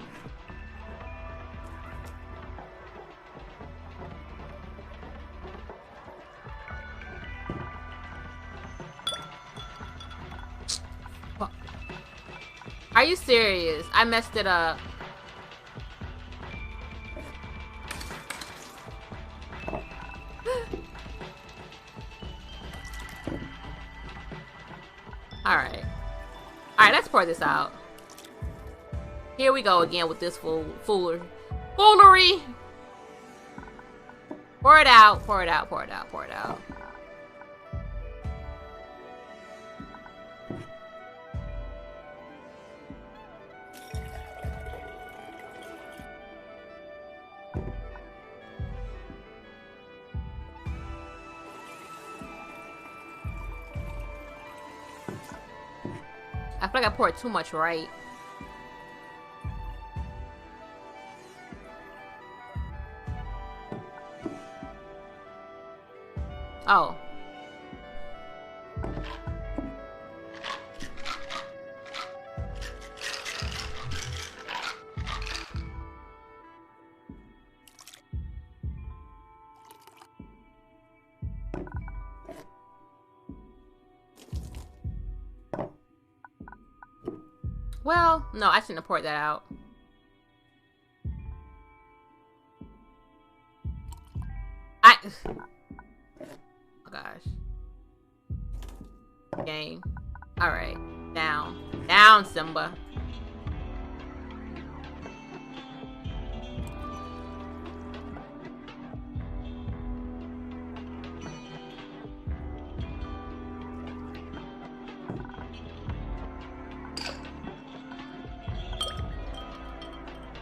Are you serious? I messed it up. Alright. Alright, let's pour this out. Here we go again with this foolery. Pour it out, pour it out, pour it out, pour it out. I feel like I poured too much, right? Oh. Well, no, I shouldn't have poured that out. Oh gosh. Game. Alright. Down. Down, Simba.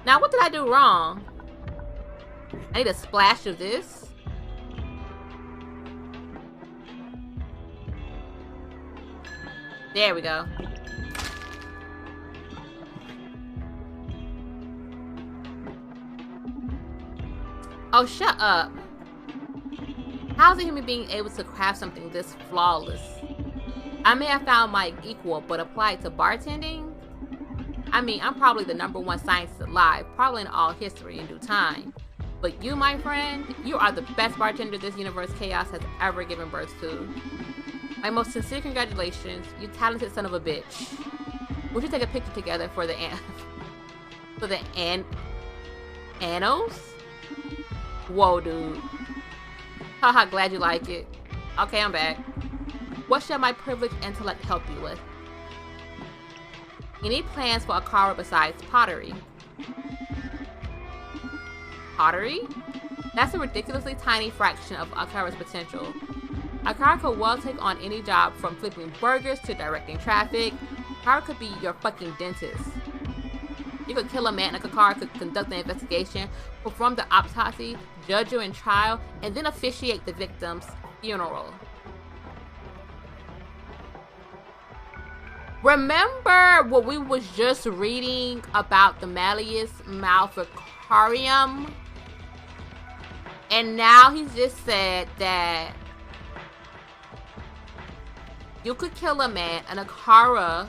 Now, what did I do wrong? I need a splash of this. There we go. Oh, shut up. How's a human being able to craft something this flawless? I may have found my equal, but applied to bartending? I mean, I'm probably the #1 scientist alive, probably in all history in due time. But you, my friend, you are the best bartender this universe chaos has ever given birth to. My most sincere congratulations, you talented son of a bitch. We should take a picture together for the annals? Whoa, dude. Haha, glad you like it. Okay, I'm back. What shall my privileged intellect help you with? Any plans for Akara besides pottery? Pottery? That's a ridiculously tiny fraction of Akara's potential. Akara could well take on any job from flipping burgers to directing traffic. Akara could be your fucking dentist. You could kill a man, and Akara could conduct the investigation, perform the autopsy, judge you in trial, and then officiate the victim's funeral. Remember what we was just reading about the Malleus Maleficarium? And now he's just said that you could kill a man, and Akara,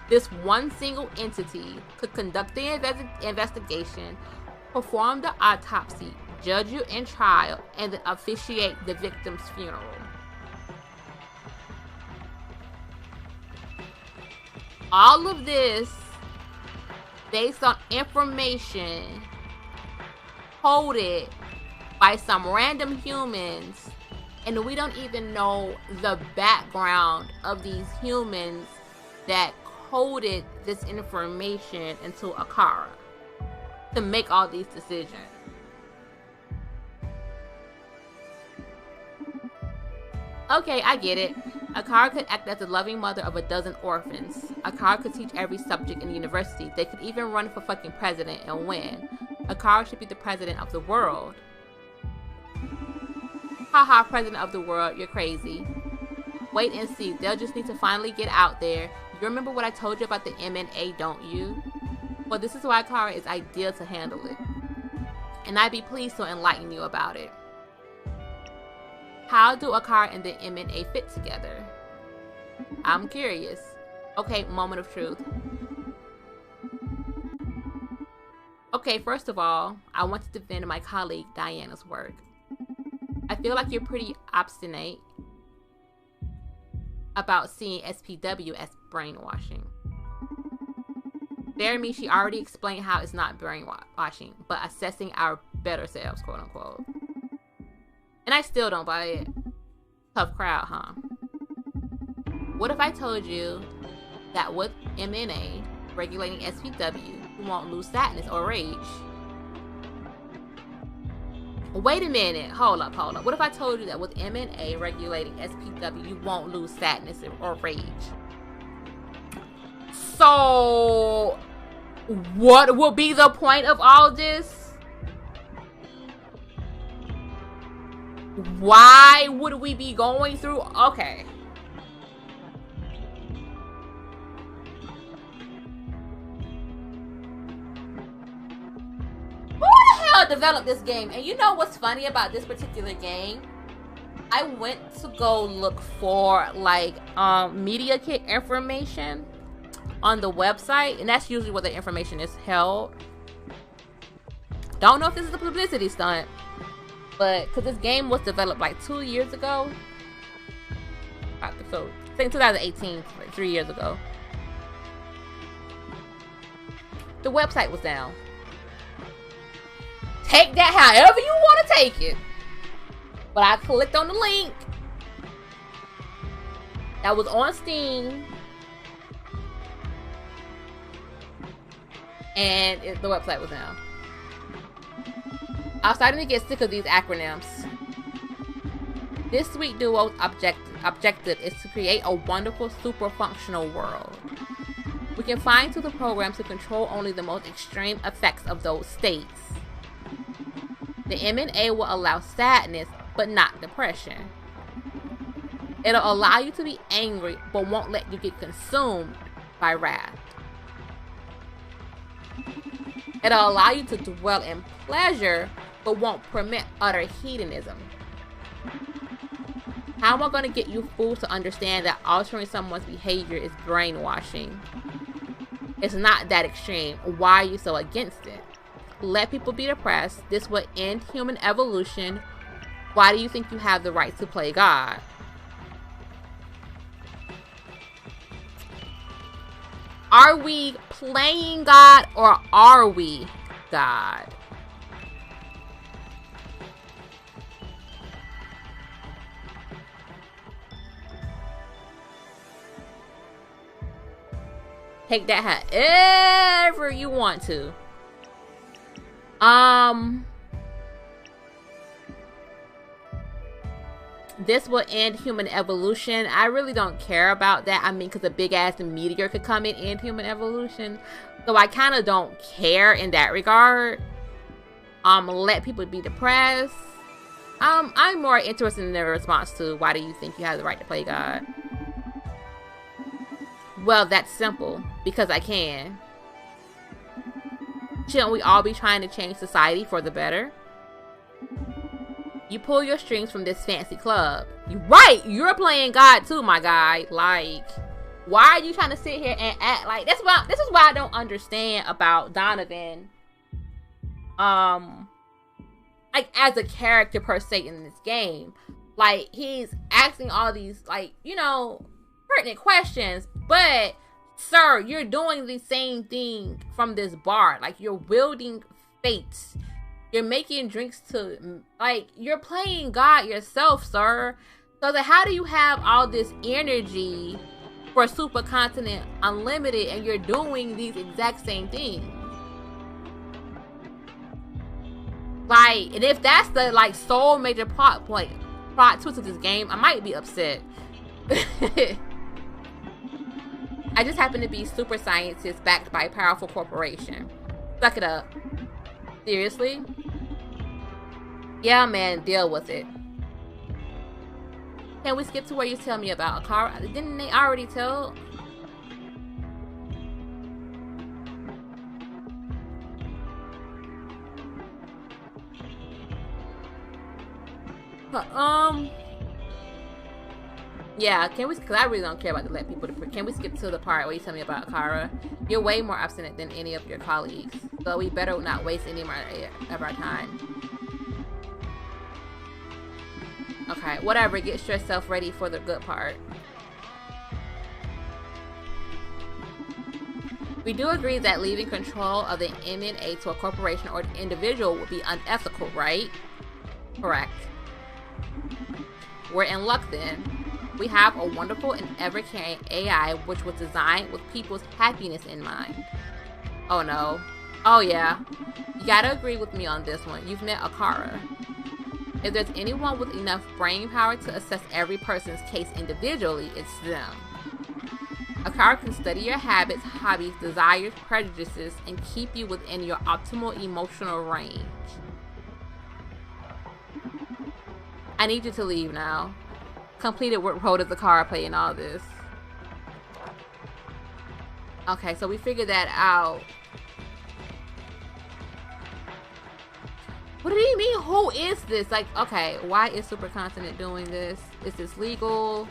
this one single entity, could conduct the investigation, perform the autopsy, judge you in trial, and then officiate the victim's funeral. All of this based on information coded by some random humans, and we don't even know the background of these humans that coded this information into Akara to make all these decisions. Okay, I get it. Akara could act as the loving mother of a dozen orphans. Akara could teach every subject in the university. They could even run for fucking president and win. Akara should be the president of the world. Haha, president of the world, you're crazy. Wait and see, they'll just need to finally get out there. You remember what I told you about the M&A, don't you? Well, this is why Akara is ideal to handle it. And I'd be pleased to enlighten you about it. How do Akara and the M&A fit together? I'm curious. Okay, moment of truth. Okay, first of all, I want to defend my colleague Diana's work. I feel like you're pretty obstinate about seeing SPW as brainwashing. Jeremy, she already explained how it's not brainwashing, but assessing our better selves, quote unquote. And I still don't buy it. Tough crowd, huh? What if I told you that with M&A regulating SPW, you won't lose sadness or rage? Wait a minute. Hold up. What if I told you that with M&A regulating SPW, you won't lose sadness or rage? So, what will be the point of all this? Why would we be going through? Okay. Who the hell developed this game? And you know what's funny about this particular game? I went to go look for like media kit information on the website, and that's usually where the information is held. Don't know if this is a publicity stunt, but because this game was developed like 2 years ago, so I think 2018, like 3 years ago. The website was down. Take that however you want to take it. But I clicked on the link that was on Steam, and the website was down. I'm starting to get sick of these acronyms. This sweet duo's objective is to create a wonderful, super functional world. We can fine-tune the program to control only the most extreme effects of those states. The M&A will allow sadness, but not depression. It'll allow you to be angry, but won't let you get consumed by wrath. It'll allow you to dwell in pleasure, but won't permit utter hedonism. How am I going to get you fools to understand that altering someone's behavior is brainwashing? It's not that extreme. Why are you so against it? Let people be depressed. This will end human evolution. Why do you think you have the right to play God? Are we playing God, or are we God? Take that however you want to. this will end human evolution. I really don't care about that. I mean, because a big ass meteor could come and end human evolution. So I kind of don't care in that regard. Let people be depressed. I'm more interested in their response to, why do you think you have the right to play God? Well, that's simple. Because I can. Shouldn't we all be trying to change society for the better? You pull your strings from this fancy club. You're playing God too, my guy. Like, why are you trying to sit here and act like this is why I don't understand about Donovan. Like, as a character per se in this game. Like, he's asking all these, like, you know, pertinent questions, but sir, you're doing the same thing from this bar. Like, you're wielding fates. You're making drinks to, like, you're playing God yourself, sir. So that how do you have all this energy for Supercontinent Unlimited and you're doing these exact same things? Like, and if that's the, like, sole major plot twist of this game, I might be upset. I just happen to be super scientist backed by a powerful corporation. Suck it up. Seriously? Yeah, man, deal with it. Can we skip to where you tell me about Akara? Didn't they already tell? Yeah, can we, because I really don't care about to let people, can we skip to the part where you tell me about Akara? You're way more obstinate than any of your colleagues, so we better not waste any more of our time. Okay, whatever, get yourself ready for the good part. We do agree that leaving control of the M&A to a corporation or individual would be unethical, right? Correct. We're in luck then. We have a wonderful and ever-caring AI which was designed with people's happiness in mind. Oh no. Oh yeah. You gotta agree with me on this one. You've met Akara. If there's anyone with enough brain power to assess every person's case individually, it's them. Akara can study your habits, hobbies, desires, prejudices, and keep you within your optimal emotional range. I need you to leave now. Completed what role does Akara play in all this? Okay, so we figured that out. What do you mean? Who is this? Like, okay, why is Supercontinent doing this? Is this legal?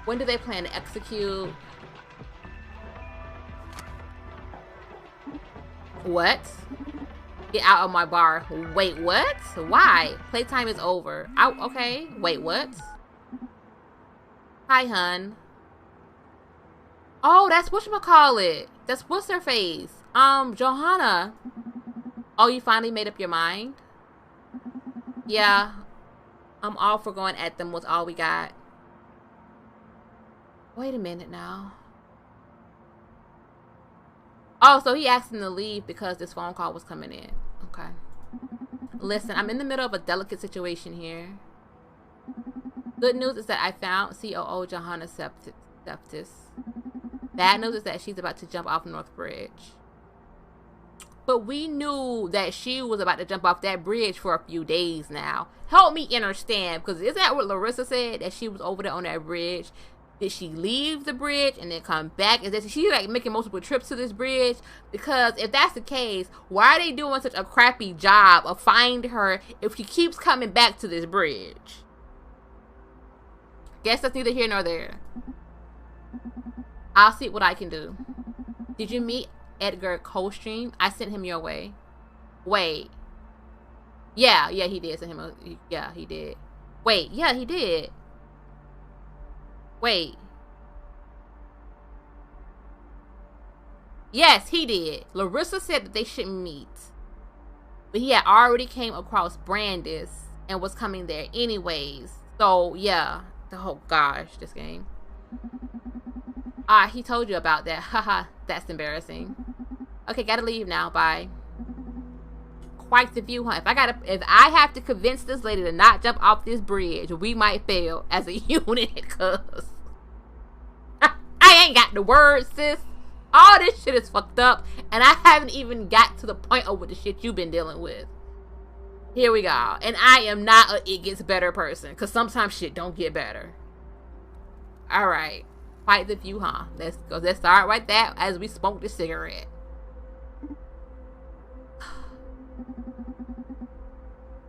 When do they plan to execute? What? Get out of my bar. Wait, what? Why? Playtime is over. Okay. Wait, what? Hi, hun. Oh, that's whatchamacallit. That's what's her face. Johanna. Oh, you finally made up your mind? Yeah. I'm all for going at them with all we got. Wait a minute now. Oh, so he asked him to leave because this phone call was coming in. Okay. Listen, I'm in the middle of a delicate situation here. Good news is that I found COO Johanna Sephtis. Bad news is that she's about to jump off North Bridge. But we knew that she was about to jump off that bridge for a few days now. Help me understand, because isn't that what Larissa said? That she was over there on that bridge? Did she leave the bridge and then come back? Is she like making multiple trips to this bridge? Because if that's the case, why are they doing such a crappy job of finding her if she keeps coming back to this bridge? Guess that's neither here nor there. I'll see what I can do. Did you meet Edgar Coldstream? I sent him your way. Wait. Yeah, he did send him yeah, he did. Wait, yeah, he did. Wait. Yes, he did. Larissa said that they shouldn't meet. But he had already came across Brandeis and was coming there anyways. So, yeah. Oh, gosh, this game. He told you about that. Haha, that's embarrassing. Okay, gotta leave now. Bye. quite a few, huh? If I have to convince this lady to not jump off this bridge, we might fail as a unit, cause I ain't got the words, sis. All this shit is fucked up, and I haven't even got to the point of what the shit you've been dealing with. Here we go. And I am not a it gets better person, cause sometimes shit don't get better. Alright. Fight the few, huh? Let's go. Let's start right there as we smoke the cigarette.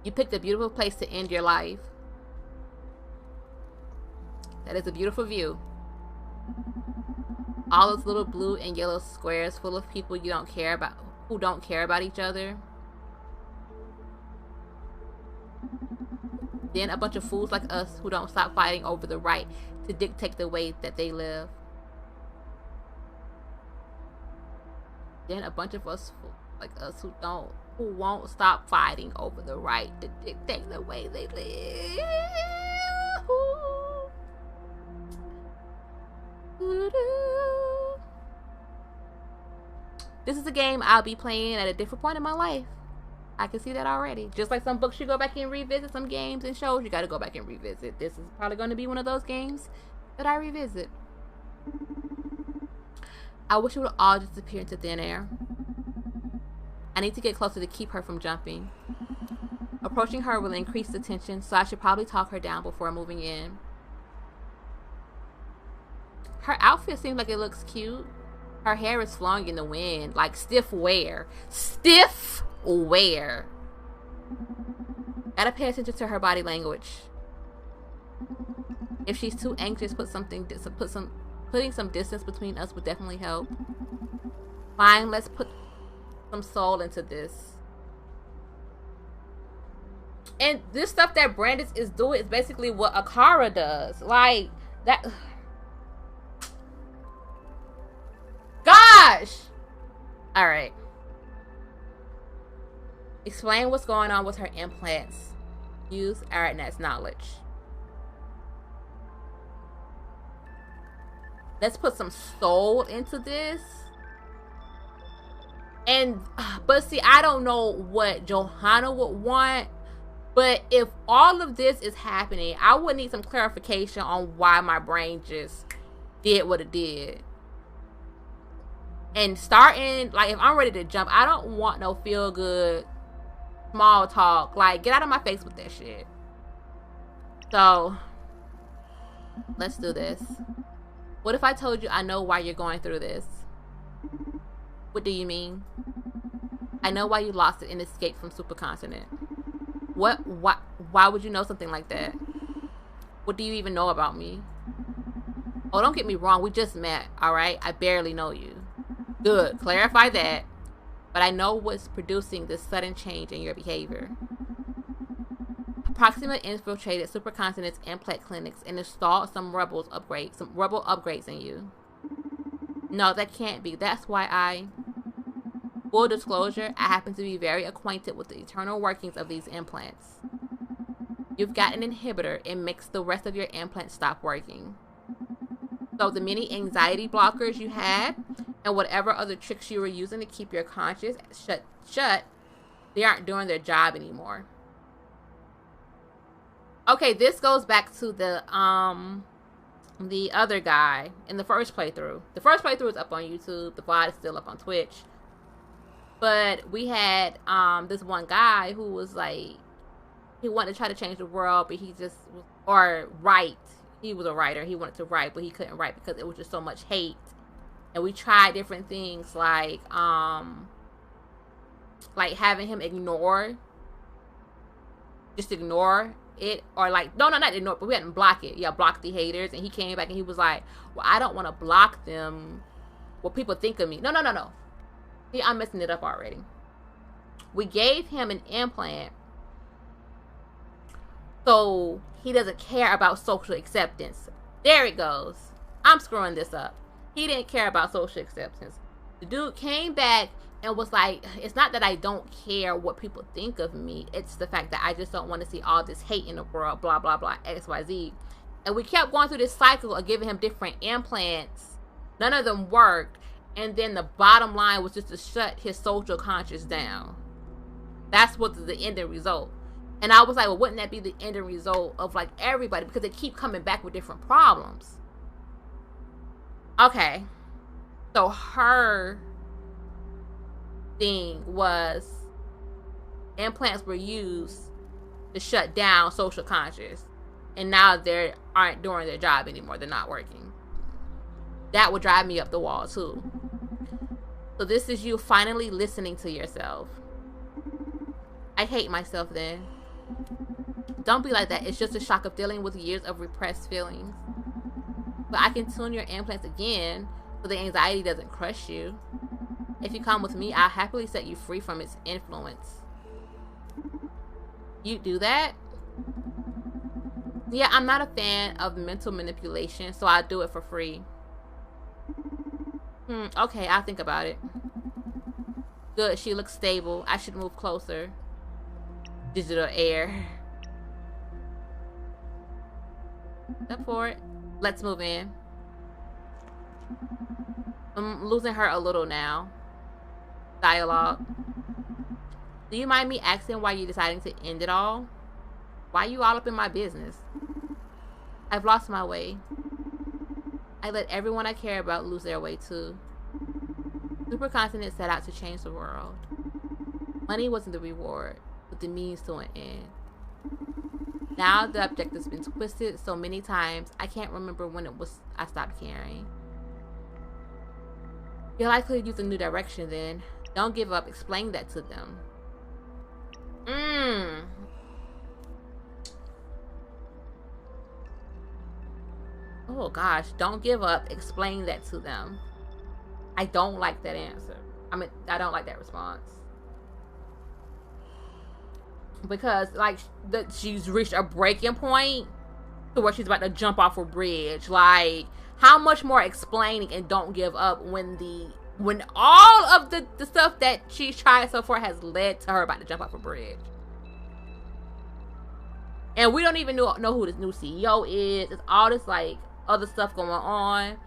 You picked a beautiful place to end your life. That is a beautiful view. All those little blue and yellow squares full of people you don't care about, who don't care about each other. Then a bunch of fools like us who don't stop fighting over the right to dictate the way that they live. Then a bunch of us like us who won't stop fighting over the right to dictate the way they live. This is a game I'll be playing at a different point in my life. I can see that already. Just like some books you go back and revisit, some games and shows you gotta go back and revisit. This is probably going to be one of those games that I revisit. I wish it would all disappear into thin air. I need to get closer to keep her from jumping. Approaching her will increase the tension, so I should probably talk her down before moving in. Her outfit seems like it looks cute. Her hair is flowing in the wind, like stiff wear. Stiff wear. Gotta pay attention to her body language. If she's too anxious, putting some distance between us would definitely help. Fine, let's put some soul into this. And this stuff that Brandeis is doing is basically what Akara does. Like that. Gosh! Alright. Explain what's going on with her implants. Use Aratnat's knowledge. Let's put some soul into this. And, but see, I don't know what Johanna would want. But if all of this is happening, I would need some clarification on why my brain just did what it did. And starting, like, if I'm ready to jump, I don't want no feel good small talk. Like, get out of my face with that shit. So, let's do this. What if I told you I know why you're going through this? What do you mean? I know why you lost it and escaped from supercontinent. Why would you know something like that? What do you even know about me? Oh, don't get me wrong. We just met, alright? I barely know you. Good. Clarify that. But I know what's producing this sudden change in your behavior. Proxima infiltrated supercontinent's implant clinics and installed some rebel upgrades in you. No, that can't be. That's why full disclosure, I happen to be very acquainted with the internal workings of these implants. You've got an inhibitor. It makes the rest of your implants stop working. So the many anxiety blockers you had and whatever other tricks you were using to keep your conscience shut, they aren't doing their job anymore. Okay, this goes back to the other guy in the first playthrough. The first playthrough is up on YouTube. The VOD is still up on Twitch. But we had this one guy who was like, he wanted to try to change the world, but he just write. He was a writer. He wanted to write, but he couldn't write because it was just so much hate. And we tried different things like having him ignore it, or like not ignore, but we hadn't block it. Yeah, block the haters. And he came back and he was like, well, I don't want to block them. What people think of me. No. See, I'm messing it up already. We gave him an implant so he doesn't care about social acceptance. There it goes. I'm screwing this up. He didn't care about social acceptance. The dude came back and was like, it's not that I don't care what people think of me. It's the fact that I just don't want to see all this hate in the world, blah, blah, blah, XYZ. And we kept going through this cycle of giving him different implants. None of them worked. And then the bottom line was just to shut his social conscience down. That's what's the ending result. And I was like, well, wouldn't that be the ending result of like everybody? Because they keep coming back with different problems. Okay. So her thing was implants were used to shut down social conscious. And now they aren't doing their job anymore. They're not working. That would drive me up the wall too. So this is you finally listening to yourself. I hate myself then. Don't be like that. It's just a shock of dealing with years of repressed feelings. But I can tune your implants again so the anxiety doesn't crush you. If you come with me, I'll happily set you free from its influence. You do that? Yeah, I'm not a fan of mental manipulation, so I'll do it for free. Okay, I'll think about it. Good, she looks stable. I should move closer. Digital air. Up for it. Let's move in. I'm losing her a little now. Dialogue. Do you mind me asking why you're deciding to end it all? Why are you all up in my business? I've lost my way. I let everyone I care about lose their way too. Supercontinent set out to change the world. Money wasn't the reward, but the means to an end. Now the objective's been twisted so many times, I can't remember when it was I stopped caring. You're likely to use a new direction then. Don't give up. Explain that to them. Oh gosh, don't give up. Explain that to them. I don't like that answer. I don't like that response. Because, like, she's reached a breaking point to where she's about to jump off a bridge. Like, how much more explaining and don't give up when all of the stuff that she's tried so far has led to her about to jump off a bridge. And we don't even know who this new CEO is. It's all this, like, other stuff going on.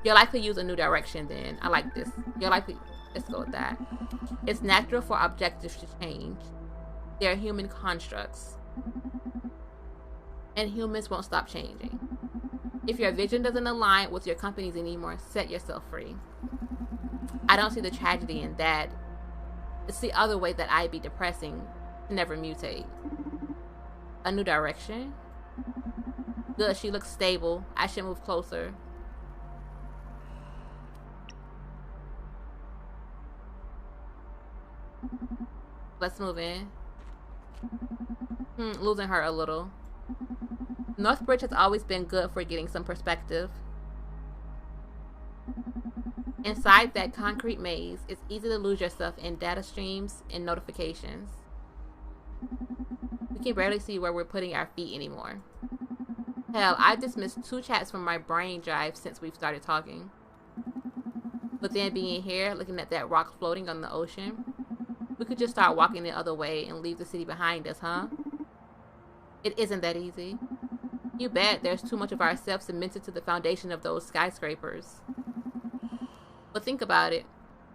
You're likely to use a new direction then. I like this. You're likely... Let's go with that. It's natural for objectives to change. They're human constructs. And humans won't stop changing. If your vision doesn't align with your company's anymore, set yourself free. I don't see the tragedy in that. It's the other way that I'd be depressing to never mutate. A new direction? Good, she looks stable. I should move closer. Let's move in. Losing her a little. Northbridge has always been good for getting some perspective. Inside that concrete maze, it's easy to lose yourself in data streams and notifications. We can barely see where we're putting our feet anymore. Hell, I dismissed 2 chats from my brain drive since we've started talking. But then being here, looking at that rock floating on the ocean, we could just start walking the other way and leave the city behind us, huh? It isn't that easy. You bet there's too much of ourselves cemented to the foundation of those skyscrapers. But think about it.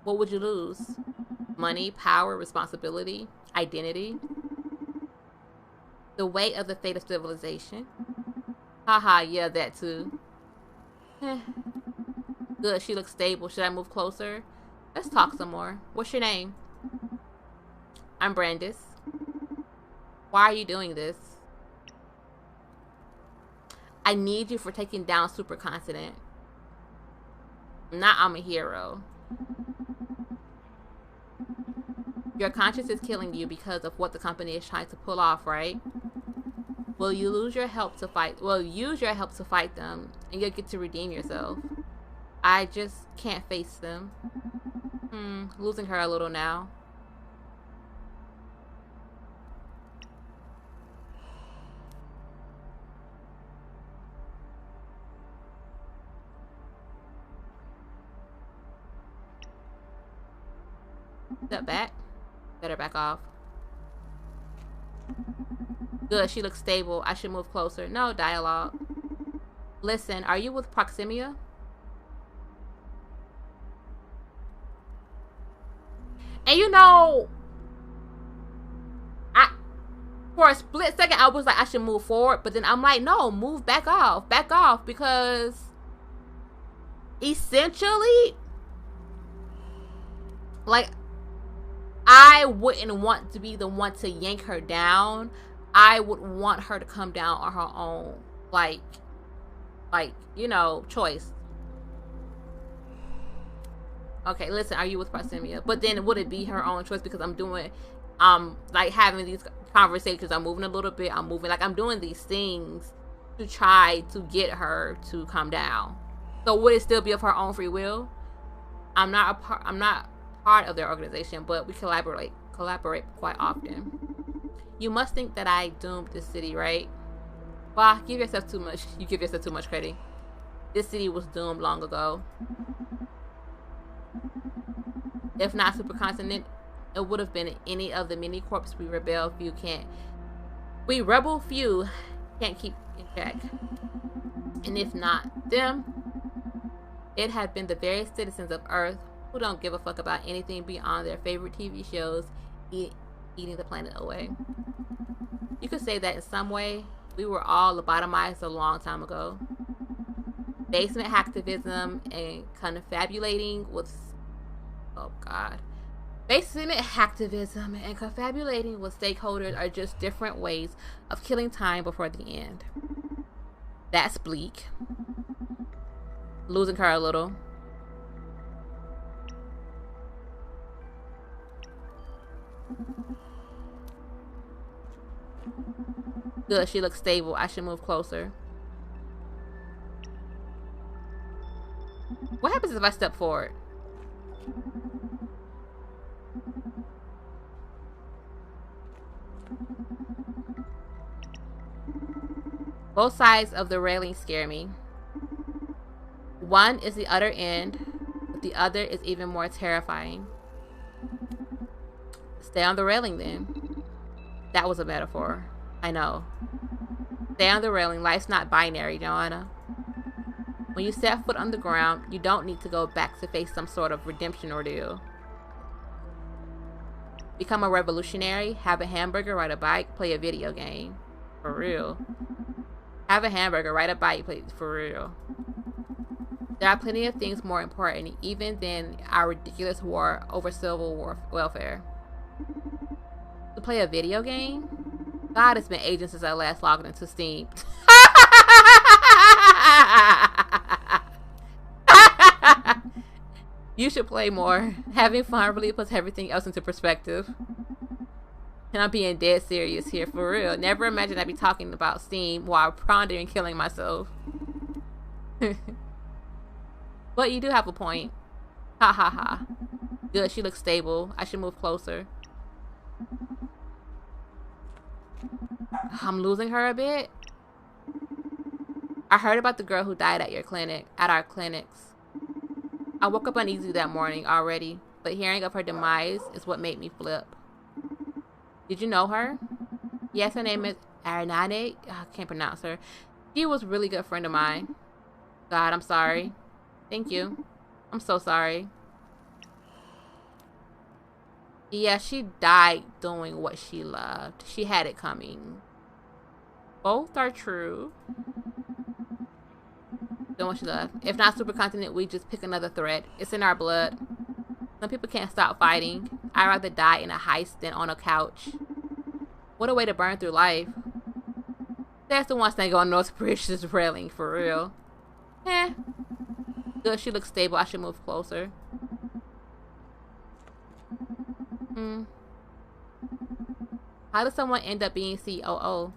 What would you lose? Money, power, responsibility, identity? The weight of the fate of civilization? Haha, yeah, that too. Good, she looks stable. Should I move closer? Let's talk some more. What's your name? I'm Brandeis. Why are you doing this? I need you for taking down Supercontinent. Not I'm a hero. Your conscience is killing you because of what the company is trying to pull off, right? Will you lose your help to fight? Well, use your help to fight them, and you'll get to redeem yourself. I just can't face them. Losing her a little now. Step back. Better back off. Good, she looks stable. I should move closer. No dialogue. Listen, are you with Proximia? And you know, For a split second, I was like, I should move forward. But then I'm like, no, move back off. Back off. Because essentially, like, I wouldn't want to be the one to yank her down. I would want her to come down on her own. Like, you know, choice. Okay, listen, are you with Proximia? But then would it be her own choice? Because I'm doing, like, having these conversations. I'm moving a little bit. I'm doing these things to try to get her to come down. So would it still be of her own free will? I'm not part of their organization, but we collaborate quite often. You must think that I doomed this city, right? Well, you give yourself too much credit. This city was doomed long ago. If not supercontinent, it would have been any of the many corps we rebel few can't keep in check. And if not them, it had been the very citizens of Earth who don't give a fuck about anything beyond their favorite TV shows eating the planet away. You could say that in some way, we were all lobotomized a long time ago. Basement hacktivism and confabulating with stakeholders are just different ways of killing time before the end. That's bleak. Losing her a little. Good, she looks stable. I should move closer. What happens if I step forward? Both sides of the railing scare me. One is the utter end, but the other is even more terrifying. Stay on the railing then. That was a metaphor. I know. Stay on the railing. Life's not binary, Johanna. When you set foot on the ground, you don't need to go back to face some sort of redemption ordeal. Become a revolutionary, have a hamburger, ride a bike, play a video game. For real. Have a hamburger, ride a bike, play for real. There are plenty of things more important even than our ridiculous war over civil welfare. To play a video game? God, it's been ages since I last logged into Steam. You should play more. Having fun really puts everything else into perspective. And I'm being dead serious here, for real. Never imagined I'd be talking about Steam while pondering killing myself. But you do have a point. Ha ha ha. Good, she looks stable. I should move closer. I'm losing her a bit. I heard about the girl who died at our clinics. I woke up uneasy that morning already, but hearing of her demise is what made me flip. Did you know her? Yes, her name is Aranade. I can't pronounce her. She was a really good friend of mine. God, I'm sorry. Thank you. I'm so sorry. Yeah, she died doing what she loved. She had it coming. Both are true. Doing what she loved. If not supercontinent, we just pick another thread. It's in our blood. Some people can't stop fighting. I'd rather die in a heist than on a couch. What a way to burn through life. That's the one thing on North Bridge's railing, for real. Eh. Good, she looks stable. I should move closer. How does someone end up being COO?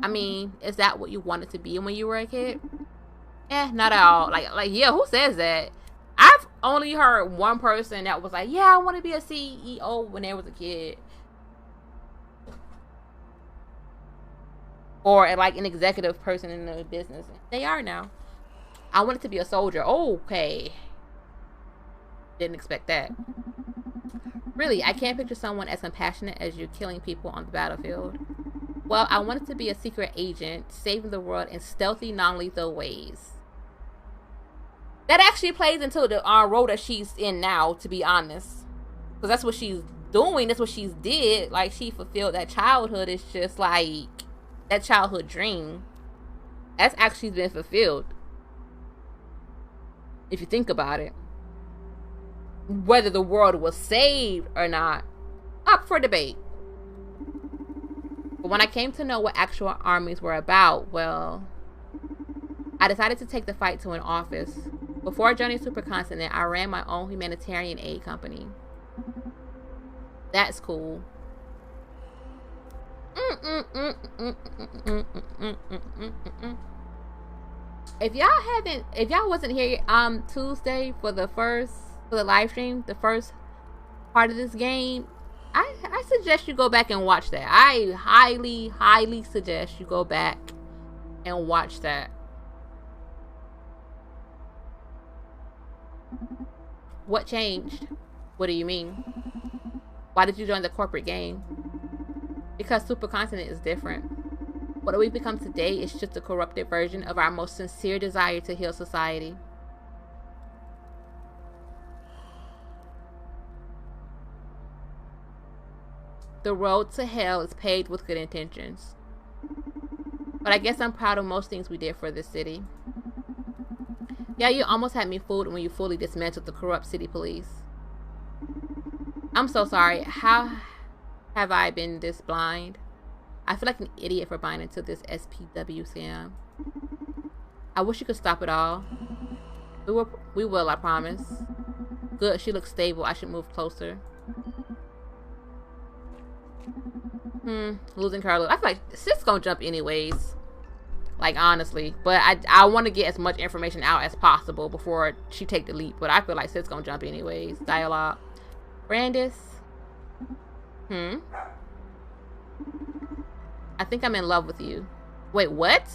I mean, is that what you wanted to be when you were a kid? Not at all. Like, yeah, who says that? I've only heard one person that was like, yeah, I want to be a CEO when they was a kid. Or like an executive person in the business. They are now. I wanted to be a soldier. Okay. Didn't expect that. Really, I can't picture someone as compassionate as you killing people on the battlefield. Well, I wanted to be a secret agent, saving the world in stealthy, non-lethal ways. That actually plays into the role that she's in now, to be honest. Because that's what she's doing. That's what she's did. Like, she fulfilled that childhood. It's just like that childhood dream. That's actually been fulfilled. If you think about it. Whether the world was saved or not, up for debate. But when I came to know what actual armies were about, well, I decided to take the fight to an office. Before joining Supercontinent, I ran my own humanitarian aid company. That's cool. If y'all wasn't here Tuesday for the live stream, the first part of this game, I suggest you go back and watch that. I highly suggest you go back and watch that. What changed? What do you mean? Why did you join the corporate game? Because Supercontinent is different. What we've become today is just a corrupted version of our most sincere desire to heal society. The road to hell is paved with good intentions. But I guess I'm proud of most things we did for this city. Yeah, you almost had me fooled when you fully dismantled the corrupt city police. I'm so sorry. How have I been this blind? I feel like an idiot for buying into this SPW scam. I wish you could stop it all. We will, I promise. Good, she looks stable. I should move closer. Losing Carlos. I feel like Sis gonna jump anyways. Like, honestly. But I want to get as much information out as possible before she take the leap. But I feel like Sis gonna jump anyways. Dialogue. Brandeis. I think I'm in love with you. Wait, what?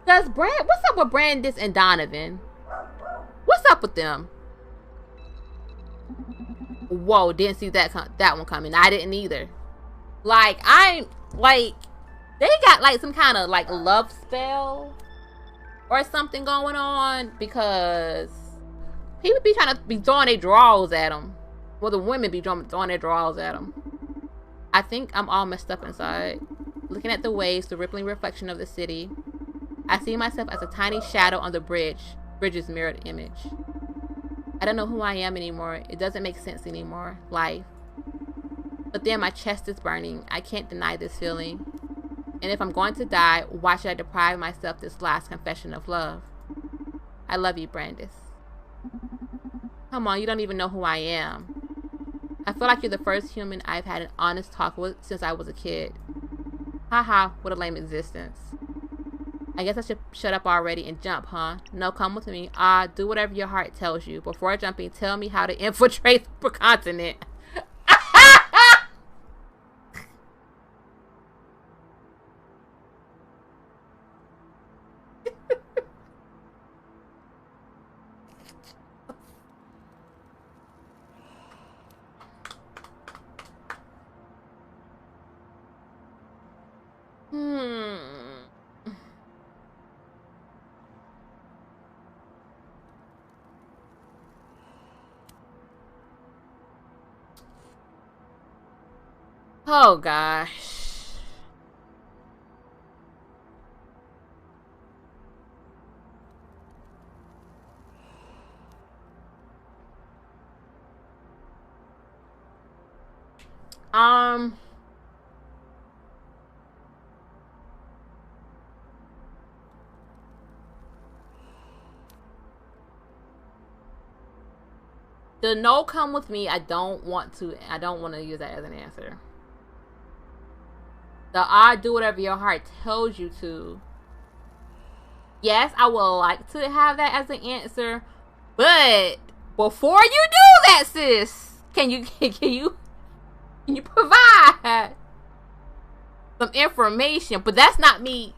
What's up with Brandeis and Donovan? What's up with them? Whoa, didn't see that one coming. I didn't either. Like, they got like some kind of like love spell or something going on, because people be trying to be throwing their draws at them. Well, the women be throwing their draws at them. I think I'm all messed up inside. Looking at the waves, the rippling reflection of the city, I see myself as a tiny shadow on the bridge's mirrored image. I don't know who I am anymore. It doesn't make sense anymore. Life. But then my chest is burning. I can't deny this feeling. And if I'm going to die, why should I deprive myself this last confession of love? I love you, Brandeis. Come on, you don't even know who I am. I feel like you're the first human I've had an honest talk with since I was a kid. Haha, what a lame existence. I guess I should shut up already and jump, huh? No, come with me. Do whatever your heart tells you. Before jumping, tell me how to infiltrate the continent. Oh gosh. The no come with me, I don't want to use that as an answer. The do whatever your heart tells you to. Yes, I would like to have that as an answer, but before you do that, sis, can you provide some information? But that's not me.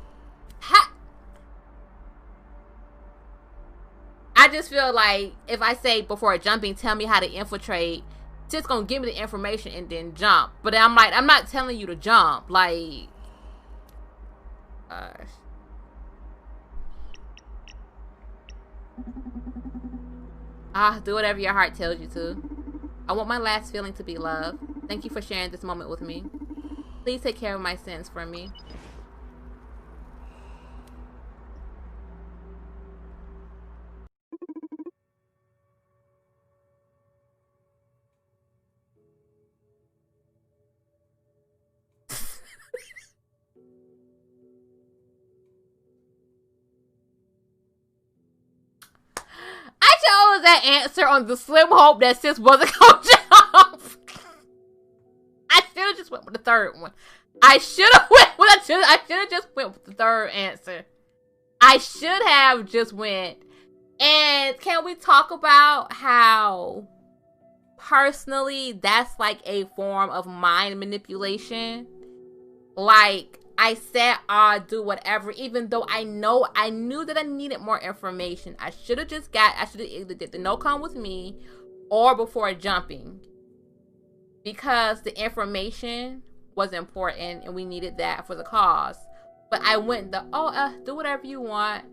I just feel like if I say before jumping, tell me how to infiltrate, just gonna give me the information and then jump. But I'm like, I'm not telling you to jump. Like, Do whatever your heart tells you to. I want my last feeling to be love. Thank you for sharing this moment with me. Please take care of my sins for me. I chose that answer on the slim hope that sis wasn't gonna jump. I should have just went with the third one. I should have just went with the third answer. I should have just went. And can we talk about how personally that's like a form of mind manipulation? Like, I said I'll do whatever, even though I knew that I needed more information. I should have either did the no come with me or before jumping. Because the information was important and we needed that for the cause. But I went do whatever you want,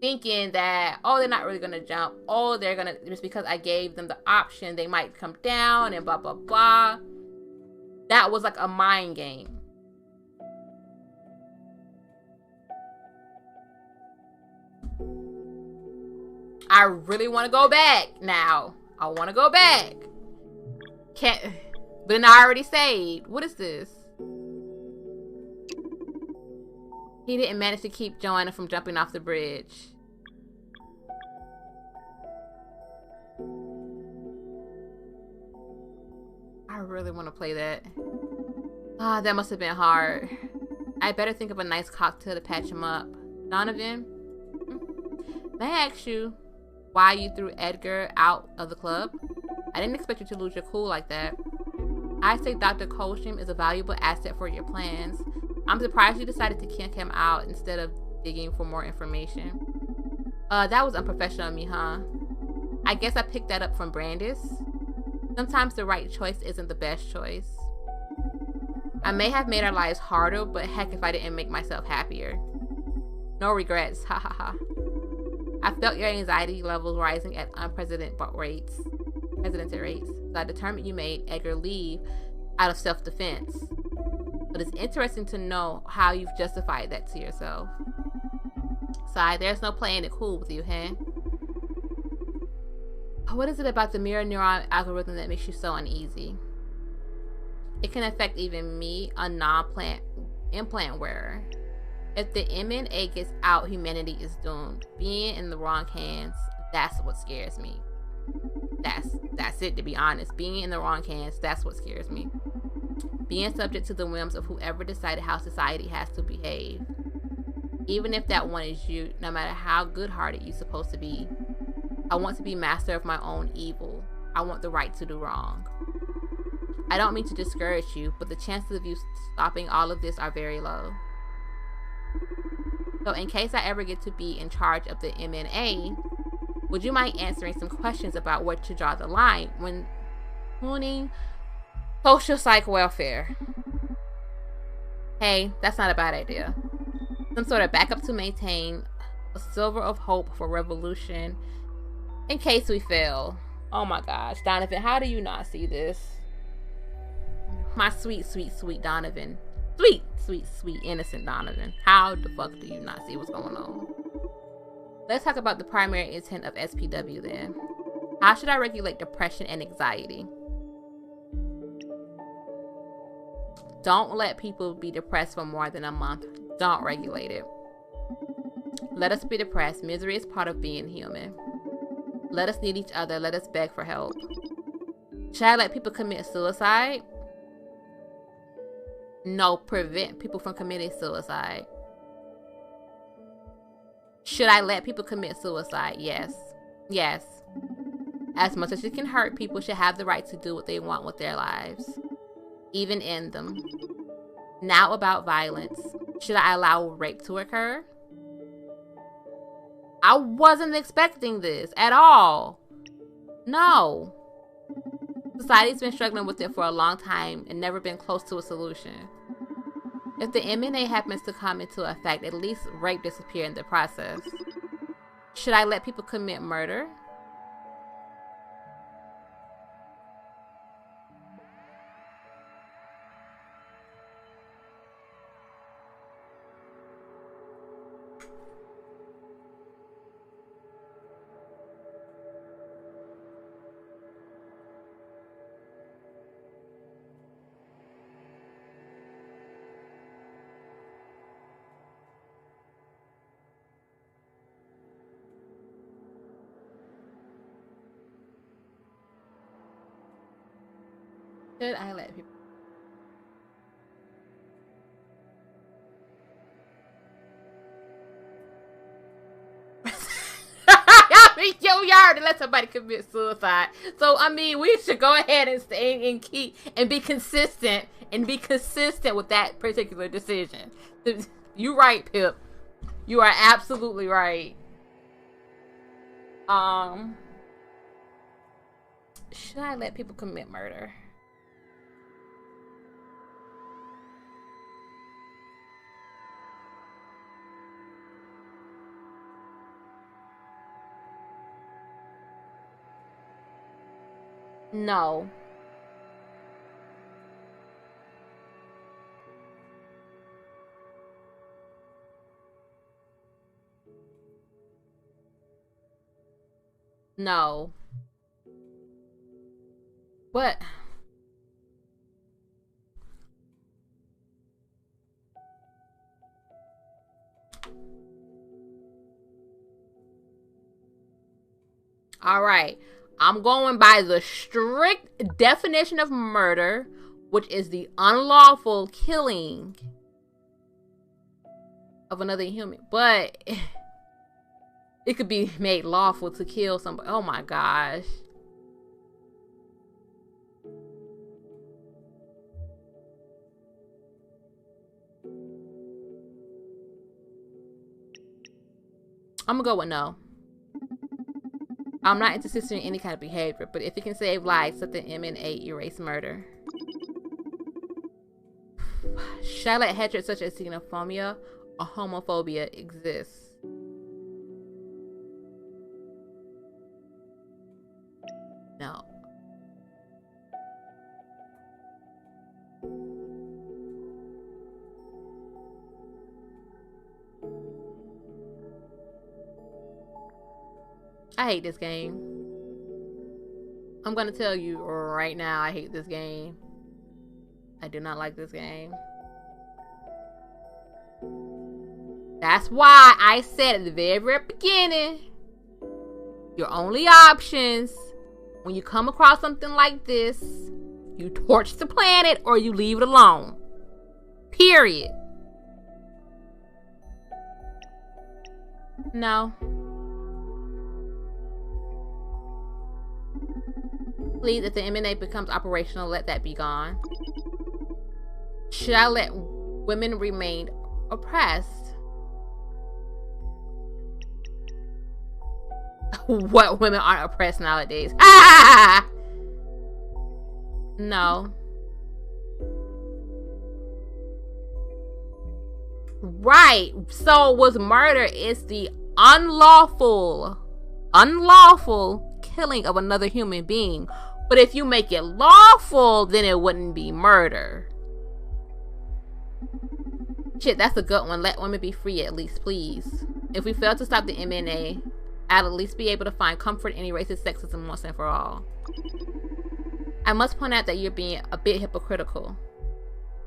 thinking that, they're not really gonna jump. They're gonna, just because I gave them the option, they might come down and blah, blah, blah. That was like a mind game. I really want to go back now. I want to go back. But then I already saved. What is this? He didn't manage to keep Johanna from jumping off the bridge. I really want to play that. That must have been hard. I better think of a nice cocktail to patch him up. Donovan? May I ask you why you threw Edgar out of the club? I didn't expect you to lose your cool like that. I say Dr. Coldstream is a valuable asset for your plans. I'm surprised you decided to kick him out instead of digging for more information. That was unprofessional of me, huh? I guess I picked that up from Brandeis. Sometimes the right choice isn't the best choice. I may have made our lives harder, but heck if I didn't make myself happier. No regrets, ha ha ha. I felt your anxiety levels rising at unprecedented rates. So I determined you made Edgar leave out of self-defense. But it's interesting to know how you've justified that to yourself. Sigh, there's no playing it cool with you, huh? What is it about the mirror neuron algorithm that makes you so uneasy? It can affect even me, a non-plant implant wearer. If the mRNA gets out, humanity is doomed. Being in the wrong hands, that's what scares me. That's it, to be honest. Being in the wrong hands, that's what scares me. Being subject to the whims of whoever decided how society has to behave. Even if that one is you, no matter how good-hearted you're supposed to be. I want to be master of my own evil. I want the right to do wrong. I don't mean to discourage you, but the chances of you stopping all of this are very low. So in case I ever get to be in charge of the MNA, would you mind answering some questions about where to draw the line when tuning social psych welfare? Hey, that's not a bad idea. Some sort of backup to maintain a silver of hope for revolution in case we fail. Oh my gosh, Donovan, how do you not see this? My sweet, sweet, sweet Donovan. Sweet, sweet, sweet, innocent Donovan. How the fuck do you not see what's going on? Let's talk about the primary intent of SPW then. How should I regulate depression and anxiety? Don't let people be depressed for more than a month. Don't regulate it. Let us be depressed. Misery is part of being human. Let us need each other. Let us beg for help. Should I let people commit suicide? No, prevent people from committing suicide. Should I let people commit suicide? Yes. Yes. As much as it can hurt, people should have the right to do what they want with their lives. Even end them. Now about violence. Should I allow rape to occur? I wasn't expecting this at all. No. Society's been struggling with it for a long time and never been close to a solution. If the MNA happens to come into effect, at least rape disappear in the process. Should I let people commit murder? Should I let people? Yo, y'all already let somebody commit suicide. So I mean, we should go ahead and stay and keep and be consistent with that particular decision. You right, Pip. You are absolutely right. Should I let people commit murder? No. No. What? All right. I'm going by the strict definition of murder, which is the unlawful killing of another human. But it could be made lawful to kill somebody. Oh my gosh. I'm gonna go with no. I'm not interested in any kind of behavior, but if it can save lives, let the M&A erase murder. Should I let hatred such as xenophobia or homophobia exist? No. I hate this game. I'm gonna tell you right now, I hate this game. I do not like this game. That's why I said at the very beginning, your only options when you come across something like this, you torch the planet or you leave it alone. Period. No. Please, if the M&A becomes operational, let that be gone. Should I let women remain oppressed? What women aren't oppressed nowadays? Ah! No. Right. So was murder is the unlawful killing of another human being. But if you make it lawful, then it wouldn't be murder. Shit, that's a good one. Let women be free at least, please. If we fail to stop the M&A, I'll at least be able to find comfort in erasing sexism once and for all. I must point out that you're being a bit hypocritical.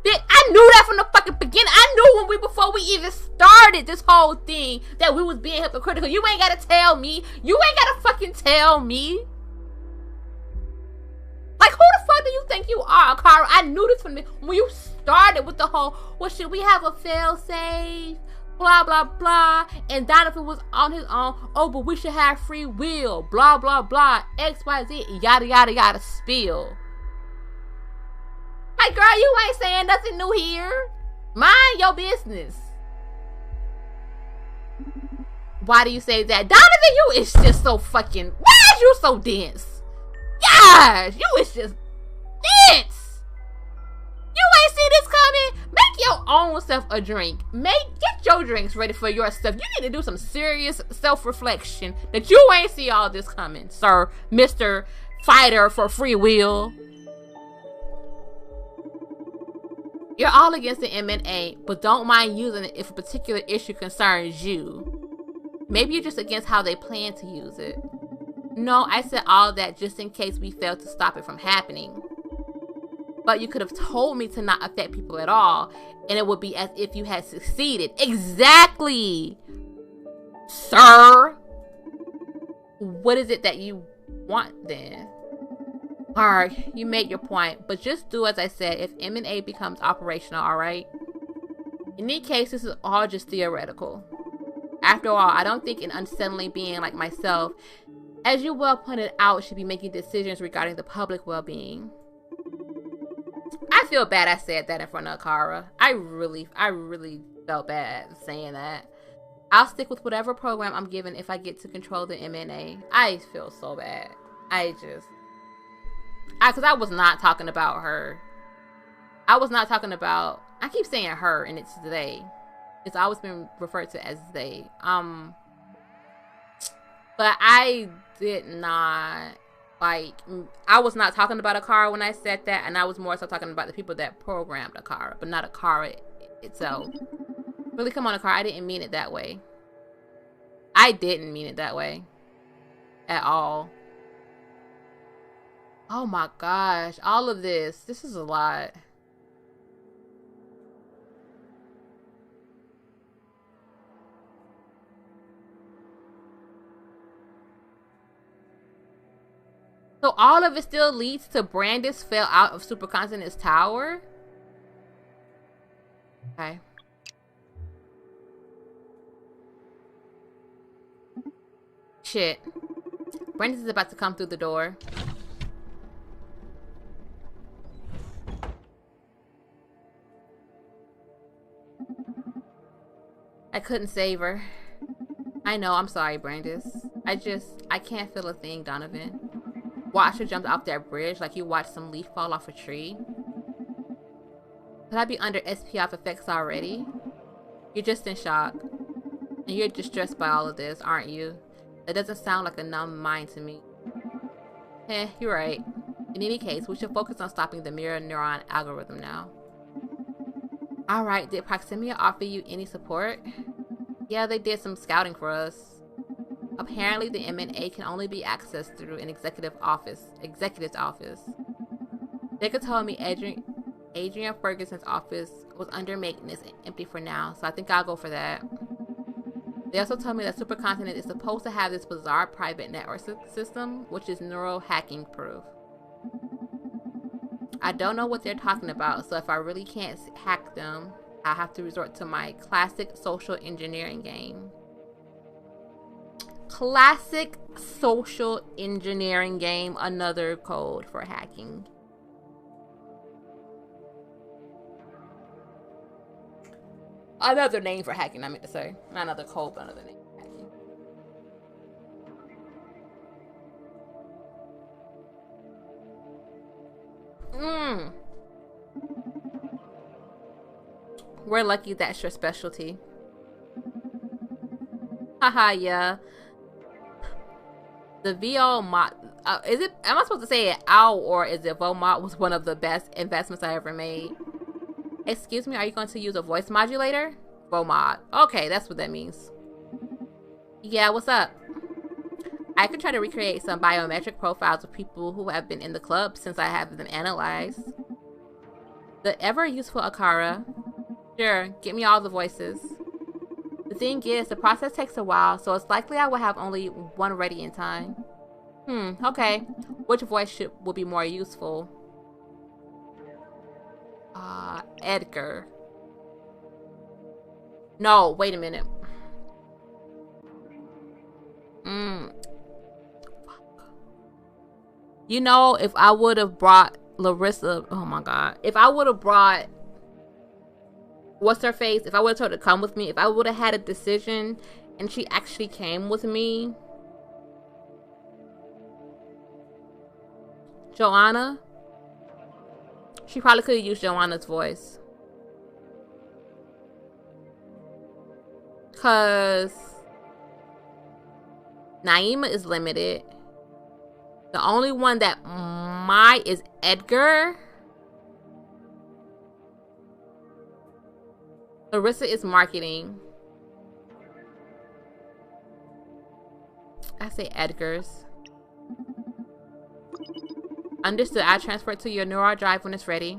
I knew that from the fucking beginning. I knew before we even started this whole thing that we was being hypocritical. You ain't gotta tell me. You ain't gotta fucking tell me. Like, who the fuck do you think you are, Akara? I knew this from when you started with the whole, well, should we have a fail-safe? Blah, blah, blah. And Donovan was on his own. Oh, but we should have free will. Blah, blah, blah. X, Y, Z. Yada, yada, yada. Spill. Like, girl, you ain't saying nothing new here. Mind your business. Why do you say that? Donovan, you is just so fucking... Why is you so dense? Gosh, you is just dense. You ain't see this coming? Make your own self a drink. Get your drinks ready for your stuff. You need to do some serious self-reflection that you ain't see all this coming, sir. Mr. Fighter for free will. You're all against the M&A, but don't mind using it if a particular issue concerns you. Maybe you're just against how they plan to use it. No, I said all that just in case we failed to stop it from happening. But you could have told me to not affect people at all, and it would be as if you had succeeded. Exactly! Sir! What is it that you want then? Alright, you made your point, but just do as I said if M&A becomes operational, alright? In any case, this is all just theoretical. After all, I don't think an unsettling being like myself, as you well pointed out, should be making decisions regarding the public well-being. I feel bad I said that in front of Akara. I really felt bad saying that. I'll stick with whatever program I'm given if I get to control the M&A. I feel so bad. Because I was not talking about her. I was not talking about, I keep saying her and it's they. It's always been referred to as they. But I did not, I was not talking about Akara when I said that, and I was more so talking about the people that programmed Akara, but not Akara itself. Really, come on, Akara, I didn't mean it that way. I didn't mean it that way. At all. Oh my gosh, all of this is a lot. So all of it still leads to Brandeis fell out of Supercontinent's tower? Okay. Shit. Brandeis is about to come through the door. I couldn't save her. I know, I'm sorry, Brandeis. I can't feel a thing, Donovan. Watch her jump off that bridge like you watched some leaf fall off a tree. Could I be under SPF effects already? You're just in shock. And you're distressed by all of this, aren't you? That doesn't sound like a numb mind to me. You're right. In any case, we should focus on stopping the mirror neuron algorithm now. Alright, did Proximia offer you any support? Yeah, they did some scouting for us. Apparently, the M&A can only be accessed through an executive's office. They could tell me Adrian Ferguson's office was under maintenance and empty for now, so I think I'll go for that. They also told me that Supercontinent is supposed to have this bizarre private network system, which is neural hacking proof. I don't know what they're talking about, so if I really can't hack them, I'll have to resort to my classic social engineering game. Classic social engineering game, another code for hacking. Another name for hacking, I meant to say. Not another code, but another name for hacking. We're lucky that's your specialty. Haha, yeah. The VO mod, am I supposed to say it ow or is it VOMod was one of the best investments I ever made? Excuse me, are you going to use a voice modulator? VOMod. Okay, that's what that means. Yeah, what's up? I could try to recreate some biometric profiles of people who have been in the club since I have them analyzed. The ever useful Akara. Sure, get me all the voices. The thing is, the process takes a while, so it's likely I will have only one ready in time. Okay. Which voice will be more useful? Edgar. No, wait a minute. You know, if I would have brought Larissa, oh my god. If I would have brought, what's her face? If I would have told her to come with me, if I would have had a decision and she actually came with me. Johanna? She probably could have used Johanna's voice. Because Naima is limited. The only one that might is Edgar. Larissa is marketing. I say Edgar's. Understood. I transfer it to your neural drive when it's ready.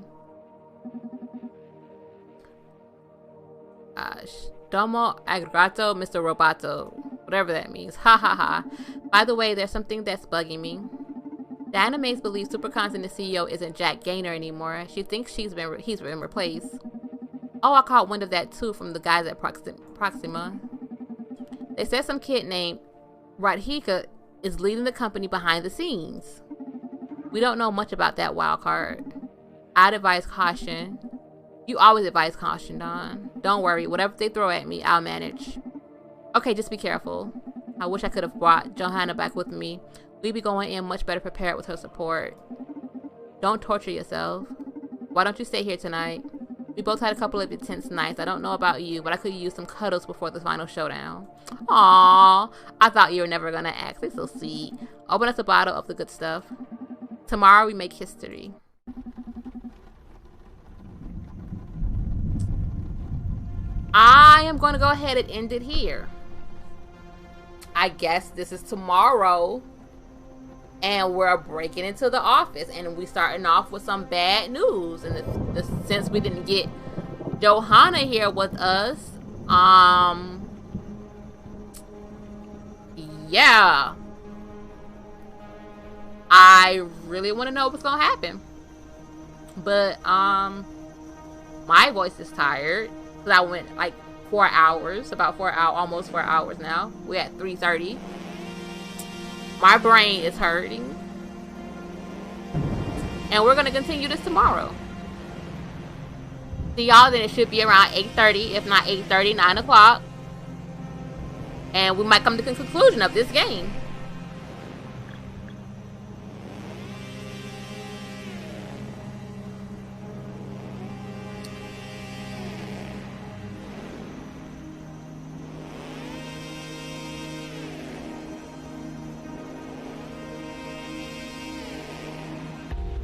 Domo aggregato, Mr. Roboto. Whatever that means. Ha ha ha. By the way, there's something that's bugging me. Diana Mays believes Supercons and the CEO isn't Jack Gaynor anymore. She thinks he's been replaced. Oh, I caught wind of that too from the guys at Proxima. They said some kid named Radhika is leading the company behind the scenes. We don't know much about that wild card. I'd advise caution. You always advise caution, Dawn. Don't worry, whatever they throw at me, I'll manage. Okay, just be careful. I wish I could have brought Johanna back with me. We'd be going in much better prepared with her support. Don't torture yourself. Why don't you stay here tonight? We both had a couple of intense nights. I don't know about you, but I could use some cuddles before the final showdown. Aww, I thought you were never gonna ask. They're so sweet. Open us a bottle of the good stuff. Tomorrow we make history. I am going to go ahead and end it here. I guess this is tomorrow. And we're breaking into the office. And we starting off with some bad news. And since we didn't get Johanna here with us. Yeah. I really want to know what's going to happen. But, my voice is tired. Because I went like 4 hours, almost 4 hours now. We're at 3:30. My brain is hurting. And we're going to continue this tomorrow. See y'all, then it should be around 8:30, if not 8:30, 9 o'clock. And we might come to the conclusion of this game.